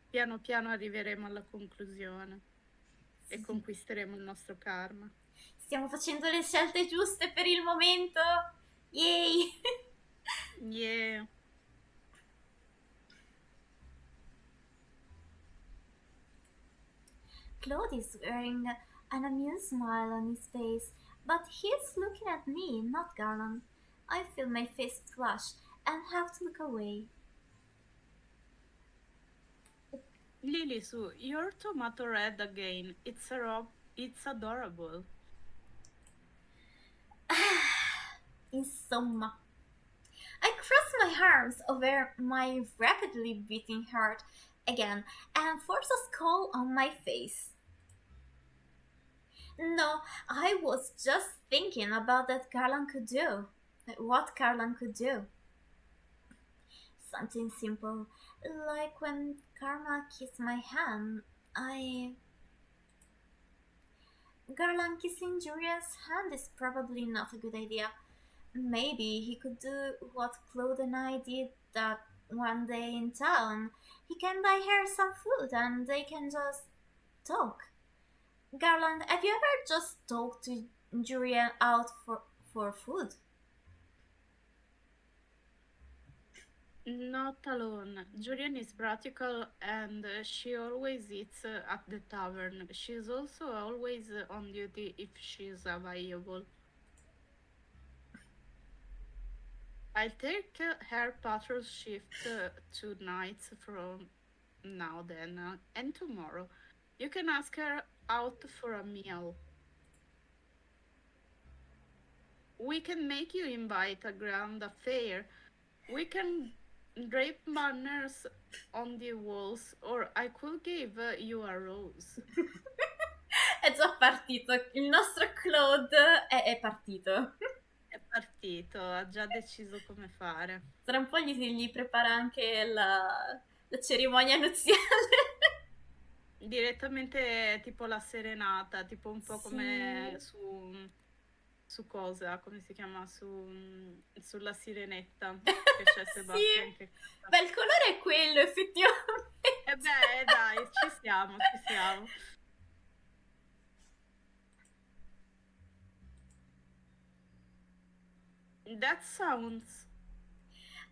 Piano piano arriveremo alla conclusione e conquisteremo il nostro karma. Stiamo facendo le scelte giuste per il momento. Yay! Yeah. Claude is wearing an amused smile on his face, but he's looking at me, not Garland. I feel my face flush and have to look away. Lily Sue, you're tomato red again. It's adorable. Insomma. I cross my arms over my rapidly beating heart again and force a skull on my face. No, I was just thinking about that Garland could do. What Garland could do. Something simple, like when Karma kissed my hand. Garland kissing Julia's hand is probably not a good idea. Maybe he could do what Claude and I did that one day in town. He can buy her some food and they can just talk. Garland, have you ever just talked to Julian out for food? Not alone. Julian is practical and she always eats at the tavern. She's also always on duty if she's available. I'll take her patrol shift 2 nights from now then and tomorrow. You can ask her out for a meal. We can make you invite a grand affair. We can drape banners on the walls, or I could give you a rose. È già partito, il nostro Claude è partito. È partito, ha già deciso come fare. Tra un po' gli prepara anche la cerimonia nuziale. Direttamente tipo la serenata, tipo un po' Sì. come su cosa, come si chiama? Sulla sirenetta, che c'è Sebastian Sì. che canta. Beh, il colore è quello, effettivamente. E beh, dai, ci siamo, ci siamo. That sounds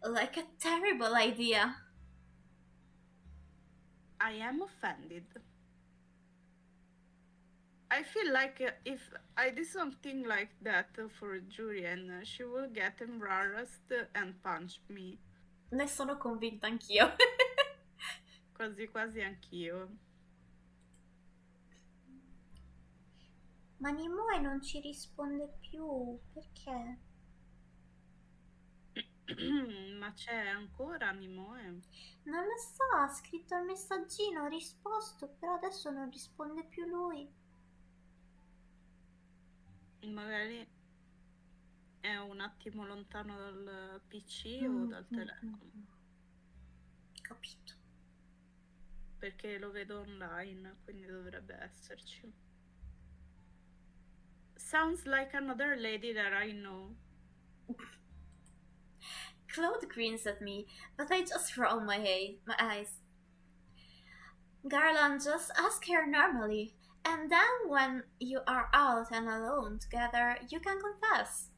Like a terrible idea. I am offended. I feel like if I did something like that for Julian, she will get embarrassed and punch me. Ne sono convinta anch'io. Quasi quasi anch'io. Ma Nimoe non ci risponde più, perché? Ma c'è ancora Nimoe? Non lo so, ha scritto il messaggino, ho risposto, però adesso non risponde più lui. magari è un attimo lontano dal PC o Mm, dal mm, mm, telefono, mm. Capito. perché lo vedo online, quindi dovrebbe esserci. Sounds like another lady that I know. Claude grins at me, but I just roll my eyes. Garland, just ask her normally, and then when you are out and alone together, you can confess.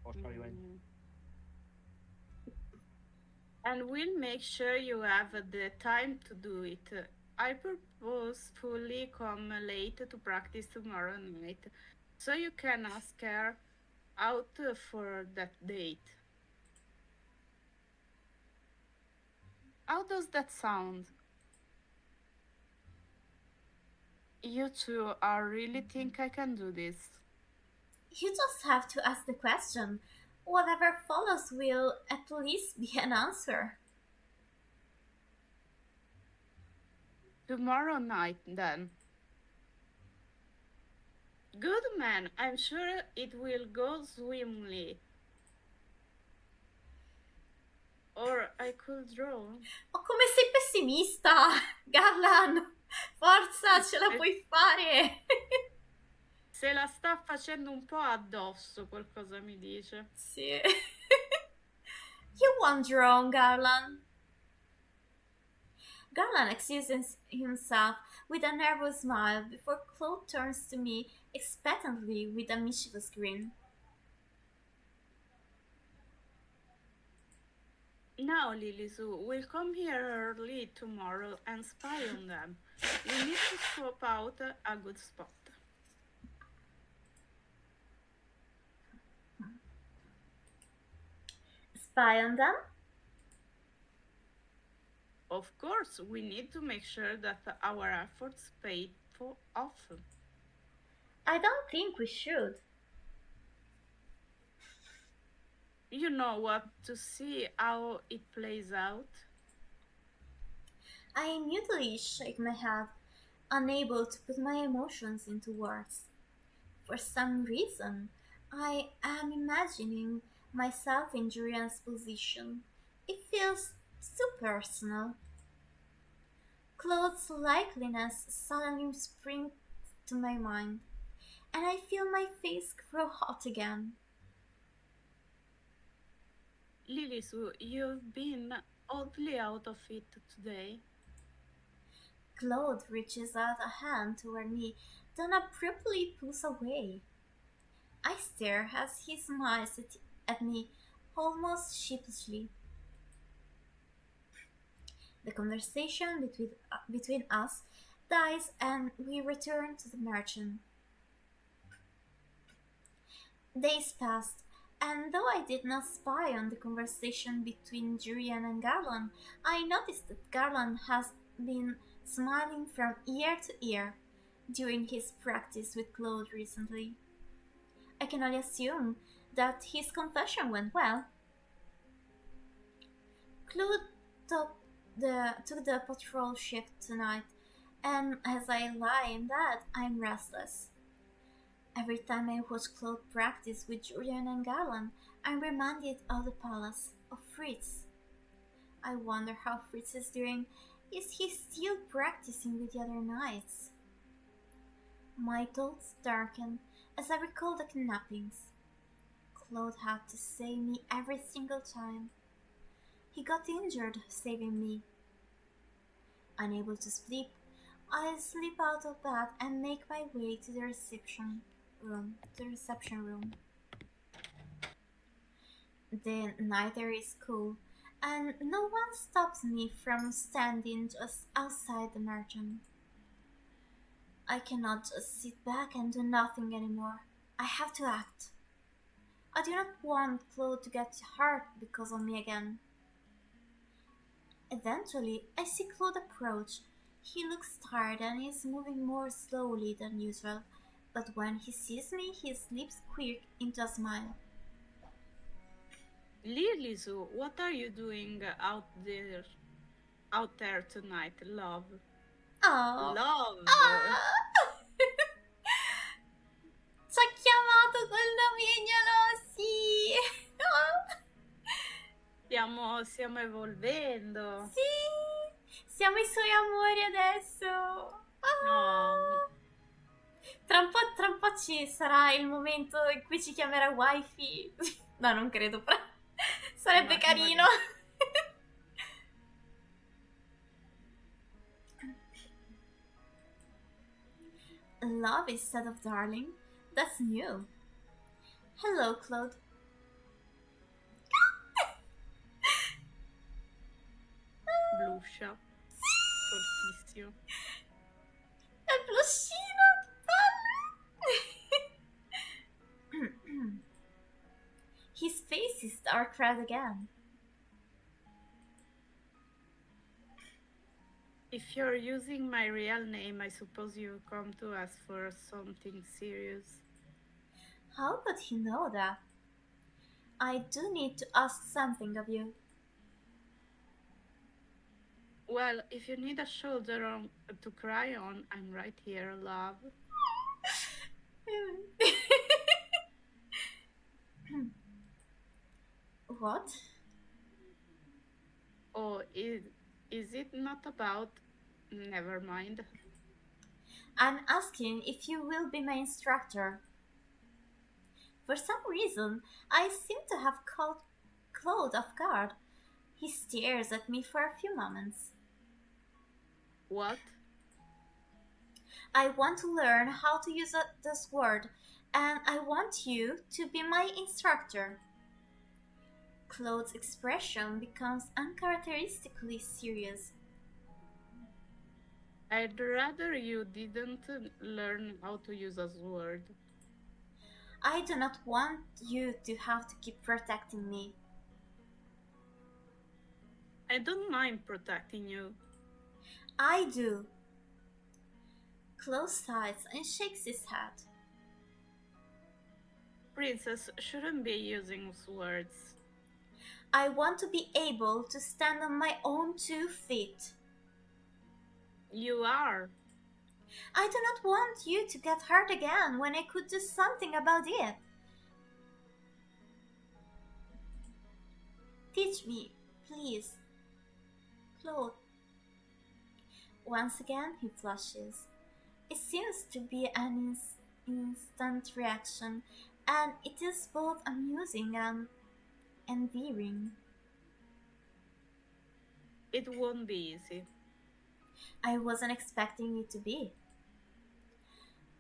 Mm. And we'll make sure you have the time to do it. I purposefully come late to practice tomorrow night, so you can ask her out for that date. How does that sound? You two are really think I can do this? You just have to ask the question. Whatever follows will at least be an answer. Tomorrow night, then. Good man, I'm sure it will go swimmingly. Or I could draw. Oh, come sei pessimista, Garland! Forza, ce la Eh, puoi fare! Se la sta facendo un po' addosso, qualcosa mi dice. Sì. You won't drown, Garland. Garland excuses himself with a nervous smile before Claude turns to me expectantly with a mischievous grin. Now, Lilisu, we'll come here early tomorrow and spy on them. We need to swap out a good spot. Spy on them? Of course, we need to make sure that our efforts pay off. I don't think we should. You know what, to see how it plays out. I mutely shake my head, unable to put my emotions into words. For some reason, I am imagining myself in Julian's position. It feels so personal. Claude's likeliness suddenly springs to my mind, and I feel my face grow hot again. Lilisu, you've been oddly out of it today. Claude reaches out a hand toward me, then abruptly pulls away. I stare as he smiles at me, almost sheepishly. The conversation between us dies and we return to the merchant. Days passed, and though I did not spy on the conversation between Julian and Garland, I noticed that Garland has been smiling from ear to ear during his practice with Claude recently. I can only assume that his confession went well. Claude took the patrol shift tonight, and as I lie in bed, I'm restless. Every time I watch Claude practice with Julian and Garland, I'm reminded of the palace, of Fritz. I wonder how Fritz is doing. Is he still practicing with the other knights? My thoughts darken as I recall the kidnappings. Claude had to save me every single time. He got injured saving me. Unable to sleep, I slip out of bed and make my way to the reception room. The night air is cool, and no one stops me from standing just outside the merchant. I cannot just sit back and do nothing anymore. I have to act. I do not want Claude to get hurt because of me again. Eventually, I see Claude approach. He looks tired and is moving more slowly than usual, but when he sees me, his lips quirk into a smile. Lilisu, what are you doing out there tonight, love? Oh, Love! ah! col nomignolo, sì! Stiamo evolvendo. Sì! Siamo i suoi amori adesso! No, Ah! Tra un po' ci sarà il momento in cui ci chiamerà wifi. No, non credo, però sarebbe carino. magari. Love instead of darling? That's new. Hello, Claude. Bluscia, fortissimo. È blushino, che palle! His face is dark red again. If you're using my real name, I suppose you come to ask for something serious. How could he know that? I do need to ask something of you. Well, if you need a shoulder to cry on, I'm right here, love. What? Oh, is it not about? Never mind. I'm asking if you will be my instructor. For some reason, I seem to have caught Claude off guard. He stares at me for a few moments. What? I want to learn how to use this word, and I want you to be my instructor. Claude's expression becomes uncharacteristically serious. I'd rather you didn't learn how to use a sword. I do not want you to have to keep protecting me. I don't mind protecting you. I do. Claude sighs and shakes his head. Princess shouldn't be using swords. I want to be able to stand on my own 2 feet. You are. I do not want you to get hurt again when I could do something about it. Teach me, please. Claude. Once again he flushes. It seems to be an instant reaction, and it is both amusing and endearing. It won't be easy. I wasn't expecting it to be.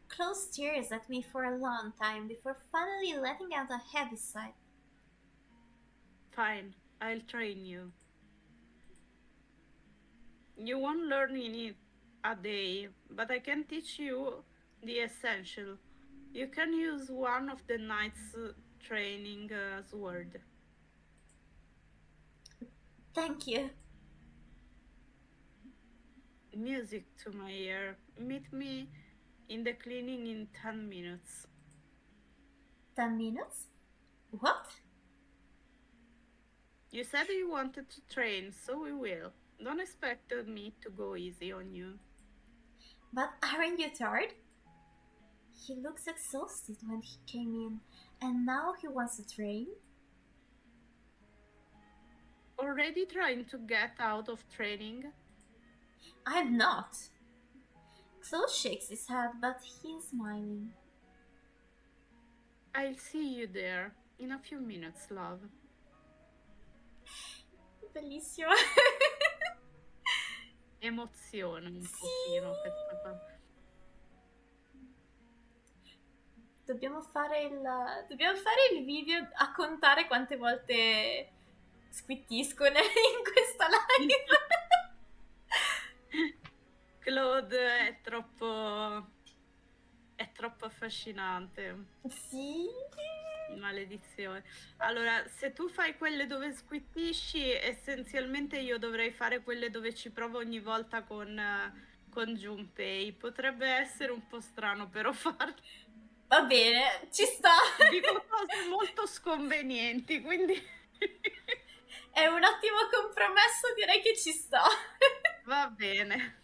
Claude stares at me for a long time before finally letting out a heavy sigh. Fine, I'll train you. You won't learn in a day, but I can teach you the essential. You can use one of the knight's training sword. Thank you. Music to my ear. Meet me in the cleaning in 10 minutes. 10 minutes? What? You said you wanted to train, so we will. Don't expect me to go easy on you. But aren't you tired? He looks exhausted when he came in, and now he wants to train? Already trying to get out of training? I'm not. Claude shakes his head, but he is smiling. I'll see you there in a few minutes, love. Bellissimo. Emozione un Sì. pochino questa cosa. Dobbiamo fare il video a contare quante volte squittiscono in questa live. Claude è troppo affascinante. Sì. Maledizione. Allora, se tu fai quelle dove squittisci, essenzialmente io dovrei fare quelle dove ci provo ogni volta con Junpei. Potrebbe essere un po' strano, però farlo. Va bene, ci sta. Dico cose molto sconvenienti, quindi È un ottimo compromesso, direi che ci sta. va bene.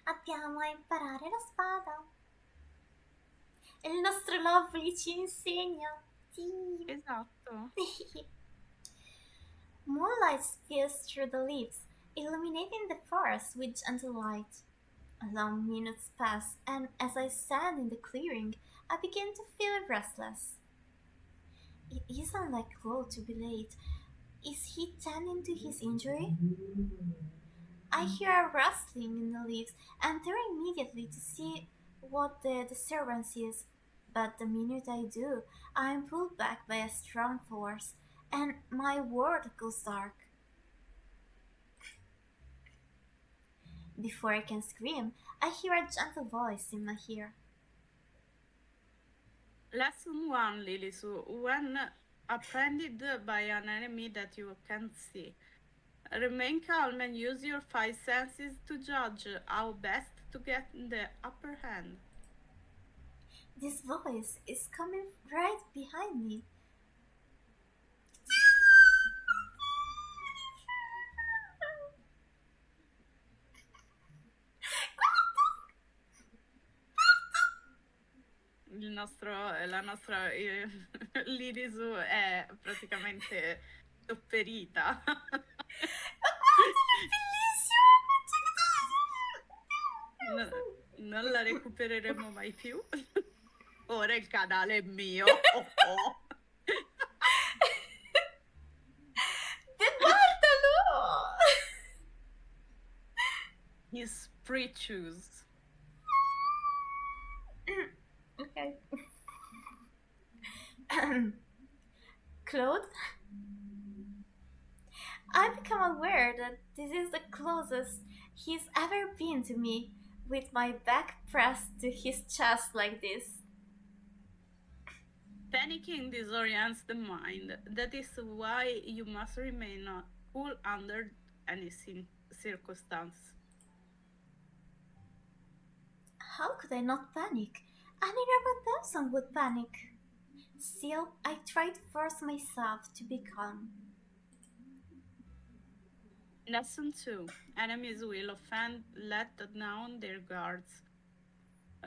Andiamo a imparare la spada. E il nostro Lovely ci insegna. Sì. Esatto. Moonlight spills through the leaves, illuminating the forest with gentle light. Long minutes pass, and as I stand in the clearing, I begin to feel restless. It isn't like Claude to be late. Is he tending to his injury? I hear a rustling in the leaves and turn immediately to see what the disturbance is. But the minute I do, I am pulled back by a strong force, and my world goes dark. Before I can scream, I hear a gentle voice in my ear. Lesson 1, Lilisu. When apprehended by an enemy that you can't see, remain calm and use your five senses to judge how best to get the upper hand. This voice is coming right behind me. La nostra Lilisu è praticamente sopperita. No- non la recupereremo mai più. Ora il canale è mio. Oh, oh. Guardalo! His pre-choose. Okay. Claude, I become aware that this is the closest he's ever been to me, with my back pressed to his chest like this. Panicking disorients the mind. That is why you must remain cool under any circumstance. How could I not panic? Any normal person would panic. Still, I try to force myself to be calm. Lesson 2. Enemies will often let down their guards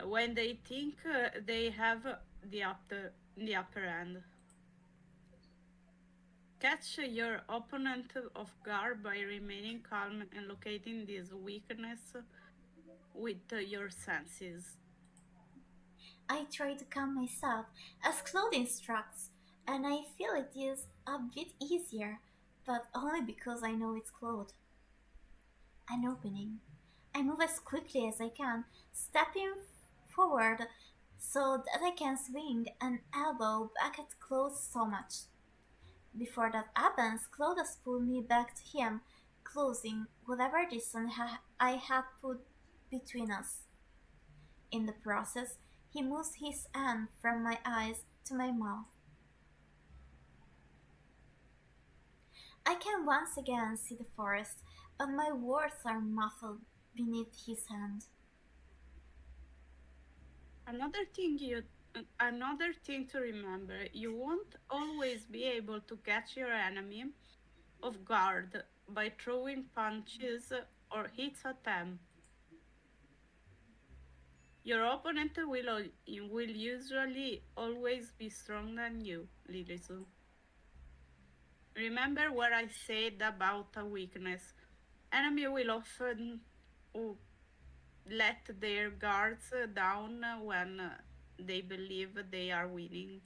when they think they have the upper hand. Catch your opponent off guard by remaining calm and locating this weakness with your senses. I try to calm myself as Claude instructs, and I feel it is a bit easier, but only because I know it's Claude. An opening. I move as quickly as I can, stepping forward so that I can swing an elbow back at Claude so much. Before that happens, Claude has pulled me back to him, closing whatever distance I had put between us. In the process, he moves his hand from my eyes to my mouth. I can once again see the forest, but my words are muffled beneath his hand. Another thing to remember, you won't always be able to catch your enemy off guard by throwing punches or hits at them. Your opponent will usually always be stronger than you, Lilisu. Remember what I said about a weakness. Enemy will often let their guards down when they believe they are winning.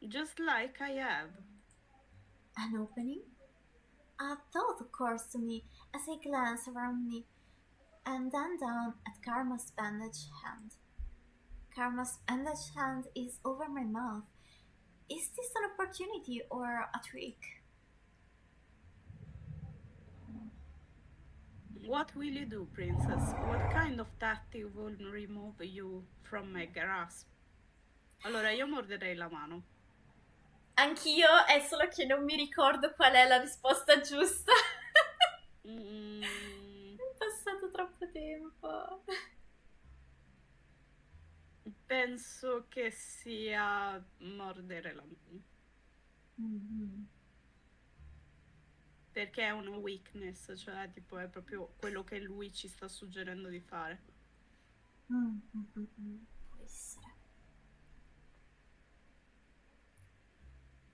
Just like I have. An opening? A thought occurs to me as I glance around me and then down at Karma's bandaged hand. Karma's bandaged hand is over my mouth. Is this an opportunity or a trick? What will you do, princess? What kind of tactic will remove you from my grasp? Allora, io morderei la mano. Anch'io, è solo che non mi ricordo qual è la risposta giusta. È passato troppo tempo. Penso che sia mordere la mano. Mm-hmm. perché è una weakness, cioè tipo è proprio quello che lui ci sta suggerendo di fare. Può essere.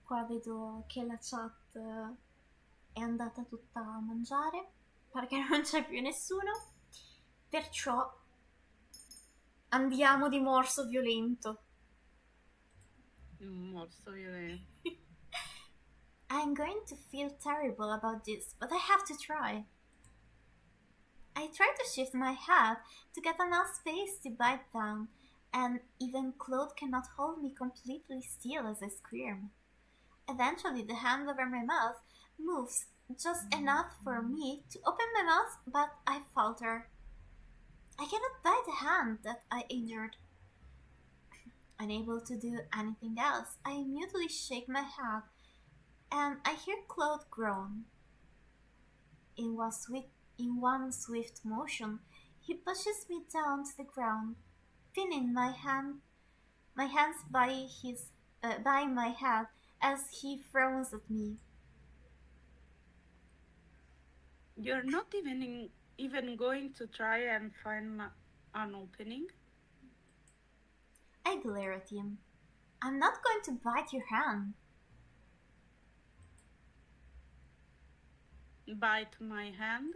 Qua vedo che la chat è andata tutta a mangiare perché non c'è più nessuno. Perciò andiamo di morso violento. Un morso violento. I'm going to feel terrible about this, but I have to try. I try to shift my head to get enough space to bite down, and even Claude cannot hold me completely still as I scream. Eventually, the hand over my mouth moves just enough for me to open my mouth, but I falter. I cannot bite the hand that I injured. Unable to do anything else, I mutely shake my head, and I hear Claude groan. In one swift motion, he pushes me down to the ground, pinning my hands by my head as he frowns at me. You're not even going to try and find an opening? I glare at him. I'm not going to bite your hand. Bite my hand?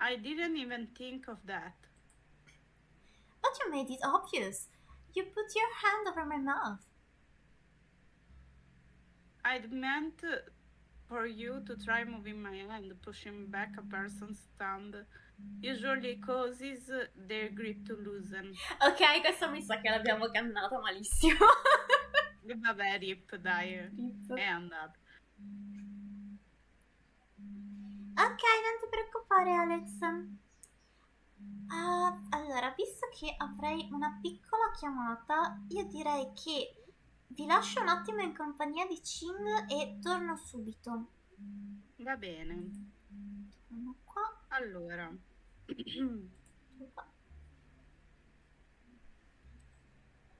I didn't even think of that. But you made it obvious. You put your hand over my mouth. I'd meant for you to try moving my hand. Pushing back a person's thumb usually causes their grip to loosen. Ok, questo mi sa che l'abbiamo cannata malissimo. Vabbè, rip, dai, Rip. è andato. Ok, non ti preoccupare, Alex. Allora, visto che avrei una piccola chiamata, io direi che vi lascio un attimo in compagnia di Ching e torno subito. Va bene. Torno qua, Allora, qua.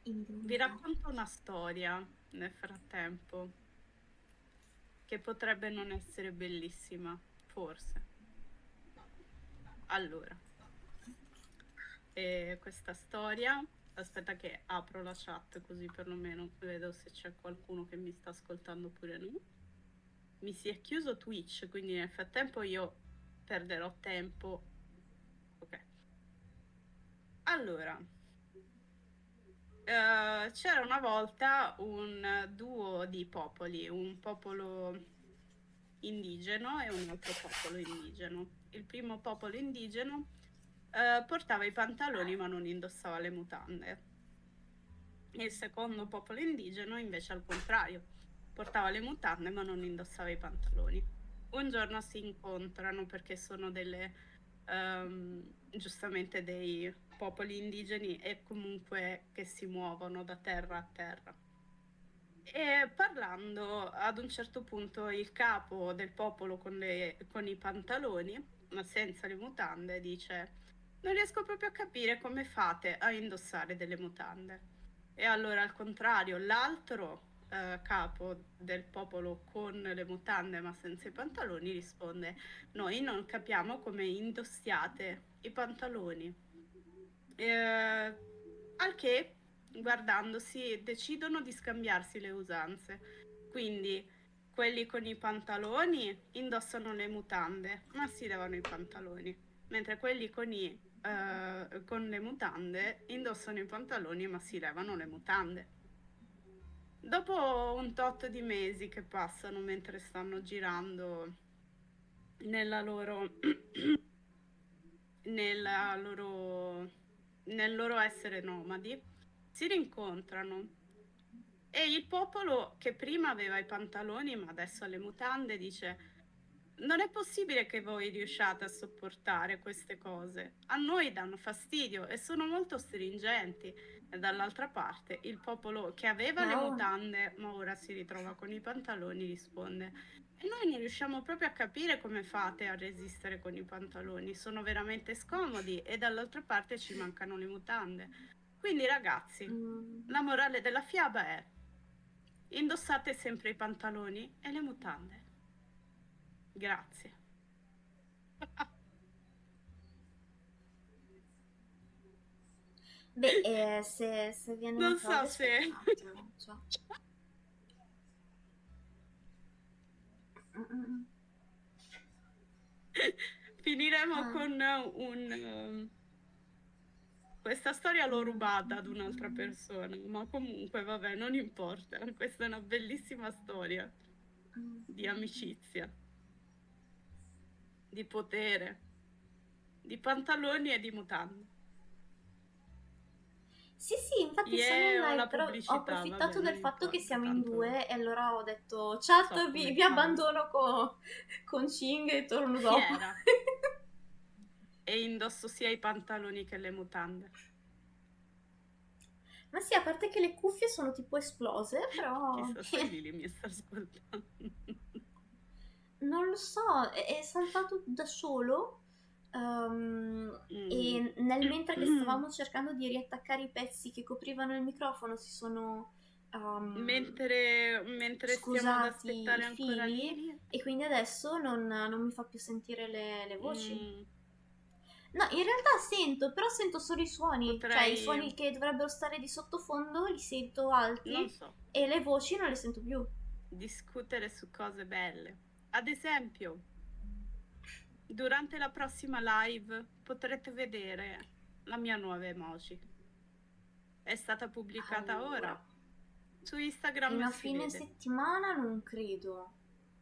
E mi devo vi mutare. racconto una storia nel frattempo, che potrebbe non essere bellissima, forse. Allora, questa storia, aspetta che apro la chat così perlomeno vedo se c'è qualcuno che mi sta ascoltando oppure no. Mi si è chiuso Twitch, quindi nel frattempo io perderò tempo. Ok. Allora, c'era una volta un duo di popoli, un popolo indigeno e un altro popolo indigeno. Il primo popolo indigeno portava i pantaloni ma non indossava le mutande. Il secondo popolo indigeno invece al contrario, portava le mutande ma non indossava i pantaloni. Un giorno si incontrano perché sono giustamente dei popoli indigeni e comunque che si muovono da terra a terra. E parlando, ad un certo punto il capo del popolo con i pantaloni, ma senza le mutande, dice: non riesco proprio a capire come fate a indossare delle mutande. E allora al contrario, l'altro capo del popolo con le mutande ma senza i pantaloni risponde: noi non capiamo come indossiate i pantaloni. Al che, guardandosi, decidono di scambiarsi le usanze. Quindi quelli con i pantaloni indossano le mutande, ma si levano i pantaloni, mentre quelli con le mutande indossano i pantaloni, ma si levano le mutande. Dopo un tot di mesi che passano mentre stanno girando nella loro nel loro essere nomadi, si rincontrano e il popolo che prima aveva i pantaloni ma adesso ha le mutande dice: non è possibile che voi riusciate a sopportare queste cose, a noi danno fastidio e sono molto stringenti. E dall'altra parte il popolo che aveva le Wow. mutande ma ora si ritrova con i pantaloni risponde: e noi non riusciamo proprio a capire come fate a resistere con i pantaloni, sono veramente scomodi e dall'altra parte ci mancano le mutande. Quindi ragazzi, la morale della fiaba è: indossate sempre i pantaloni e le mutande. Grazie. Beh, se viene Non so Claudia, se aspetta un attimo. Cioè. Mm, mm, mm. finiremo Ah. con questa storia l'ho Mm, rubata ad un'altra mm, persona, ma comunque vabbè, non importa. Questa è una bellissima storia mm, mm, di mm. amicizia, di potere, di pantaloni e di mutande. Sì, sì, infatti sono in Yeah, ho live, la però ho pubblicità, vabbè, approfittato non del fatto che importa, siamo in tanto due e allora ho detto so chat, come vi fai. abbandono con Ching e torno dopo. Fiera. E indosso sia i pantaloni che le mutande. Ma sì, a parte che le cuffie sono tipo esplose, però Chissà se Lili mi sta ascoltando. non lo so, è saltato da solo. Mm. E nel mentre che stavamo cercando di riattaccare i pezzi che coprivano il microfono, si sono Mentre stiamo ad scusati i aspettare ancora fili Lili, e quindi adesso non mi fa più sentire le voci. mm, No, in realtà sento, però sento solo i suoni, cioè i potrei, suoni che dovrebbero stare di sottofondo li sento non alti so, e le voci non le sento più. discutere su cose belle. Ad esempio, durante la prossima live potrete vedere la mia nuova emoji. È stata pubblicata ora. Allora, Su Instagram fino a si fine vede settimana non credo.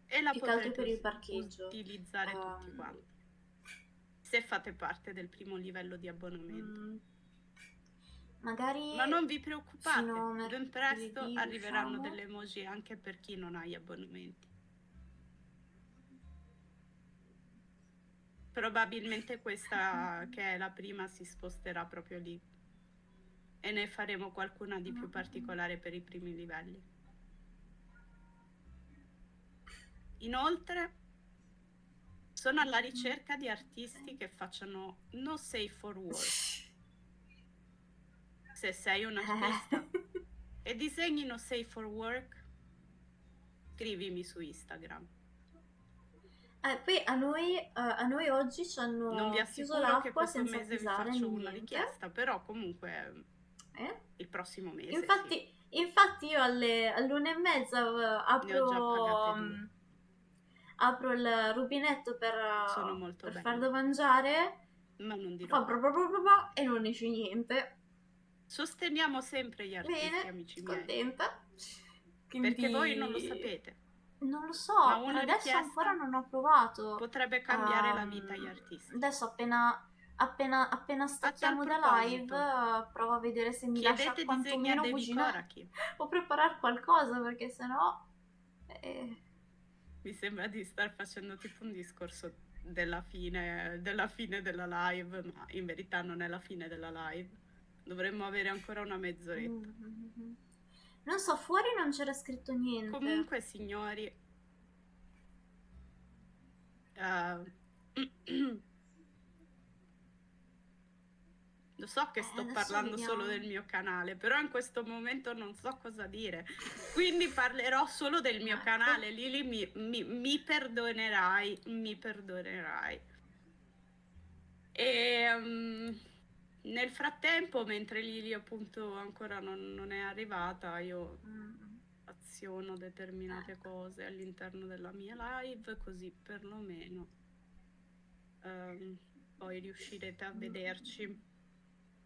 e la Più che altro potrete per il parcheggio. utilizzare tutti Ehm, quanti. Se fate parte del primo livello di abbonamento. mm, magari Ma non vi preoccupate, fino a ben presto mercoledì arriveranno riusciamo. delle emoji anche per chi non ha gli abbonamenti. Probabilmente questa che è la prima si sposterà proprio lì e ne faremo qualcuna di più particolare per i primi livelli. Inoltre, sono alla ricerca di artisti che facciano no safe for work. Se sei un artista e disegni no safe for work, scrivimi su Instagram. Poi a noi oggi ci Non vi hanno chiuso assicuro che l'acqua questo senza mese vi avvisare faccio né una niente. richiesta, però comunque Eh? il prossimo mese sì, Infatti io all'1:30 ne ho già pagate 2. apro il rubinetto Sono molto per far da belle, mangiare, ma non dirò fa bro bro altro. bro bro bro e non esce niente. Sosteniamo sempre gli artisti, Bene, amici miei, contenta. perché voi non lo Quindi sapete, non lo ma so, per una adesso ancora richiesta non ho provato. potrebbe cambiare la vita agli artisti. Adesso appena A tal stacchiamo da live, proposito, provo a vedere se mi lascia chiedete disegni a quantomeno Devi cucinare Koraki. o preparare qualcosa, perché sennò... Eh, Mi sembra di star facendo tipo un discorso della fine della live, ma in verità non è la fine della live. Dovremmo avere ancora una mezz'oretta. Non so, fuori non c'era scritto niente. Comunque, signori, lo so che sto Adesso parlando solo vediamo. del mio canale, però in questo momento non so cosa dire. Quindi parlerò solo del mio Ecco. canale. Lili, mi perdonerai, mi perdonerai. E nel frattempo, mentre Lili appunto ancora non è arrivata, io aziono determinate Ecco. cose all'interno della mia live, così perlomeno poi riuscirete a vederci.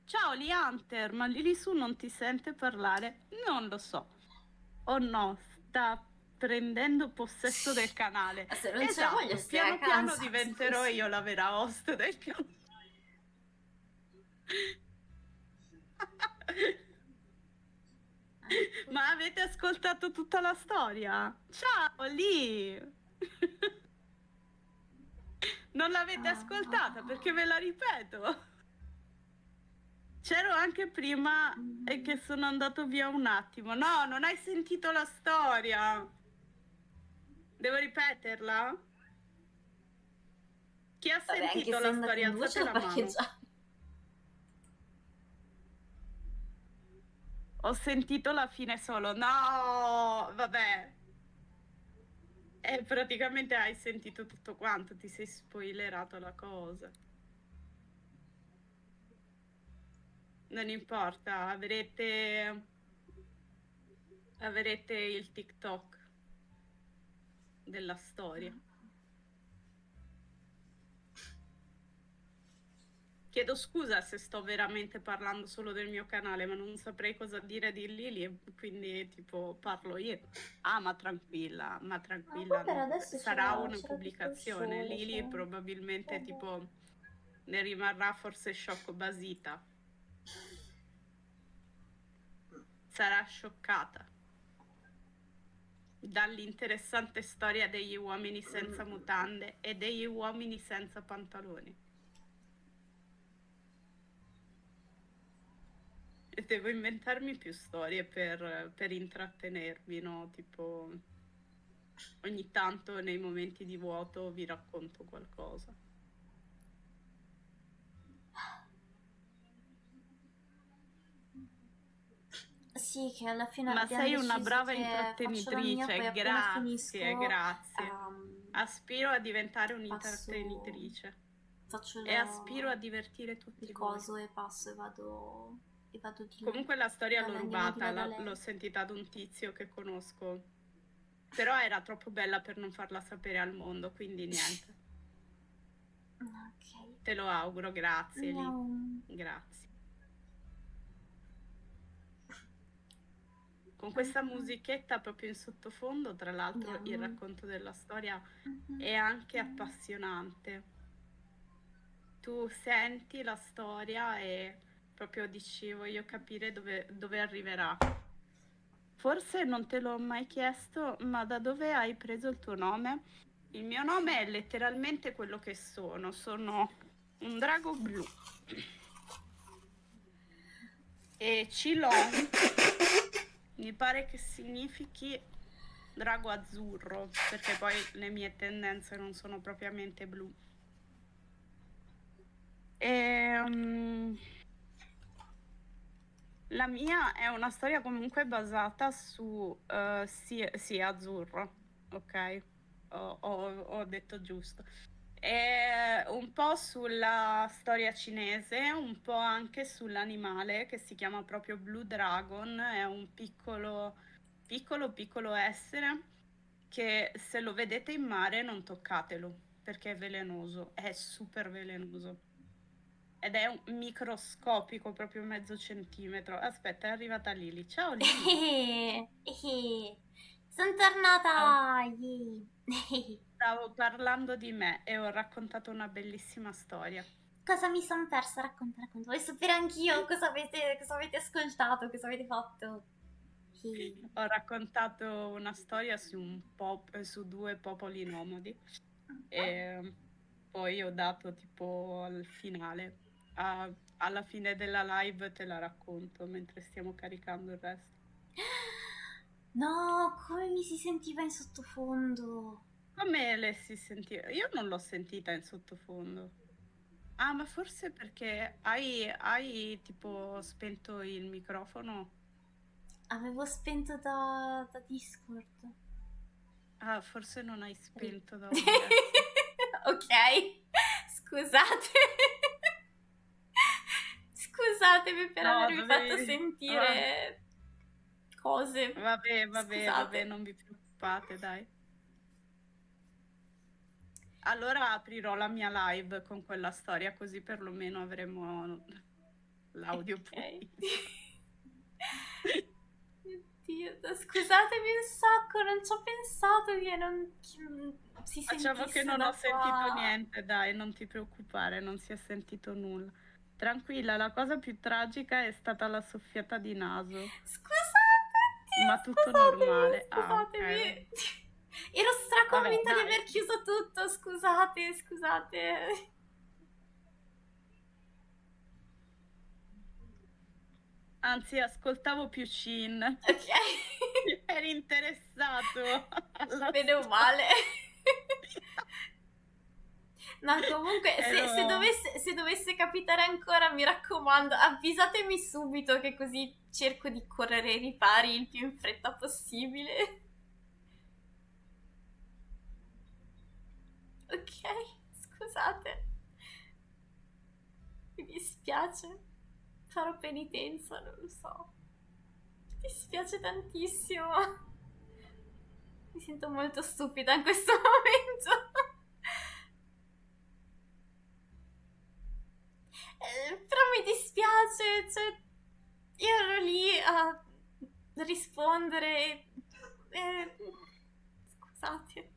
Ciao Lianter, ma Lili su non ti sente parlare? Non lo so. Oh no, sta prendendo possesso del canale. Ma se non c'è voglia, Esatto, stia a piano piano casa. diventerò io la vera host del canale. Ecco. Ma avete ascoltato tutta la storia? Ciao Lì! Non l'avete ascoltata perché ve la ripeto. C'ero anche prima e che sono andato via un attimo. No, non hai sentito la storia. Devo ripeterla? Chi ha Vabbè, anche sentito se è la andata storia? in due Alzate c'è da la mano. parcheggiare. Ho sentito la fine solo. No, vabbè. E praticamente hai sentito tutto quanto, ti sei spoilerato la cosa. Non importa, avrete il TikTok della storia. Chiedo scusa se sto veramente parlando solo del mio canale, ma non saprei cosa dire di Lily, quindi tipo parlo io. Ah, ma Ma poi tranquilla, per adesso sarà una c'era tutto il pubblicazione. sole, Lily cioè... probabilmente Vabbè. tipo ne rimarrà forse sciocco basita. Sarà scioccata dall'interessante storia degli uomini senza mutande e degli uomini senza pantaloni. E devo inventarmi più storie per intrattenervi, no? Tipo, ogni tanto nei momenti di vuoto vi racconto qualcosa. Sì, che alla fine Ma abbiamo sei una deciso brava che faccio la mia, poi intrattenitrice, appena grazie, finisco grazie. Aspiro a diventare passo, un'intrattenitrice faccio e aspiro a divertire il tutti voi. coso e passo e vado di là. Comunque la storia l'ho Andiamo di rubata, là da l'ho lei. sentita da un tizio che conosco, però era troppo bella per non farla sapere al mondo, quindi niente. Ok. Te lo auguro, grazie Lì, Miau. grazie. Con questa Mhm. musichetta proprio in sottofondo, tra l'altro il Andiamo. racconto della storia Mhm. è anche Mhm. appassionante. Tu senti la storia e proprio dici voglio capire dove arriverà. Forse non te l'ho mai chiesto, ma da dove hai preso il tuo nome? Il mio nome è letteralmente quello che sono un drago blu. E Cilon mi pare che significhi drago azzurro, perché poi le mie tendenze non sono propriamente blu. E, la mia è una storia comunque basata su sì, azzurro, ok? Ho detto giusto. È un po' sulla storia cinese, un po' anche sull'animale che si chiama proprio Blue Dragon, è un piccolo essere che se lo vedete in mare non toccatelo perché è velenoso, è super velenoso. Ed è un microscopico, proprio mezzo centimetro. Aspetta, è arrivata Lily. Ciao Lily. Sono Stavo, tornata! Yay. stavo parlando di me e ho raccontato una bellissima storia. Cosa mi sono persa? Racconta, racconta. Voglio sapere anch'io cosa avete ascoltato, cosa avete fatto. Sì. Ho raccontato una storia su due popoli nomadi e poi ho dato tipo al finale. Alla fine della live te la racconto mentre stiamo caricando il resto. No, come mi si sentiva in sottofondo. Come le si sentiva? Io non l'ho sentita in sottofondo. Ah, ma forse perché hai tipo spento il microfono? Avevo spento da Discord. Ah, forse non hai Rip. spento da OBS. Ok, scusate. Scusatemi per No, avervi fatto dovevi... ah, sentire cose. vabbè, Scusate. non vi preoccupate, dai. Allora aprirò la mia live con quella storia, così perlomeno avremo l'audio Ok. pulito. Oddio, scusatemi un sacco, non ci ho pensato che si Facciamo che sentisse non ho da sentito qua. niente, dai, non ti preoccupare, non si è sentito nulla. Tranquilla, la cosa più tragica è stata la soffiata di naso, Scusate, ma oddio, tutto normale. Ah, ok, vabbè. scusatemi. Ero Vabbè, straconvinta di dai. aver chiuso tutto, scusate, scusate. Anzi, ascoltavo più Shin. Ok. Eri interessato alla Meno storia. male. No, comunque, Ero... se dovesse capitare ancora, mi raccomando, avvisatemi subito che così cerco di correre ai ripari il più in fretta possibile. Ok, scusate, mi dispiace, farò penitenza, non lo so. Mi dispiace tantissimo. Mi sento molto stupida in questo momento. Però mi dispiace, cioè, io ero lì a rispondere. eh, Scusate.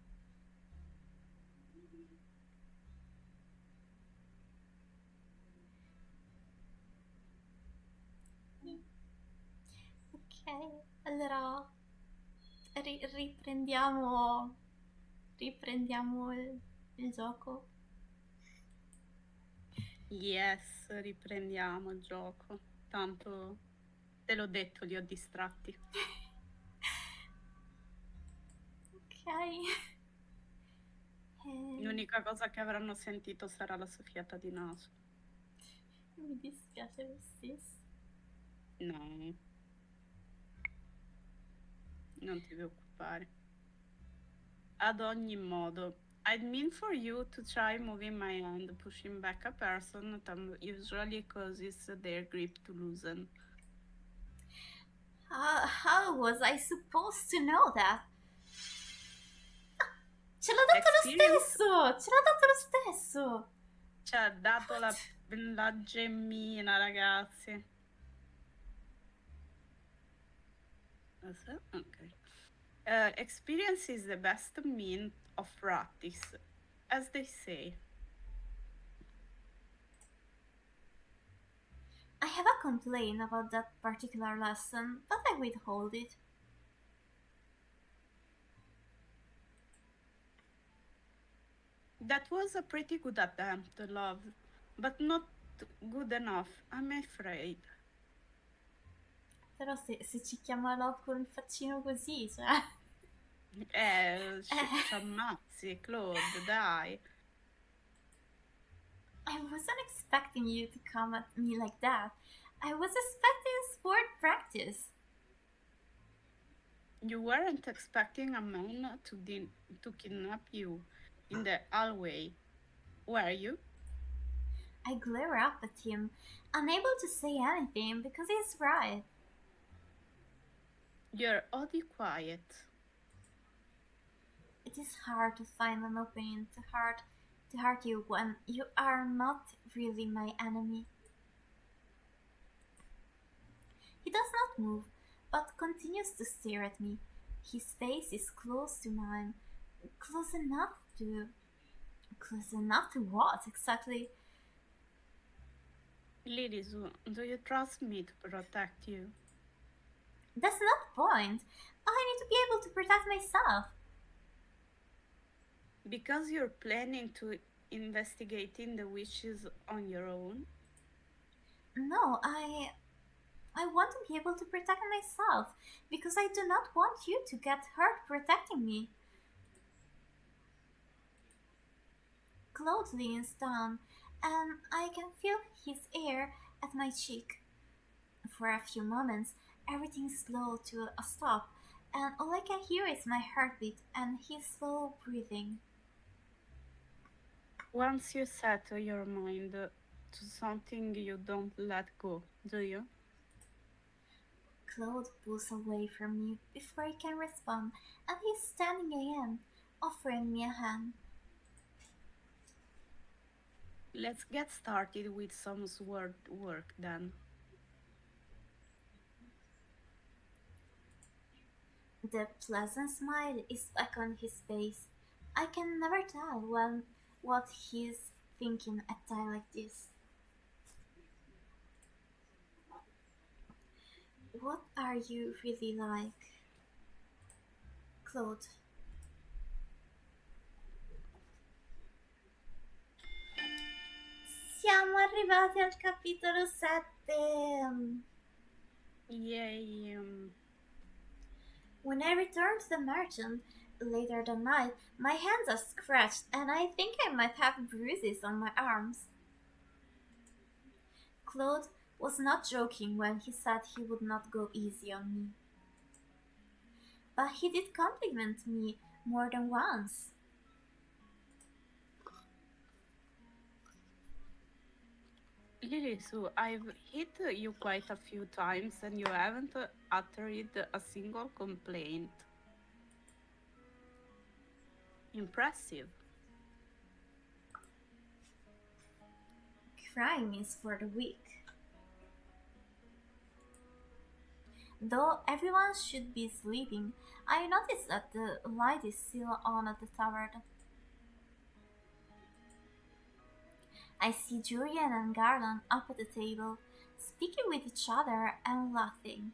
Ok, allora riprendiamo il gioco. Yes, riprendiamo il gioco. Tanto te l'ho detto, li ho distratti. Ok. Eh, L'unica cosa che avranno sentito sarà la soffiata di naso. Mi dispiace lo stesso. No, non ti preoccupare. Ad ogni modo, I'd mean for you to try moving my hand, pushing back a person that usually causes their grip to loosen. How was I supposed to know that? Ce l'ha dato lo Experience stesso! Ce l'ha dato lo stesso! ci ha dato What? la gemmina, ragazzi. Okay. Experience is the best mean of practice, as they say. I have a complaint about that particular lesson, but I withhold it. That was a pretty good attempt, love, but not good enough, I'm afraid. Però se ci chiama Love con il faccino così, cioè... Ci ammazzi, Claude, dai. I wasn't expecting you to come at me like that. I was expecting sport practice. You weren't expecting a man to kidnap you in the hallway, were you? I glare up at him, unable to say anything because he's right. You're oddly quiet. It is hard to find an opening to hurt you when you are not really my enemy. He does not move, but continues to stare at me. His face is close to mine. Close enough to. Close enough to what exactly? Lilisu, do you trust me to protect you? That's not the point. I need to be able to protect myself. Because you're planning to investigating the witches on your own? No, I want to be able to protect myself because I do not want you to get hurt protecting me. Claude leans down, and I can feel his ear at my cheek. For a few moments, everything slows to a stop, and all I can hear is my heartbeat and his slow breathing. Once you settle your mind to something, you don't let go, do you? Claude pulls away from me before I can respond, and he's standing again, offering me a hand. Let's get started with some sword work then. The pleasant smile is back on his face. I can never tell what he's thinking at a time like this. What are you really like, Claude? Siamo arrivati al capitolo 7. Yay! When I return to the merchant later that night, my hands are scratched and I think I might have bruises on my arms. Claude was not joking when he said he would not go easy on me. But he did compliment me more than once. Lilisu, I've hit you quite a few times and you haven't uttered a single complaint. Impressive. Crime is for the weak. Though everyone should be sleeping, I notice that the light is still on at the tower. I see Julian and Garland up at the table, speaking with each other and laughing.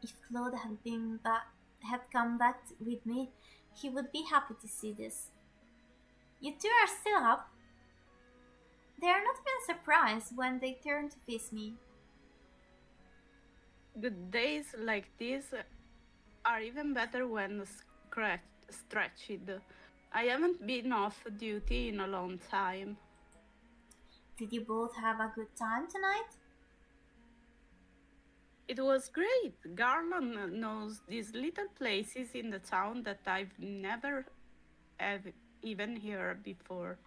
If Claude had come back with me, he would be happy to see this. You two are still up? They are not even surprised when they turn to face me. Good days like this are even better when stretched. I haven't been off duty in a long time. Did you both have a good time tonight? It was great. Garland knows these little places in the town that I've never have even heard before.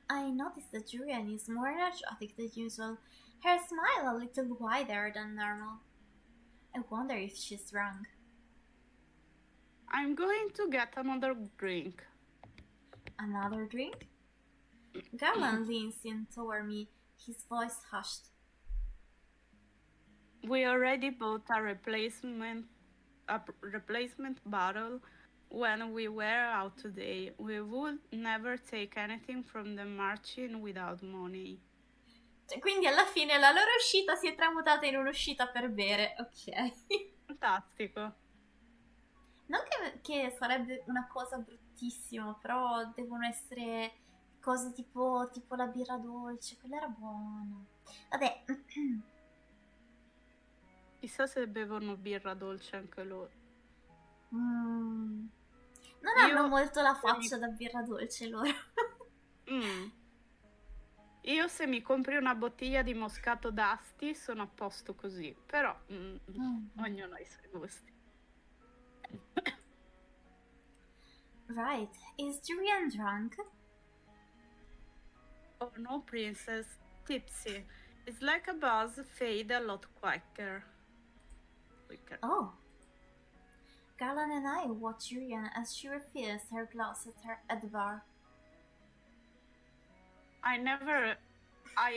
I noticed that Julian is more energetic than usual, her smile a little wider than normal. I wonder if she's drunk. I'm going to get another drink. Another drink? Garland leans in toward me, his voice hushed. We already bought a replacement bottle when we were out today. We would never take anything from the marching without money. Quindi alla fine la loro uscita si è tramutata in un'uscita per bere, ok. Fantastico. Non che sarebbe una cosa bruttissima, però devono essere cose tipo la birra dolce, quella era buona. Vabbè. Chissà se bevono birra dolce anche loro. Non hanno molto la faccia da birra dolce loro. Io se mi compri una bottiglia di moscato d'Asti sono a posto così, però ognuno ha i suoi gusti. Right. Is Julian drunk? Oh no, princess. Tipsy. It's like a buzz fade a lot quicker. Oh. Garland and I watch Julian as she refills her glass at the bar. I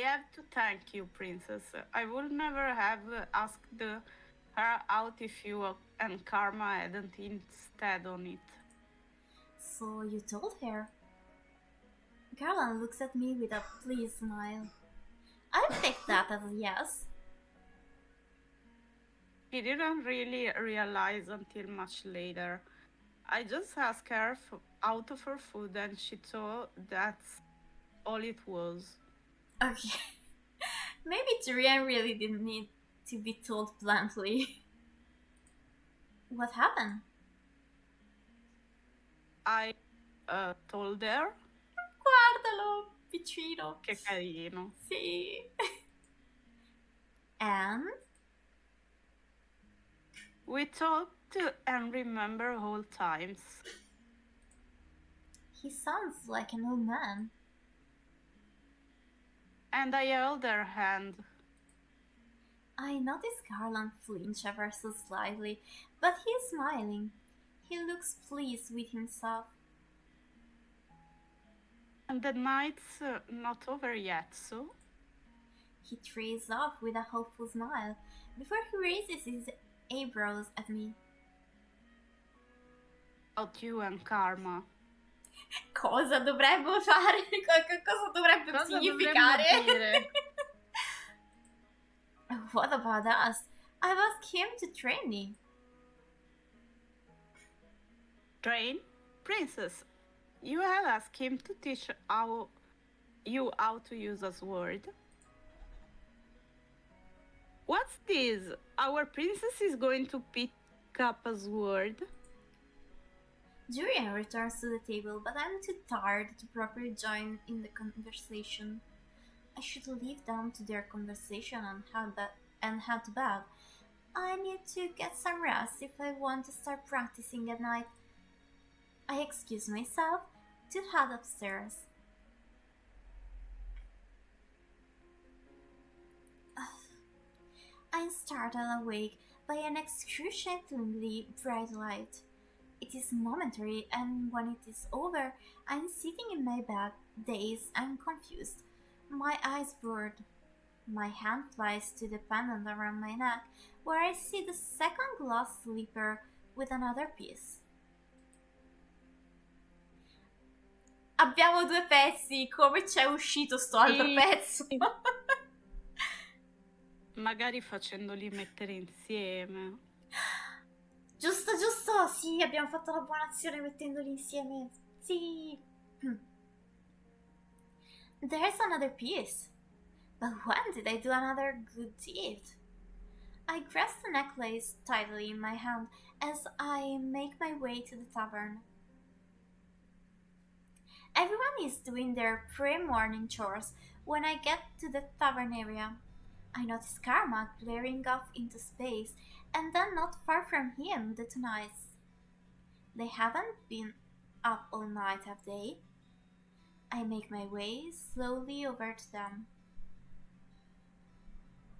have to thank you, princess. I would never have asked her out if you and Karma hadn't instead on it. So you told her? Garland looks at me with a pleased smile. I'll take that as a yes. He didn't really realize until much later. I just asked her out of her food and she thought that's all it was. Okay. Maybe Julian really didn't need to be told bluntly. What happened? I told her. Guardalo, piccino. Che carino. Sì. And? We talked and remember old times. He sounds like an old man. And I held her hand. I noticed Garland flinch ever so slightly, but he's smiling. He looks pleased with himself. And the night's not over yet, so? He trails off with a hopeful smile before he raises his eyebrows at me. About you and Karma. Cosa dovrebbe fare? Cosa dovrebbe significare? What about us? I've asked him to train me. Train? Princess, you have asked him to teach you how to use a sword. What's this? Our princess is going to pick up a sword? Julian returns to the table, but I'm too tired to properly join in the conversation. I should leave them to their conversation and head to bed. I need to get some rest if I want to start practicing at night. I excuse myself to head upstairs. I'm startled awake by an excruciatingly bright light. It is momentary, and when it is over, I'm sitting in my bed, dazed and confused. My eyes blurred. My hand flies to the pendant around my neck, where I see the second glass slipper with another piece. Abbiamo due pezzi, come c'è uscito sto altro Sì. pezzo? Magari facendoli mettere insieme. Giusto, giusto, sì, abbiamo fatto la buona azione mettendoli insieme. Sì. There's another piece. But when did I do another good deed? I grasp the necklace tightly in my hand as I make my way to the tavern. Everyone is doing their pre-morning chores when I get to the tavern area. I notice Karma glaring off into space, and then not far from him the two knights. They haven't been up all night, have they? I make my way slowly over to them.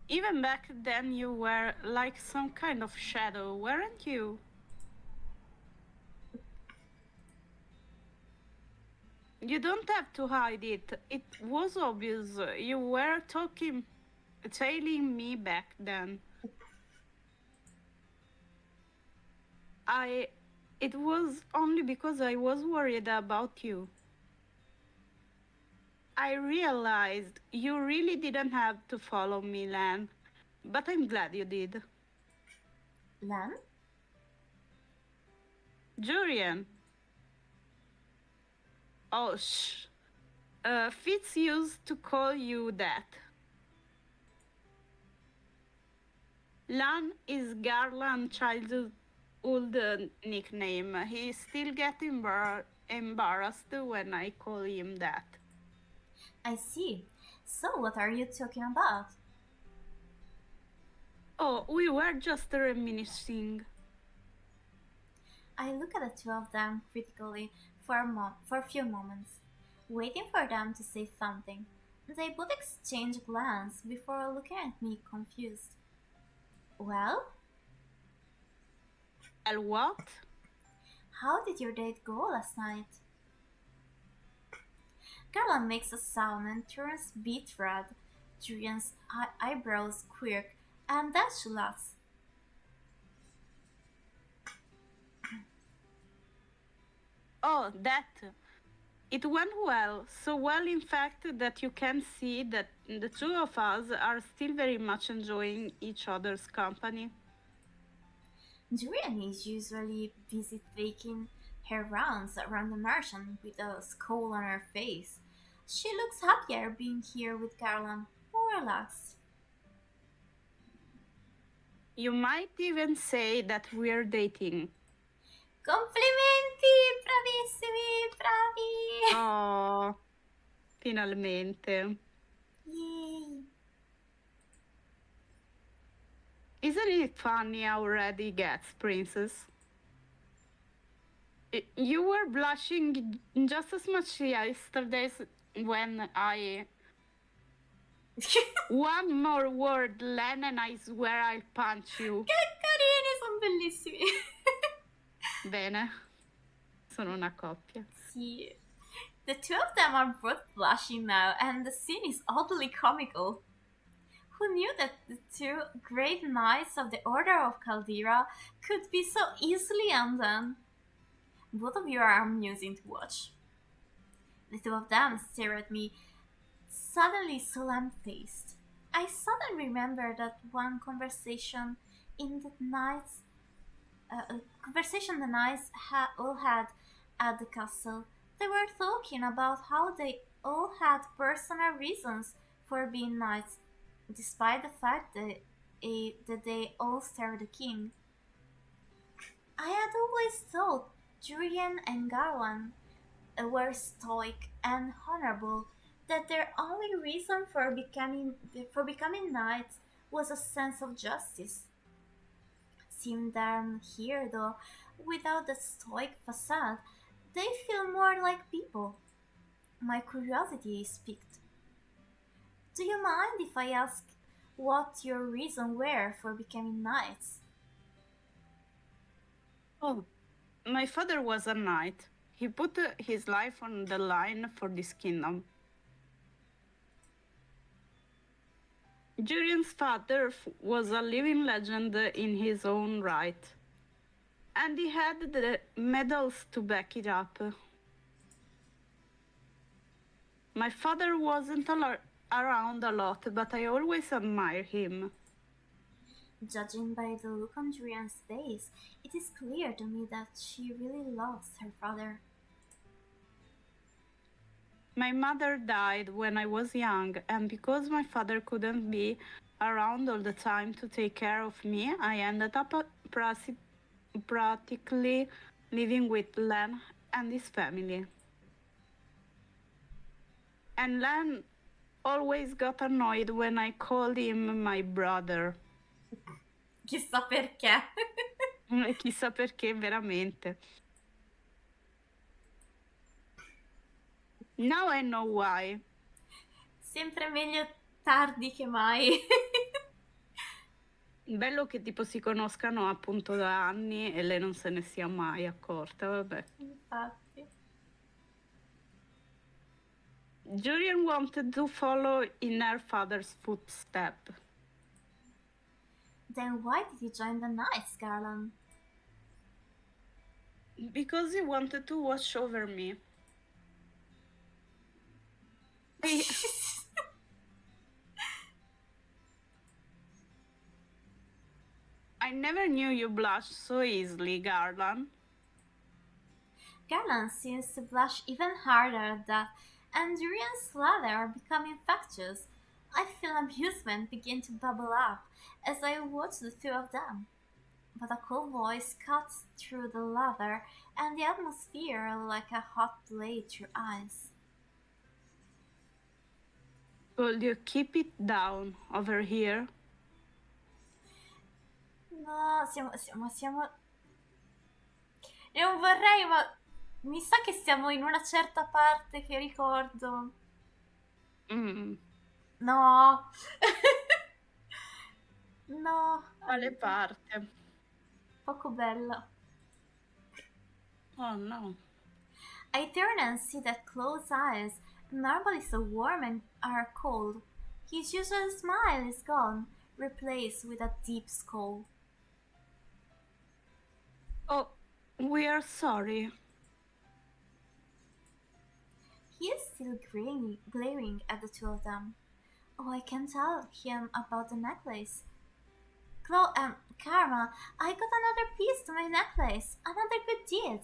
Even back then you were like some kind of shadow, weren't you? You don't have to hide it. It was obvious. You were tailing me back then. It was only because I was worried about you. I realized you really didn't have to follow me, Lan, but I'm glad you did. Lan? Jurian. Oh, shh. Fitz used to call you that. Lan is Garland's childhood nickname. He still gets embarrassed when I call him that. I see. So what are you talking about? Oh, we were just reminiscing. I look at the two of them critically for a few moments, waiting for them to say something. They both exchange a glance before looking at me confused. Well? Well, what? How did your date go last night? Carla makes a sound and turns beet red. Julian's eyebrows quirk, and then she laughs. Oh, that. It went well, so well in fact that you can see that the two of us are still very much enjoying each other's company. Julian is usually busy taking her rounds around the mansion with a scowl on her face. She looks happier being here with Caroline, more relaxed. You might even say that we're dating. Complimenti, bravissimi, bravi! Oh, finalmente. Yay! Isn't it funny how red he gets, Princess? You were blushing just as much yesterday when I... One more word, Len, and I swear I'll punch you. Che carini, sono bellissimi! Bene, sono una coppia. Sì. The two of them are both blushing now, and the scene is oddly comical. Who knew that the two great knights of the Order of Caldera could be so easily undone? Both of you are amusing to watch. The two of them stare at me, suddenly solemn-faced. I suddenly remember that one conversation in the nights, conversation the knights all had at the castle. They were talking about how they all had personal reasons for being knights, despite the fact that they all served the king. I had always thought Julian and Garland were stoic and honorable, that their only reason for becoming knights was a sense of justice. Seeing them here, though, without the stoic facade, they feel more like people. My curiosity is piqued. Do you mind if I ask what your reason were for becoming knights. Oh, my father was a knight. He put his life on the line for this kingdom. Julian's father was a living legend in his own right. And he had the medals to back it up. My father wasn't around a lot, but I always admired him. Judging by the look on Julian's face, it is clear to me that she really loves her father. My mother died when I was young, and because my father couldn't be around all the time to take care of me, I ended up practically living with Len and his family. And Len always got annoyed when I called him my brother. Chissà perché. E chissà perché veramente. Now I know why. Sempre meglio tardi che mai. Bello che tipo si conoscano appunto da anni e lei non se ne sia mai accorta, vabbè. Infatti. Julian wanted to follow in her father's footsteps. Then why did you join the Knights, Garland? Because he wanted to watch over me. He, I never knew you blushed so easily, Garland. Garland seems to blush even harder at that, and Durian's lather are becoming infectious. I feel amusement begin to bubble up as I watch the two of them. But a cold voice cuts through the lather and the atmosphere like a hot blade through ice. Could you keep it down over here? No, siamo. Non vorrei, ma mi sa che siamo in una certa parte che ricordo. No. No. Quale parte? Poco bella. Oh no. I turn and see that Claude's eyes, normally so warm and are cold. His usual smile is gone, replaced with a deep scowl. Oh, we are sorry. He is still glaring at the two of them. Oh, I can tell him about the necklace. Karma, I got another piece to my necklace. Another good deed.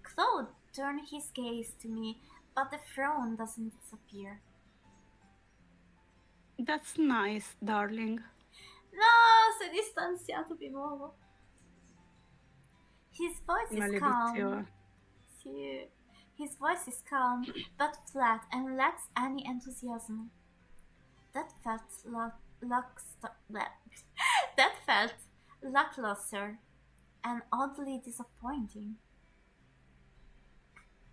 Claude turned his gaze to me, but the frown doesn't disappear. That's nice, darling. No, si è distanziato di nuovo. His voice is calm. Maledizione. Sì. His voice is calm, but flat and lacks any enthusiasm. That felt that felt lackluster and oddly disappointing.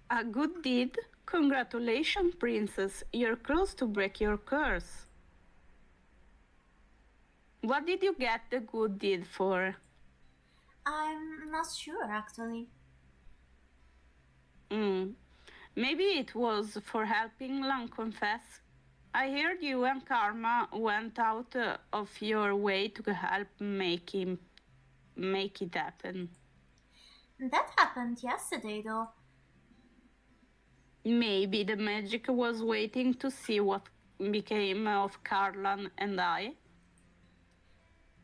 A good deed? Congratulations, princess. You're close to break your curse. What did you get the good deed for? I'm not sure, actually. Maybe it was for helping Lan confess. I heard you and Karma went out of your way to help make it happen. That happened yesterday, though. Maybe the magic was waiting to see what became of Carlan and I.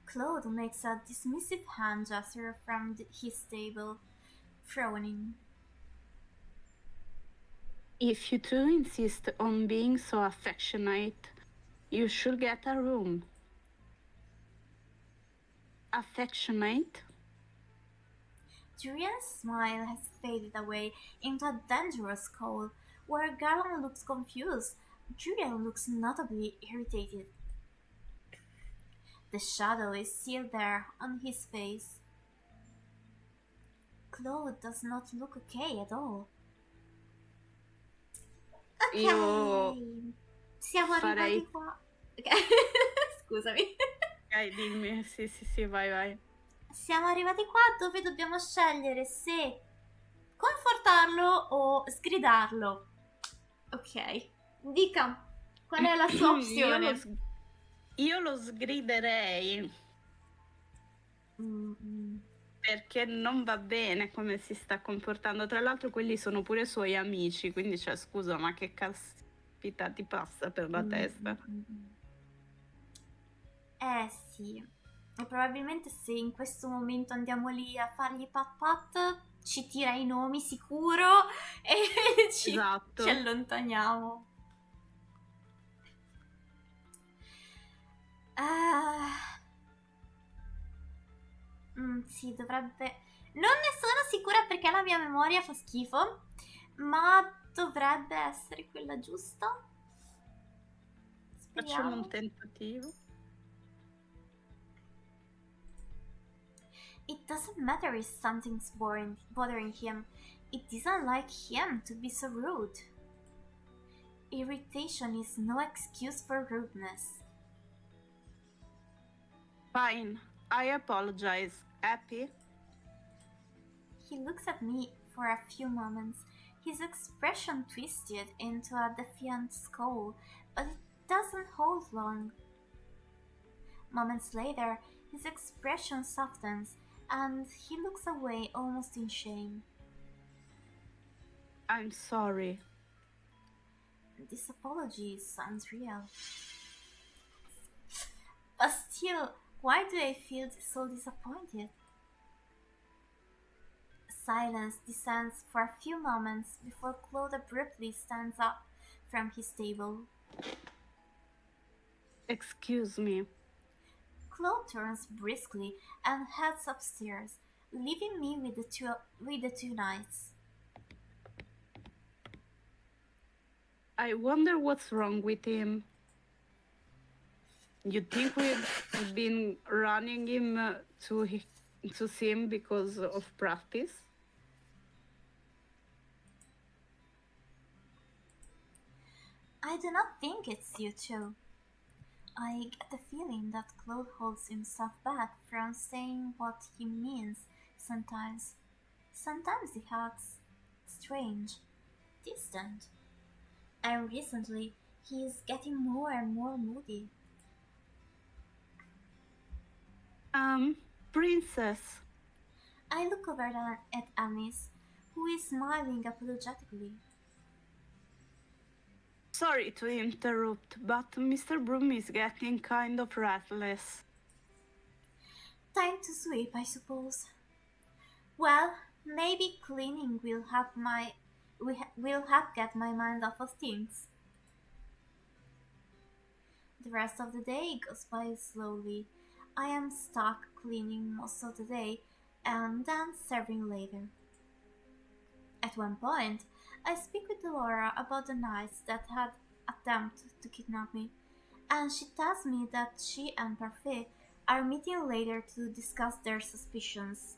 Claude makes a dismissive hand gesture from his table, frowning. If you two insist on being so affectionate, you should get a room. Affectionate? Julian's smile has faded away into a dangerous scowl, where Garland looks confused. Julian looks notably irritated. The shadow is still there on his face. Claude does not look okay at all. Ok, Io siamo farei arrivati qua. Ok, scusami. Dimmi, sì, vai. Siamo arrivati qua dove dobbiamo scegliere se confortarlo o sgridarlo. Ok, dica, qual è la sua Io lo, opzione? s- io lo sgriderei Mm. perché non va bene come si sta comportando. Tra l'altro quelli sono pure suoi amici, quindi cioè, scusa, ma che caspita ti passa per la Mm, testa? mm, mm, mm. Eh sì, e probabilmente se in questo momento andiamo lì a fargli pat pat, ci tira i nomi sicuro e ci Esatto. allontaniamo. Ah, sì, dovrebbe... Non ne sono sicura perché la mia memoria fa schifo, ma dovrebbe essere quella giusta. Facciamo un Speriamo. tentativo. It doesn't matter if something's bothering him. It doesn't like him to be so rude. Irritation is no excuse for rudeness. Fine, I apologize. Happy? He looks at me for a few moments, his expression twisted into a defiant scowl, but it doesn't hold long. Moments later, his expression softens, and he looks away almost in shame. I'm sorry. This apology sounds real. But still, why do I feel so disappointed? Silence descends for a few moments before Claude abruptly stands up from his table. Excuse me. Claude turns briskly and heads upstairs, leaving me with the two knights. I wonder what's wrong with him. You think we've been running him to see him because of practice? I do not think it's you two. I get the feeling that Claude holds himself back from saying what he means sometimes. Sometimes he acts strange, distant, and recently he is getting more and more moody. Princess. I look over at Alice, who is smiling apologetically. Sorry to interrupt, but Mr. Broom is getting kind of restless. Time to sweep, I suppose. Well, maybe cleaning will help get my mind off of things. The rest of the day goes by slowly. I am stuck cleaning most of the day and then serving later. At one point, I speak with Laura about the knights that had attempted to kidnap me, and she tells me that she and Parfait are meeting later to discuss their suspicions.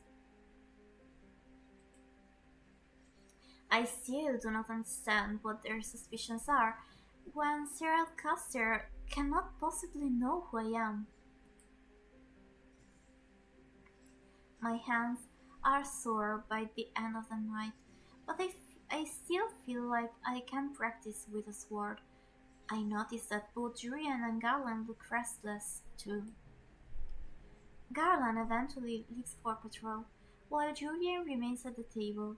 I still do not understand what their suspicions are when Cyril Custer cannot possibly know who I am. My hands are sore by the end of the night, but I still feel like I can practice with a sword. I notice that both Julian and Garland look restless, too. Garland eventually leaves for patrol, while Julian remains at the table,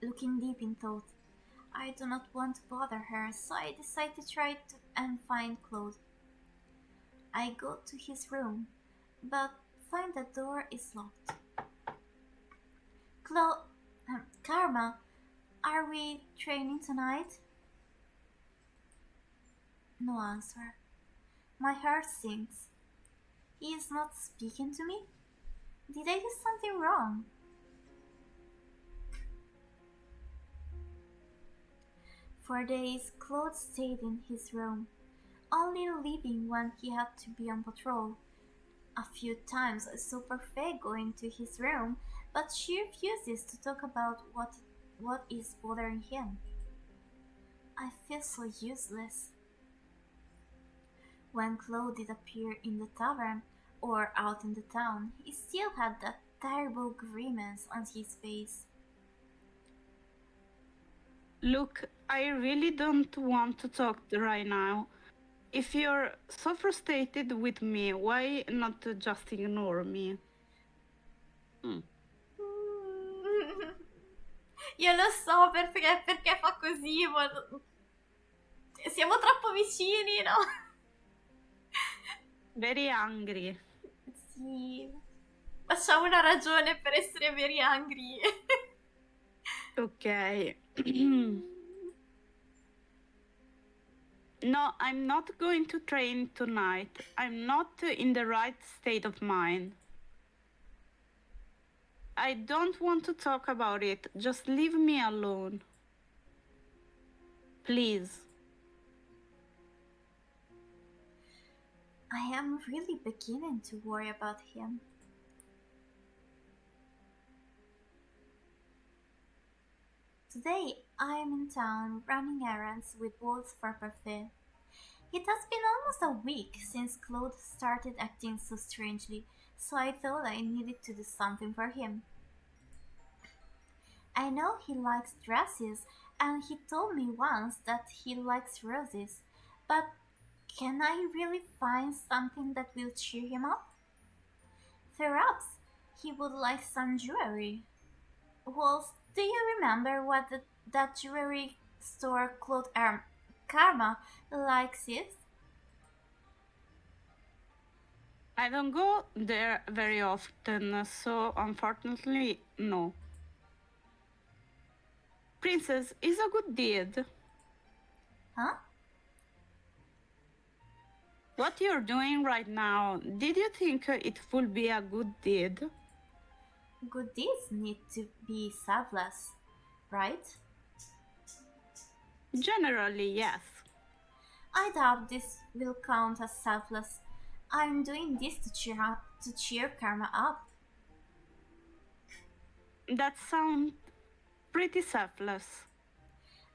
looking deep in thought. I do not want to bother her, so I decide to try and find Claude. I go to his room, but find the door is locked. Claude, Karma, are we training tonight? No answer. My heart sinks. He is not speaking to me? Did I do something wrong? For days, Claude stayed in his room, only leaving when he had to be on patrol. A few times I saw Parfait going to his room, but she refuses to talk about what is bothering him. I feel so useless. When Claude did appear in the tavern or out in the town, he still had that terrible grimace on his face. Look, I really don't want to talk right now. If you're so frustrated with me, why not just ignore me? Mm. Io lo so perché fa così, ma siamo troppo vicini, no? Very angry. Sì. Facciamo una ragione per essere very angry. Okay. No, I'm not going to train tonight. I'm not in the right state of mind. I don't want to talk about it. Just leave me alone. Please. I am really beginning to worry about him. Today I am in town running errands with Wolf for Parfait. It has been almost a week since Claude started acting so strangely, so I thought I needed to do something for him. I know he likes dresses, and he told me once that he likes roses, but can I really find something that will cheer him up? Perhaps he would like some jewelry. Wolf, do you remember what that jewelry store Claude Karma likes is? I don't go there very often, so unfortunately, no. Princess is a good deed. Huh? What you're doing right now, did you think it would be a good deed? Good deeds need to be selfless, right? Generally, yes. I doubt this will count as selfless. I'm doing this to cheer Karma up. That sounds pretty selfless.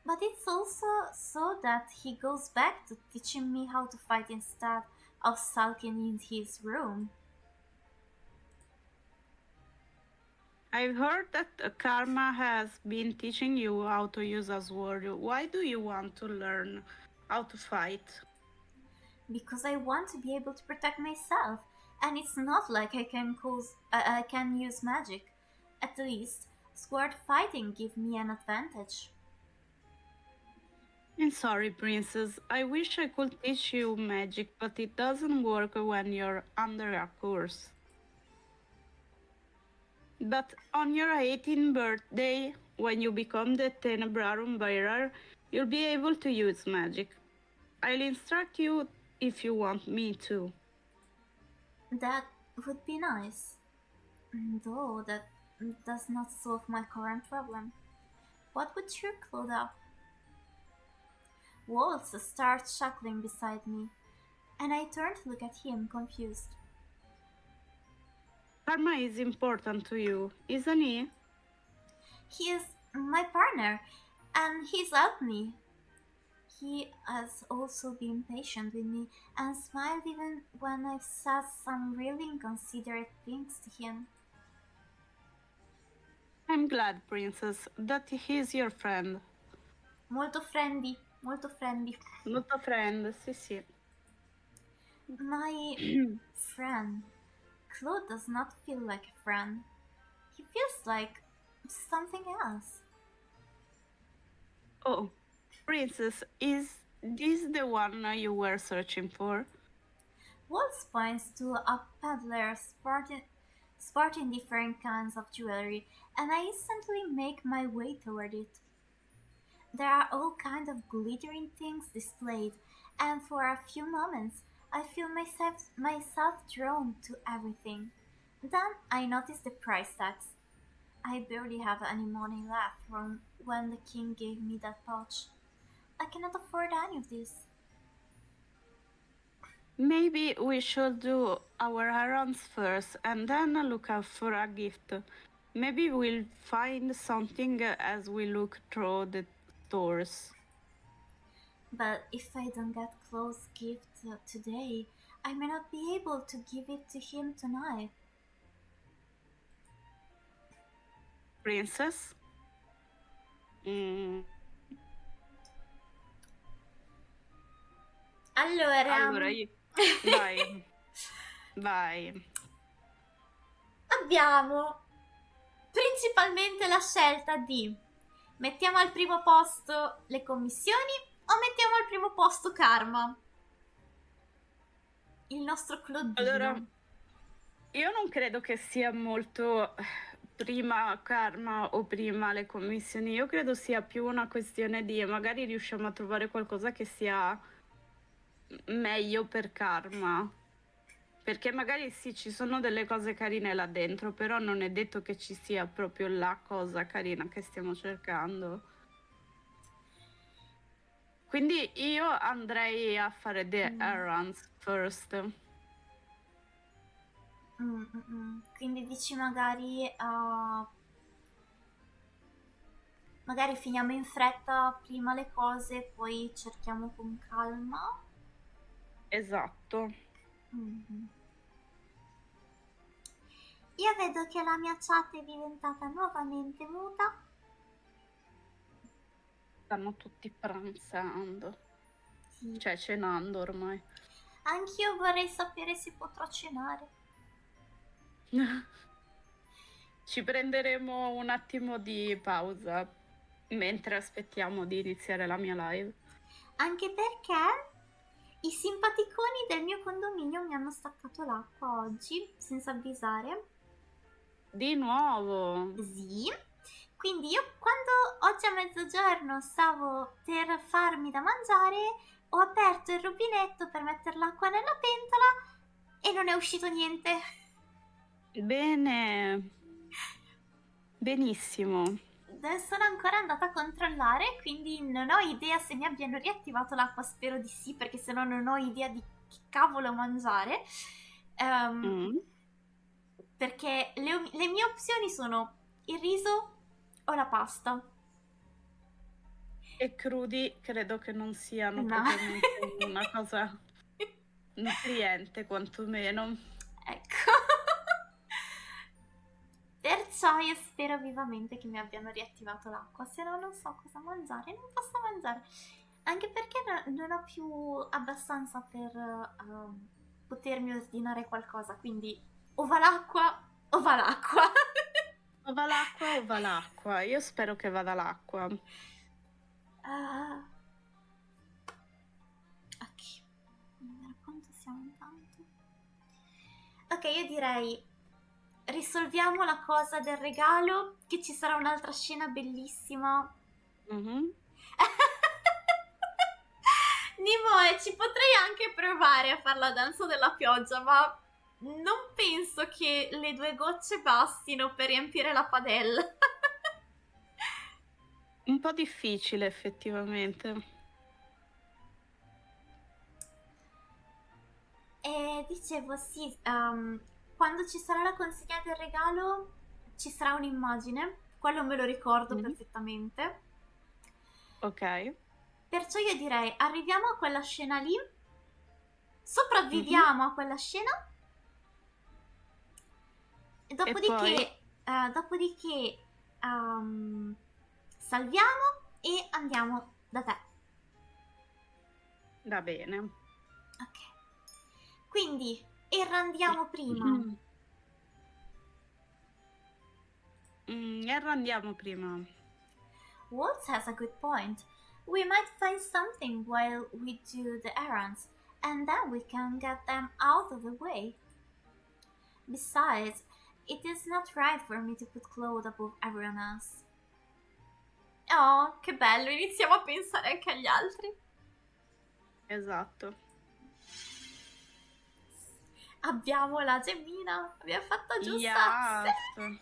But it's also so that he goes back to teaching me how to fight instead of sulking in his room. I've heard that Karma has been teaching you how to use a sword. Why do you want to learn how to fight? Because I want to be able to protect myself, and it's not like I can use magic. At least, sword fighting gives me an advantage. I'm sorry, princess. I wish I could teach you magic, but it doesn't work when you're under a curse. But on your 18th birthday, when you become the Tenebrarum bearer, you'll be able to use magic. I'll instruct you if you want me to. That would be nice. Though that does not solve my current problem. What would cheer Claude up? Waltz starts chuckling beside me, and I turn to look at him, confused. Karma is important to you, isn't he? He is my partner, and he's helped me. He has also been patient with me and smiled even when I've said some really inconsiderate things to him. I'm glad, princess, that he's your friend. Molto friendly, molto friendly. Molto friend, sì sì. My friend. Claude does not feel like a friend. He feels like something else. Oh, princess, is this the one you were searching for? Waltz points to a peddler sporting different kinds of jewelry, and I instantly make my way toward it. There are all kinds of glittering things displayed, and for a few moments I feel myself drawn to everything. Then I notice the price tags. I barely have any money left from when the king gave me that pouch. I cannot afford any of this. Maybe we should do our errands first and then look out for a gift. Maybe we'll find something as we look through the stores. But if I don't get clothes gift today, I may not be able to give it to him tonight. Princess? Mm, allora io... Vai, vai. abbiamo principalmente la scelta di mettiamo al primo posto le commissioni o mettiamo al primo posto Karma, il nostro Allora, Clodino. io non credo che sia molto prima Karma o prima le commissioni. Io credo sia più una questione di magari riusciamo a trovare qualcosa che sia meglio per Karma. Perché magari sì, ci sono delle cose carine là dentro, però non è detto che ci sia proprio la cosa carina che stiamo cercando. Quindi io andrei a fare the errands first. Quindi dici magari finiamo in fretta prima le cose, poi cerchiamo con calma. Esatto. Mhm. Io vedo che la mia chat è diventata nuovamente muta. Stanno tutti pranzando. Sì. Cioè, cenando ormai. Anch'io vorrei sapere se potrò cenare. Ci prenderemo un attimo di pausa mentre aspettiamo di iniziare la mia live. Anche perché i simpaticoni del mio condominio mi hanno staccato l'acqua oggi, senza avvisare. Di nuovo. Sì. Quindi io quando oggi a mezzogiorno stavo per farmi da mangiare, ho aperto il rubinetto per mettere l'acqua nella pentola e non è uscito niente. Bene. Benissimo. Sono ancora andata a controllare, quindi non ho idea se mi abbiano riattivato l'acqua, spero di sì, perché sennò non ho idea di che cavolo mangiare. Mm. Perché le mie opzioni sono il riso o la pasta. E crudi credo che non siano No. propriamente una cosa nutriente, quantomeno. Ecco. Perciò io spero vivamente che mi abbiano riattivato l'acqua, se no non so cosa mangiare, non posso mangiare. Anche perché non ho più abbastanza per potermi ordinare qualcosa, quindi o va l'acqua o va l'acqua. O va l'acqua o va l'acqua? Io spero che vada l'acqua. Ah, ok, allora quanto siamo intanto? Ok, io direi risolviamo la cosa del regalo, che ci sarà un'altra scena bellissima. Mhm. Nimoe, ci potrei anche provare a fare la danza della pioggia, ma non penso che le 2 gocce bastino per riempire la padella. Un po' difficile, effettivamente. E dicevo, sì, quando ci sarà la consegna del regalo ci sarà un'immagine, quello me lo ricordo Mhm. perfettamente. Ok. Perciò io direi, arriviamo a quella scena lì, Mhm. sopravviviamo a quella scena, e E poi dopodiché salviamo e andiamo da te. va bene. Ok. Quindi, errandiamo prima. Mm. Arrandiamo prima. Waltz has a good point. We might find something while we do the errands, and then we can get them out of the way. Besides, it is not right for me to put clothes above everyone else. Oh, che bello, iniziamo a pensare anche agli altri. Esatto. Abbiamo la gemmina, abbiamo fatto giusta. Yes.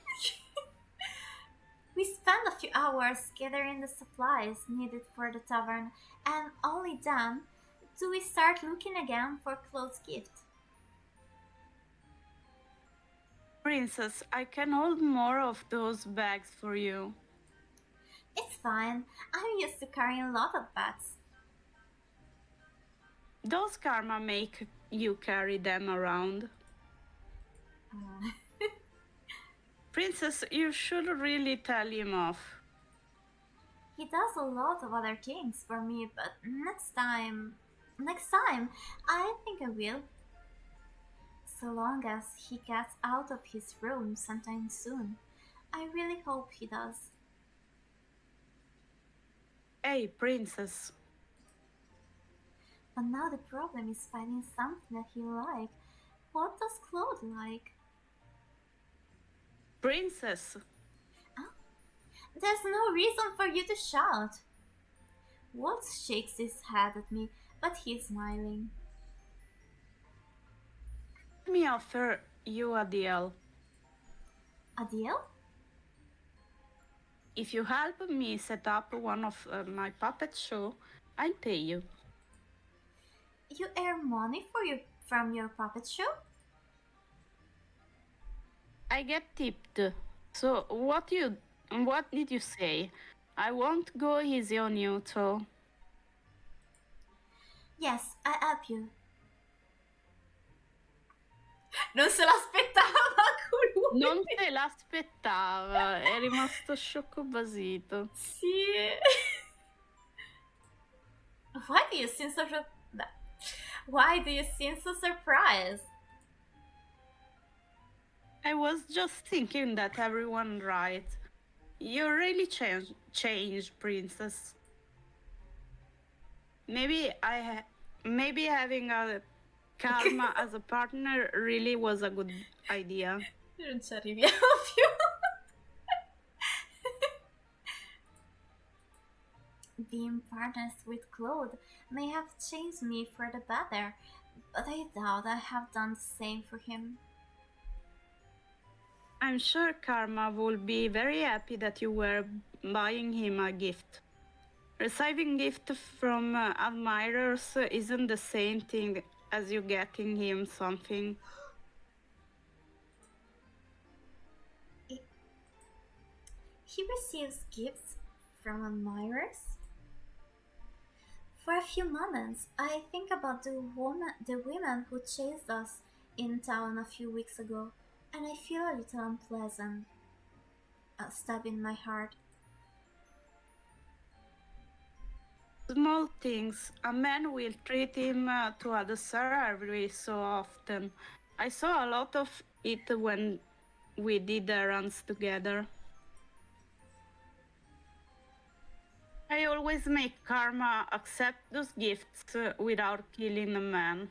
We spend a few hours gathering the supplies needed for the tavern, and only then do we start looking again for clothes gift. Princess, I can hold more of those bags for you. It's fine, I'm used to carrying a lot of bags. Does karma make you carry them around? Uh, Princess, you should really tell him off. he does a lot of other things for me, but next time, I think I will. So long as he gets out of his room sometime soon. I really hope he does. Hey, Princess. But now the problem is finding something that he like. What does Claude like? Princess, Huh? There's no reason for you to shout. Walt shakes his head at me, but he's smiling. let me offer you a deal. A deal? If you help me set up one of my puppet show, I'll pay you. You earn money from your puppet show? I get tipped. So what did you say? I won't go easy on you, so Yes, I help you. Non se l'aspettava colui. non te l'aspettava, è rimasto sciocco basito. Sì. Why do you seem so Why do you seem so surprised? I was just thinking that everyone right. You really changed, Princess. Maybe maybe having a karma as a partner really was a good idea. Non ci arriviamo più. Being partners with Claude may have changed me for the better, but I doubt I have done the same for him. I'm sure Karma will be very happy that you were buying him a gift. Receiving gift from admirers isn't the same thing as you getting him something. He receives gifts from admirers. For a few moments, I think about the women who chased us in town a few weeks ago, and I feel a little unpleasant, a stab in my heart. Small things. A man will treat him to a dessert every so often. I saw a lot of it when we did errands together. I always make Karma accept those gifts without killing the man.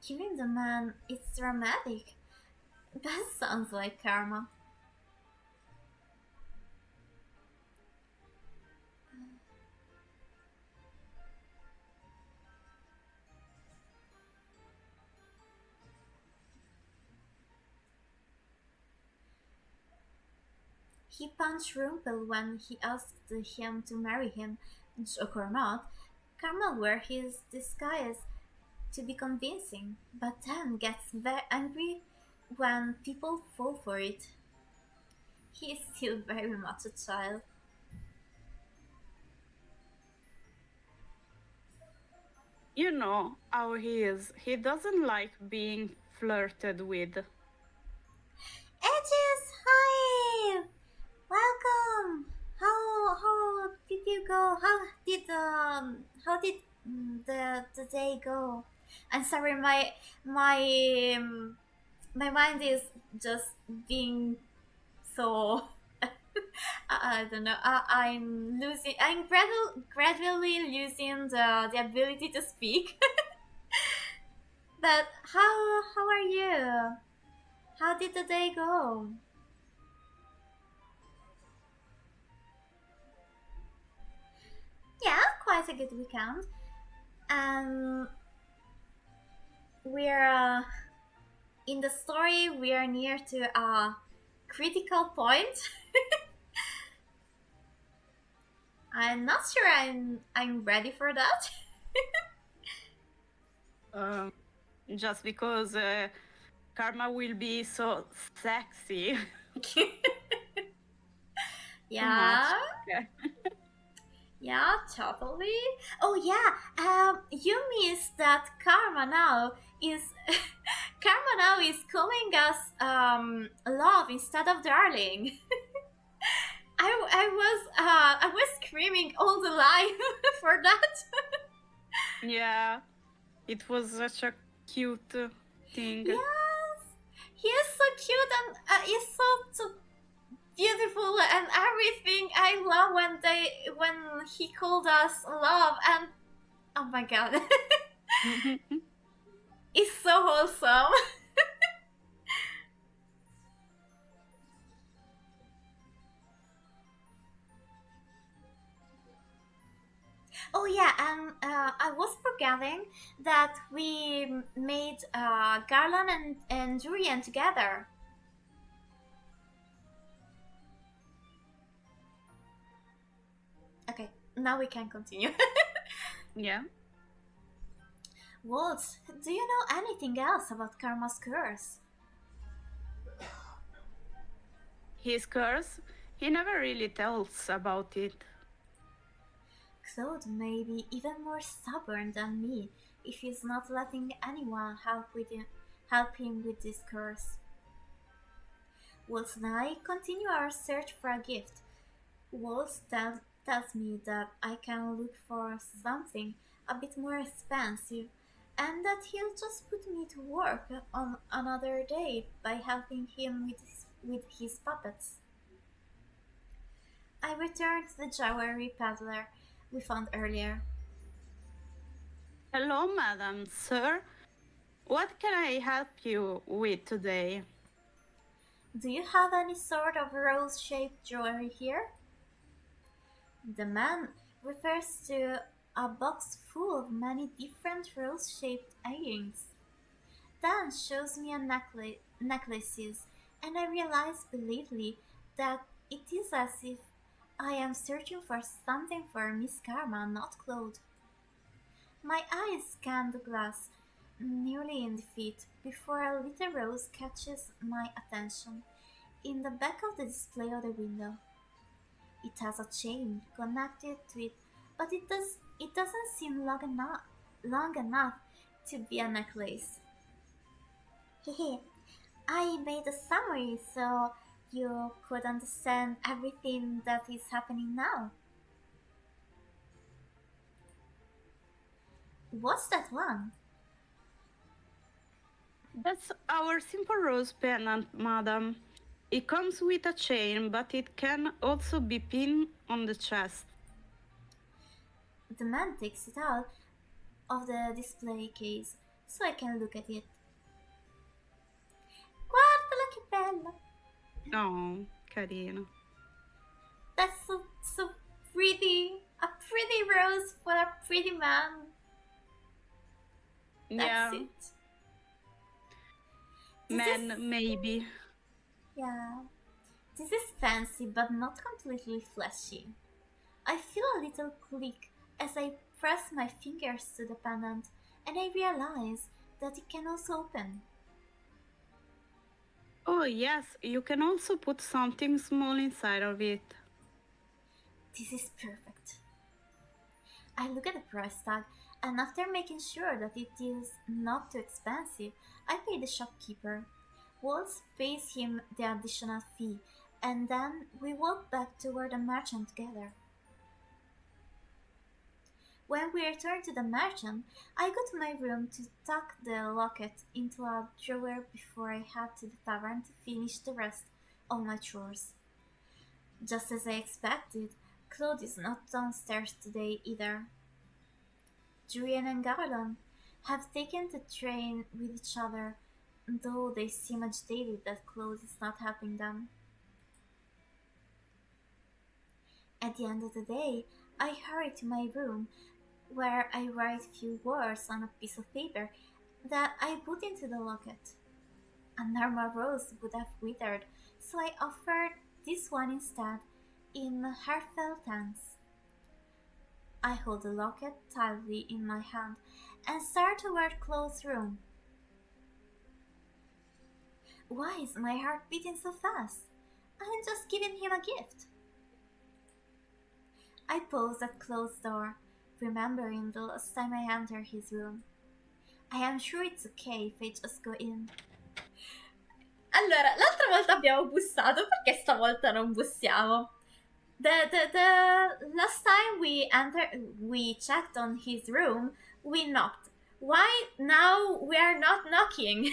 Killing the man, it's dramatic. That sounds like karma. He punched Rumpel when he asked him to marry him, joke or not. Karma wears his disguise to be convincing, but then gets very angry when people fall for it. He is still very much a child. You know how he is. He doesn't like being flirted with. Edges, hi! Welcome! How did you go? How did the day go? I'm sorry, my mind is just being so I don't know. I'm gradually losing the ability to speak. But how are you? How did the day go? Yeah, quite a good weekend. And we're in the story. We are near to a critical point. I'm not sure I'm ready for that. Just because Karma will be so sexy. Too Yeah, much. Okay. yeah, totally. Oh yeah, you missed that karma now is karma now is calling us love instead of darling. I was screaming all the life for that. Yeah, it was such a cute thing. Yes, he is so cute and he's so beautiful and everything. I love when he called us love and oh my god, it's so wholesome. Oh yeah, and I was forgetting that we made Garland and Durian together. Okay, now we can continue. Yeah. Walt, do you know anything else about Karma's curse? His curse, he never really tells about it. Claude may be even more stubborn than me if he's not letting anyone help him with this curse. Walt and I continue our search for a gift. Tells me that I can look for something a bit more expensive and that he'll just put me to work on another day by helping him with his puppets. I return to the jewelry peddler we found earlier. Hello, madam, sir. What can I help you with today? Do you have any sort of rose-shaped jewelry here? The man refers to a box full of many different rose-shaped earrings. Dan shows me a necklaces, and I realize believely that it is as if I am searching for something for Miss Karma, not Claude. My eyes scan the glass, nearly in defeat, before a little rose catches my attention. In the back of the display of the window, it has a chain connected to it, but it doesn't seem long enough to be a necklace. Hehe, I made a summary so you could understand everything that is happening now. What's that one? That's our simple rose pendant, madam. It comes with a chain, but it can also be pinned on the chest. The man takes it out of the display case so I can look at it. Guardala che bella! Oh, carino. That's so pretty! A pretty rose for a pretty man. That's Yeah, it. man, maybe. Yeah. This is fancy but not completely fleshy. I feel a little click as I press my fingers to the pendant and I realize that it can also open. Oh, yes, you can also put something small inside of it. This is perfect. I look at the price tag and after making sure that it is not too expensive, I pay the shopkeeper. Waltz pays him the additional fee and then we walk back toward the merchant together. When we return to the merchant, I go to my room to tuck the locket into a drawer before I head to the tavern to finish the rest of my chores. Just as I expected, Claude is not downstairs today either. Julian and Garland have taken the train with each other, though they seem agitated that Claude is not helping them. At the end of the day, I hurry to my room where I write a few words on a piece of paper that I put into the locket. A normal rose would have withered, so I offered this one instead in heartfelt thanks. I hold the locket tightly in my hand and start toward Claude's room. Why is my heart beating so fast? I'm just giving him a gift. I paused at closed door, remembering the last time I entered his room. I am sure it's okay if I just go in. Allora, l'altra volta abbiamo bussato, perché stavolta non bussiamo? The last time we checked on his room, we knocked. Why now we are not knocking?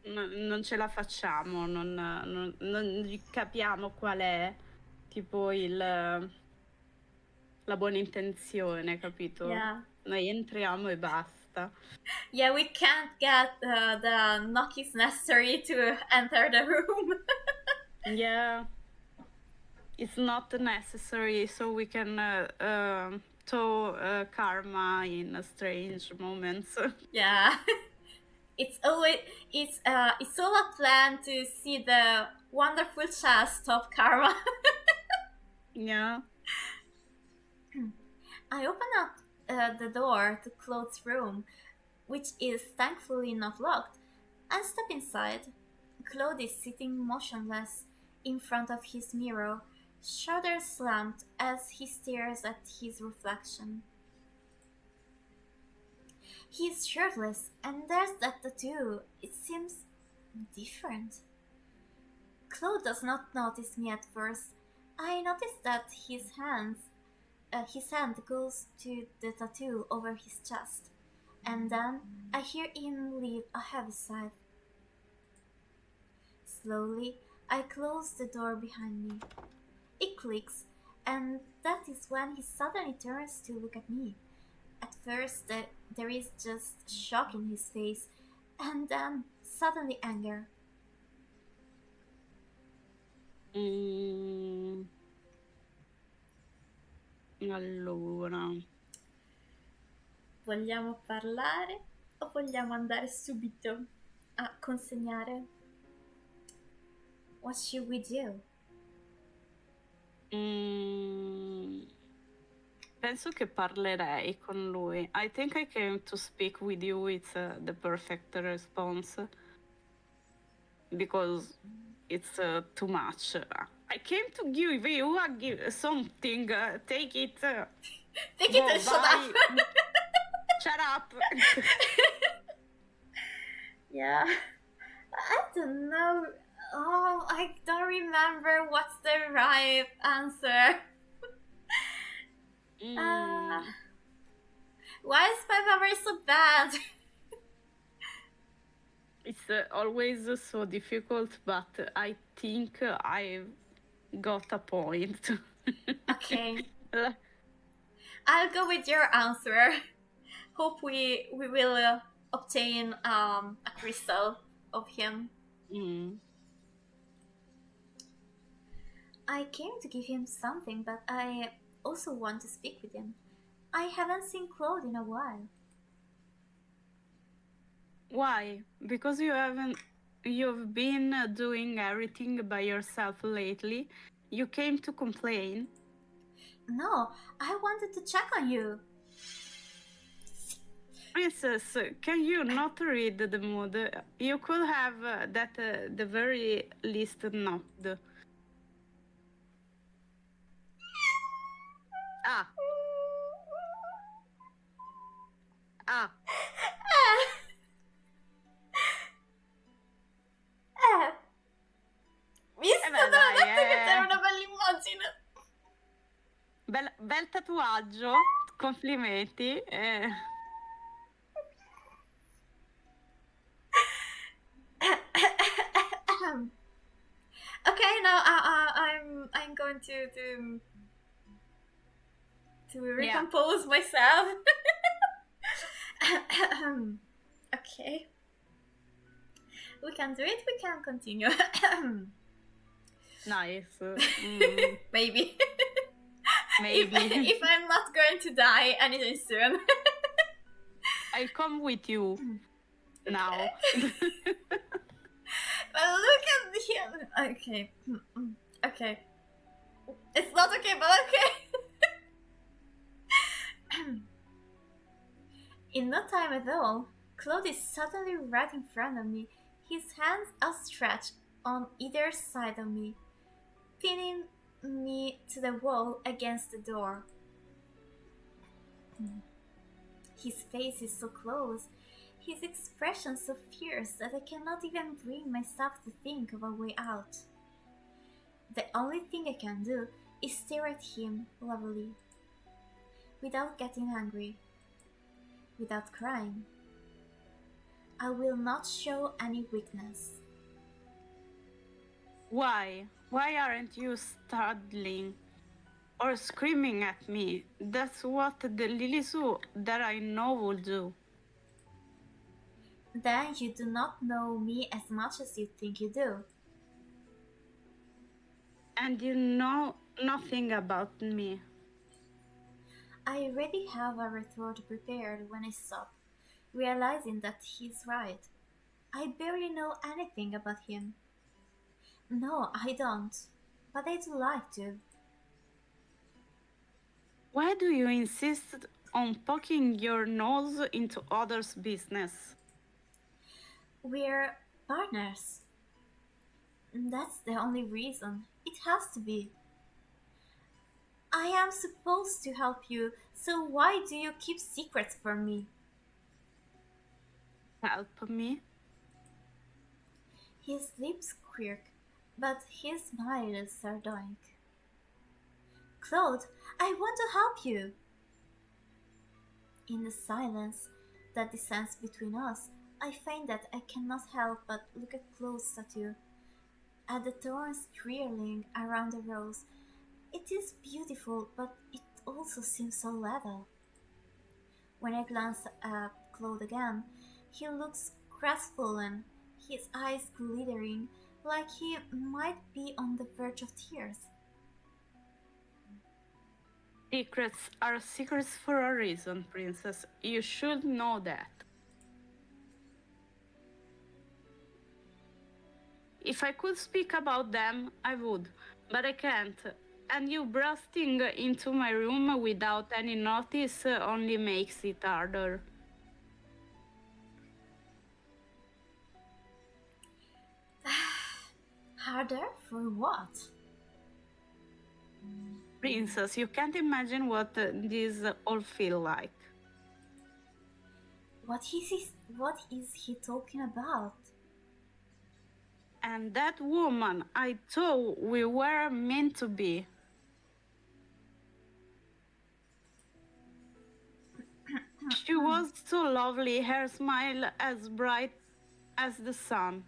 Non ce la facciamo, non capiamo qual è tipo la buona intenzione, capito? Yeah. Noi entriamo e basta. Yeah, we can't get the knockies necessary to enter the room. Yeah. It's not necessary, so we can tow karma in strange moments. Yeah. It's all a plan to see the wonderful chest of karma. Yeah. I open up the door to Claude's room, which is thankfully not locked, and step inside. Claude is sitting motionless in front of his mirror, shoulders slumped as he stares at his reflection. He is shirtless, and there's that tattoo. It seems different. Claude does not notice me at first. I notice that his hand goes to the tattoo over his chest, and then I hear him leave a heavy sigh. Slowly, I close the door behind me. It clicks, and that is when he suddenly turns to look at me. At first, there is just shock in his face, and then suddenly anger. Allora, vogliamo parlare o vogliamo andare subito a consegnare? What should we do? penso che parlerei con lui. I think I came to speak with you. It's the perfect response because it's too much. I came to give you something. Take it. Take it and shut up. Shut up. Yeah. I don't know. Oh, I don't remember what's the right answer. Why is my memory so bad? It's always so difficult, but I think I got a point. Okay. I'll go with your answer. Hope we will obtain a crystal of him. I came to give him something, but I also want to speak with him. I haven't seen Claude in a while. Why? Because you've been doing everything by yourself lately. You came to complain. No, I wanted to check on you. Princess, can you not read the mood? You could have that the very least knocked. Visto, te l'ho detto che c'era una bella immagine. Bel tatuaggio, complimenti. Okay, now I'm going to recompose myself. Okay. We can do it, we can continue. Nice. Maybe. Maybe. If I'm not going to die anytime soon. I'll come with you now. But look at him. Okay. Okay. It's not okay, but okay. In no time at all, Claude is suddenly right in front of me. his hands outstretched on either side of me, pinning me to the wall against the door. His face is so close, his expression so fierce that I cannot even bring myself to think of a way out. The only thing I can do is stare at him levelly, without getting angry, without crying. I will not show any weakness. Why? Why aren't you startling or screaming at me? That's what the Lilisu that I know will do. Then you do not know me as much as you think you do. And you know nothing about me. I already have a retort prepared when I stop, realizing that he's right. I barely know anything about him. No, I don't, but I do like to. Why do you insist on poking your nose into others' business? We're partners. That's the only reason. It has to be. I am supposed to help you, so why do you keep secrets from me? Help me? His lips quirk, but his smile is sardonic. Claude, I want to help you. In the silence that descends between us, I find that I cannot help but look at Claude's tattoo, at the thorns twirling around the rose. It is beautiful, but it also seems so lethal. When I glance at Claude again, he looks crestfallen, his eyes glittering, like he might be on the verge of tears. Secrets are secrets for a reason, princess. You should know that. If I could speak about them, I would, but I can't. And you bursting into my room without any notice only makes it harder. Harder for what? Princess, you can't imagine what these all feel like. What is he talking about? And that woman, I thought we were meant to be. She was so lovely, her smile as bright as the sun.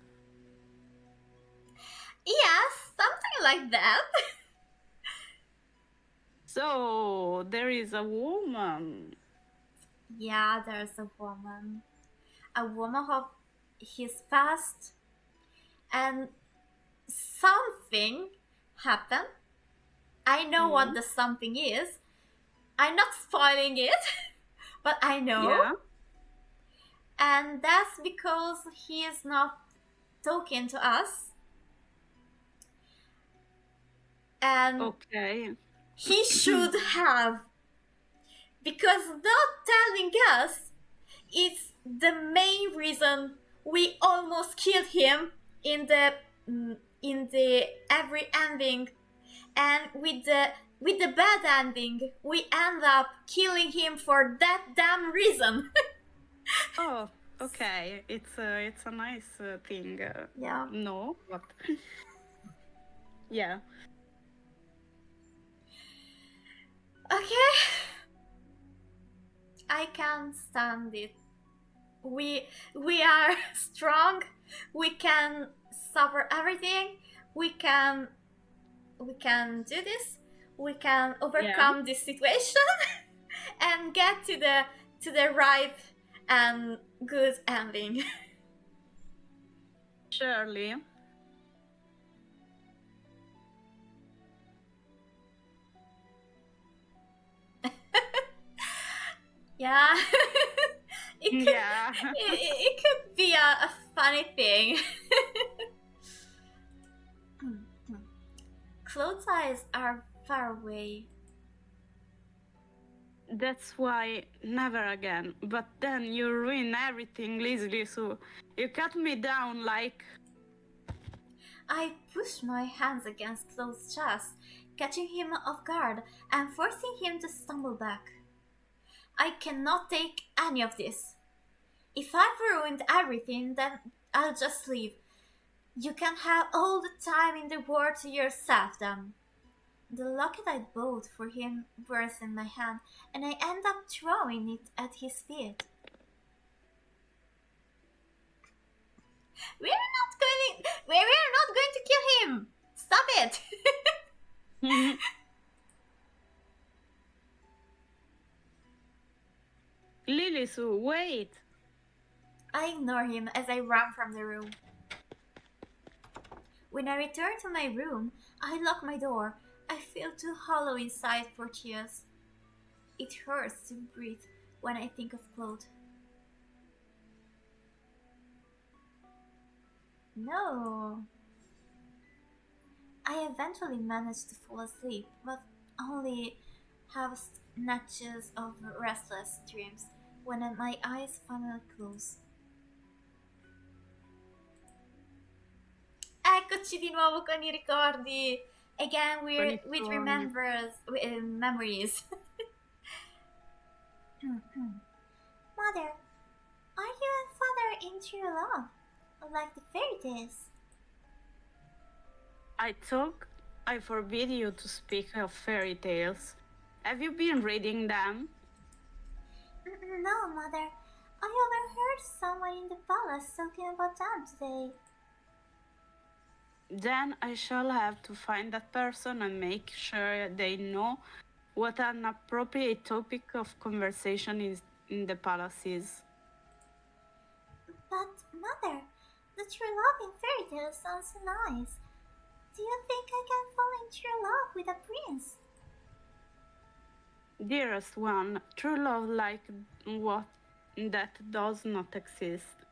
Yes, something like that. So, there is a woman. Yeah, there's a woman. A woman of his past, and something happened. I know what the something is. I'm not spoiling it, but I know. Yeah. And that's because he is not talking to us. And Okay. he should have. Because not telling us is the main reason we almost killed him in the every ending, and with the bad ending we end up killing him for that damn reason. Oh, okay. It's a nice thing. Yeah. No, but yeah. Okay. I can't stand it. We are strong. We can suffer everything. We can do this. We can overcome this situation and get to the right and good ending. Surely. Yeah. it could, Yeah. it could be a funny thing. Claude's eyes are far away. That's why never again. But then you ruin everything, Leslie, so you cut me down like. I pushed my hands against Claude's chest, catching him off guard and forcing him to stumble back. I cannot take any of this. If I've ruined everything, then I'll just leave. You can have all the time in the world to yourself then. The locket I bought for him burst in my hand, and I end up throwing it at his feet. We're not going to kill him! Stop it! Lily Sue, wait! I ignore him as I run from the room. When I return to my room, I lock my door. I feel too hollow inside for tears. It hurts to breathe when I think of Claude. No. I eventually managed to fall asleep, but only have snatches of restless dreams when my eyes finally close. Eccoci di nuovo con i ricordi. Again, we're with memories. Mother, are you and father in true love? Like the fairy tales? I forbid you to speak of fairy tales. Have you been reading them? No, Mother. I overheard someone in the palace talking about them today. Then I shall have to find that person and make sure they know what an appropriate topic of conversation is in the palace is. But, Mother, the true love in fairy tales sounds so nice. Do you think I can fall in true love with a prince? Dearest one, true love like what that does not exist.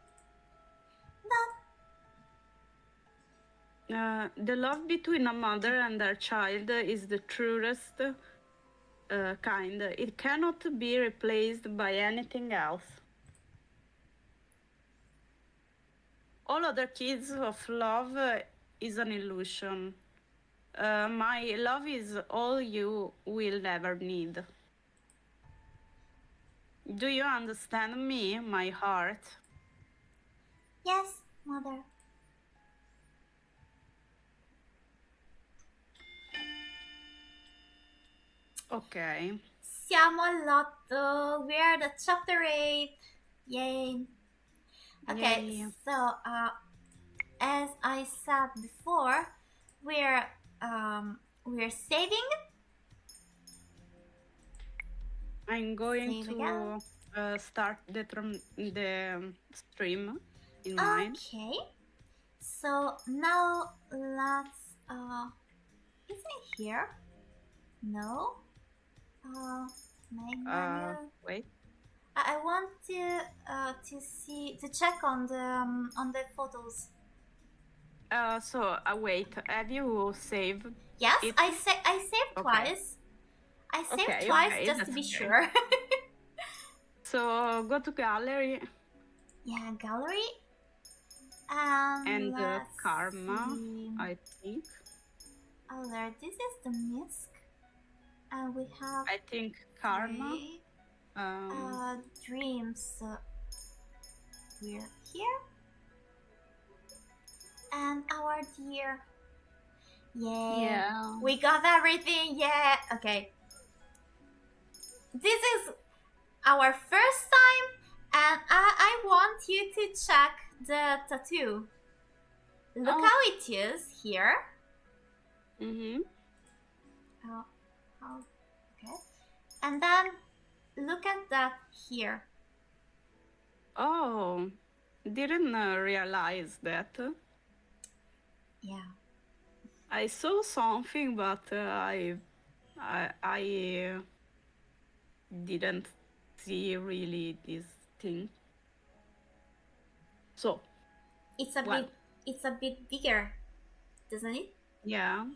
The love between a mother and her child is the truest kind. It cannot be replaced by anything else. All other kids of love is an illusion. My love is all you will ever need. Do you understand me, my heart? Yes, Mother. Ok. Siamo all'8. We're at chapter 8. Yay. Okay, Yay. so as I said before, we're saving. I'm going Save to again. start the stream in mind. Okay. So now let's is it here? No. Main menu. Wait. I want to check on the photos. So wait, have you saved? Yes, it? I saved twice. I saved twice just to be sure. So go to gallery. Yeah, gallery. And karma, see. I think. Oh, there. This is the misc. And we have. I think karma. Dreams. We're here. And our dear. Yeah. We got everything. Yeah. Okay. This is our first time, and I want you to check the tattoo. Look how it is here. Mm-hmm. Okay. And then look at that here. Oh, didn't realize that. Yeah. I saw something, but I didn't see really this thing. So it's a bit bigger, doesn't it? Yeah.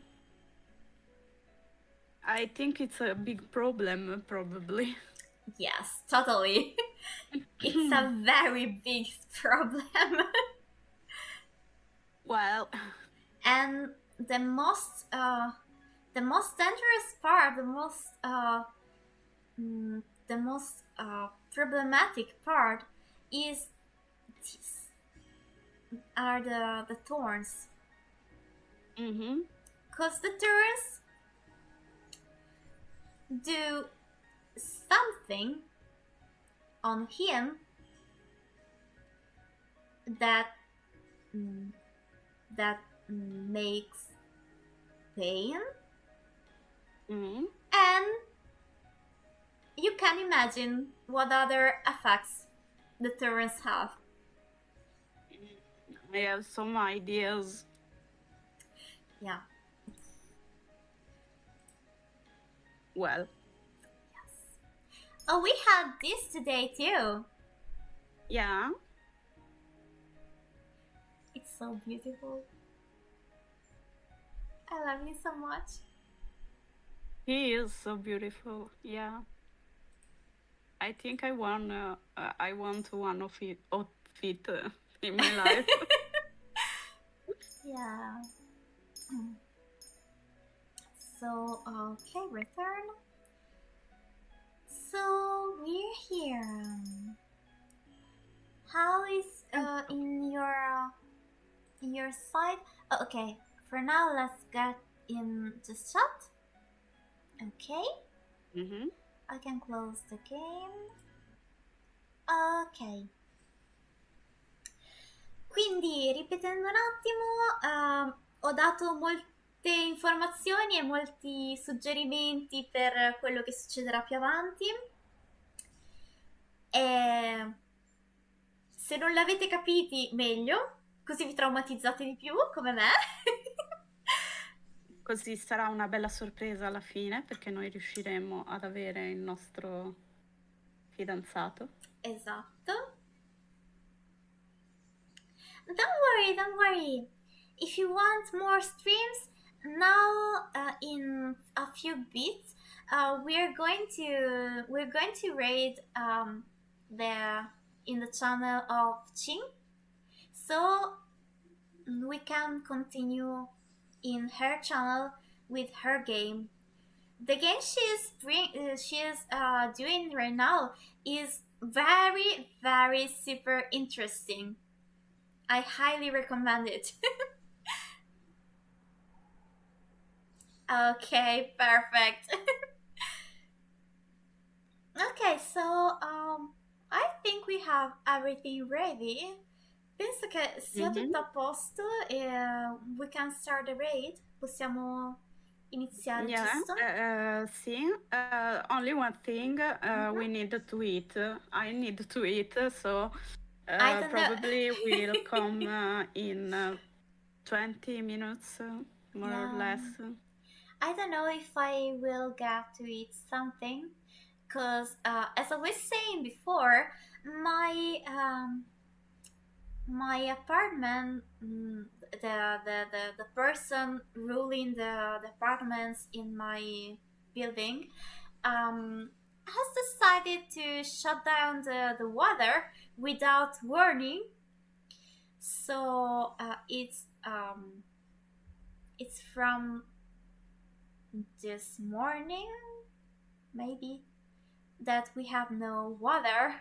I think it's a big problem, probably. Yes, totally. It's a very big problem. Well, And the most dangerous part, the most problematic part is these are the thorns, mm-hmm, because the thorns do something on him that mm, makes pain, mm-hmm. and you can imagine what other effects the thorns have. I have some ideas. Yeah. Well, Yes. Oh, we had this today too. yeah, It's so beautiful. I love you so much. he is so beautiful. Yeah, I think I want one of it in my life. Yeah. So, okay, return. So, we're here. How is in your side? Oh, okay, for now, let's get in the chat. Okay, Mm-hmm. I can close the game. Ok. Quindi, ripetendo un attimo, ho dato molte informazioni e molti suggerimenti per quello che succederà più avanti. E se non l'avete capiti, meglio, così vi traumatizzate di più, come me. Così sarà una bella sorpresa alla fine perché noi riusciremo ad avere il nostro fidanzato. Esatto. Don't worry. If you want more streams, now in a few bits, we're going to raid the in the channel of Ching, so we can continue in her channel with her game. The game she's doing right now is very super interesting. I highly recommend it. Okay, perfect. Okay, so I think we have everything ready. Penso che sia Mm-hmm. tutto a posto e we can start the raid. Possiamo iniziare, Yeah, giusto? see, only one thing, Mhm. we need to eat. I need to eat, so I don't know. probably we'll come in 20 minutes, more or Yeah. less. I don't know if I will get to eat something, because as I was saying before, my my apartment, the person ruling the apartments in my building, has decided to shut down the water without warning. So it's from this morning, maybe, that we have no water,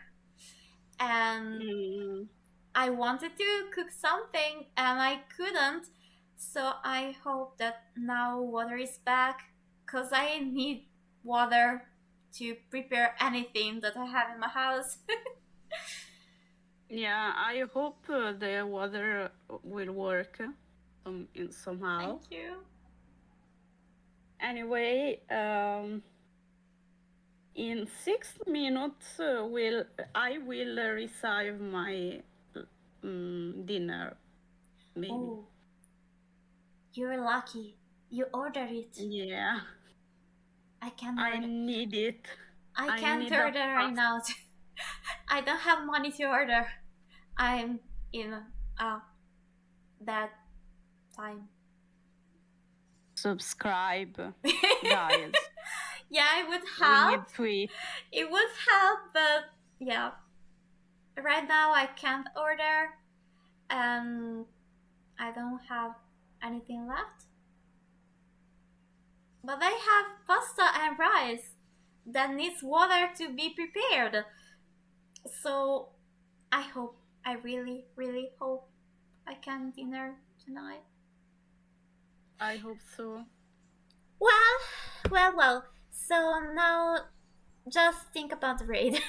and Mm, I wanted to cook something and I couldn't. So I hope that now water is back, because I need water to prepare anything that I have in my house. yeah, I hope the water will work somehow. Thank you. Anyway, in 6 minutes, I will receive my dinner, maybe. Oh, you're lucky. You ordered it. Yeah, I can I order. need it. I I can't need a order right now. I don't have money to order. I'm in that time. subscribe, guys. Yeah, it would We help. need to eat. It would help, but yeah. Right now I can't order and I don't have anything left. But I have pasta and rice that needs water to be prepared. So I hope, I really, really hope I can dinner tonight. I hope so. Well. So now just think about the raid.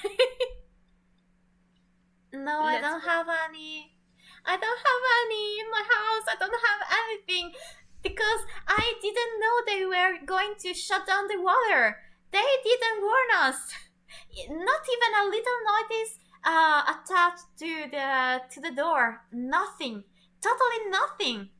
No, I Let's don't go. have any. I don't have any in my house. I don't have anything because I didn't know they were going to shut down the water. They didn't warn us. Not even a little notice attached to the door. Nothing. Totally nothing.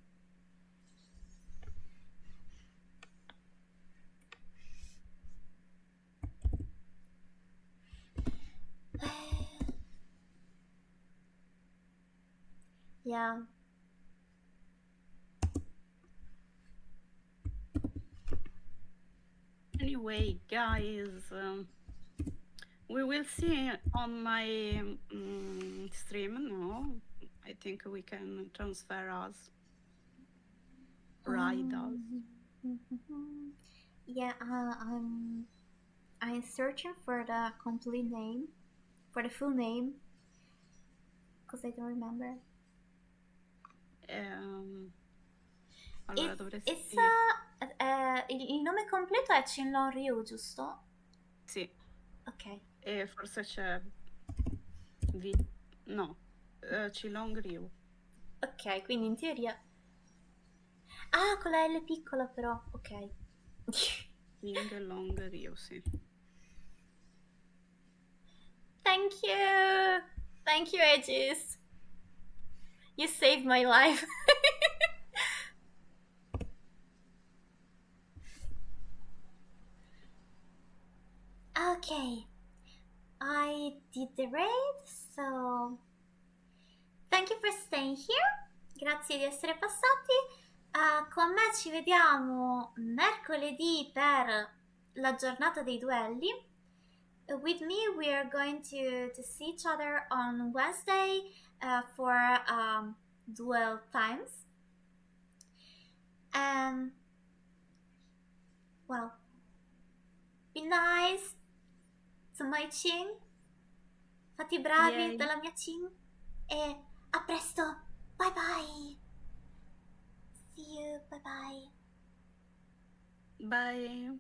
Yeah. Anyway, guys, we will see on my stream now. I think we can transfer us. Ride us. Yeah, I'm searching for the complete name, for the full name, because I don't remember. Allora It's dovresti... il nome completo è Chinlong Ryu, giusto? Sì. Ok. E forse c'è... No, Qilong Ryu. Ok, quindi in teoria... Ah, con la L piccola però, ok. King Long Ryu, sì. Thank you! Thank you, Aegis! You saved my life! Okay, I did the raid, so thank you for staying here. Grazie di essere passati. Con me ci vediamo mercoledì per la giornata dei duelli. With me, we are going to see each other on Wednesday for duel times. And well, be nice to my Chin. Fate i bravi Yay. dalla mia Chin. E a presto. Bye bye. See you. Bye bye. Bye.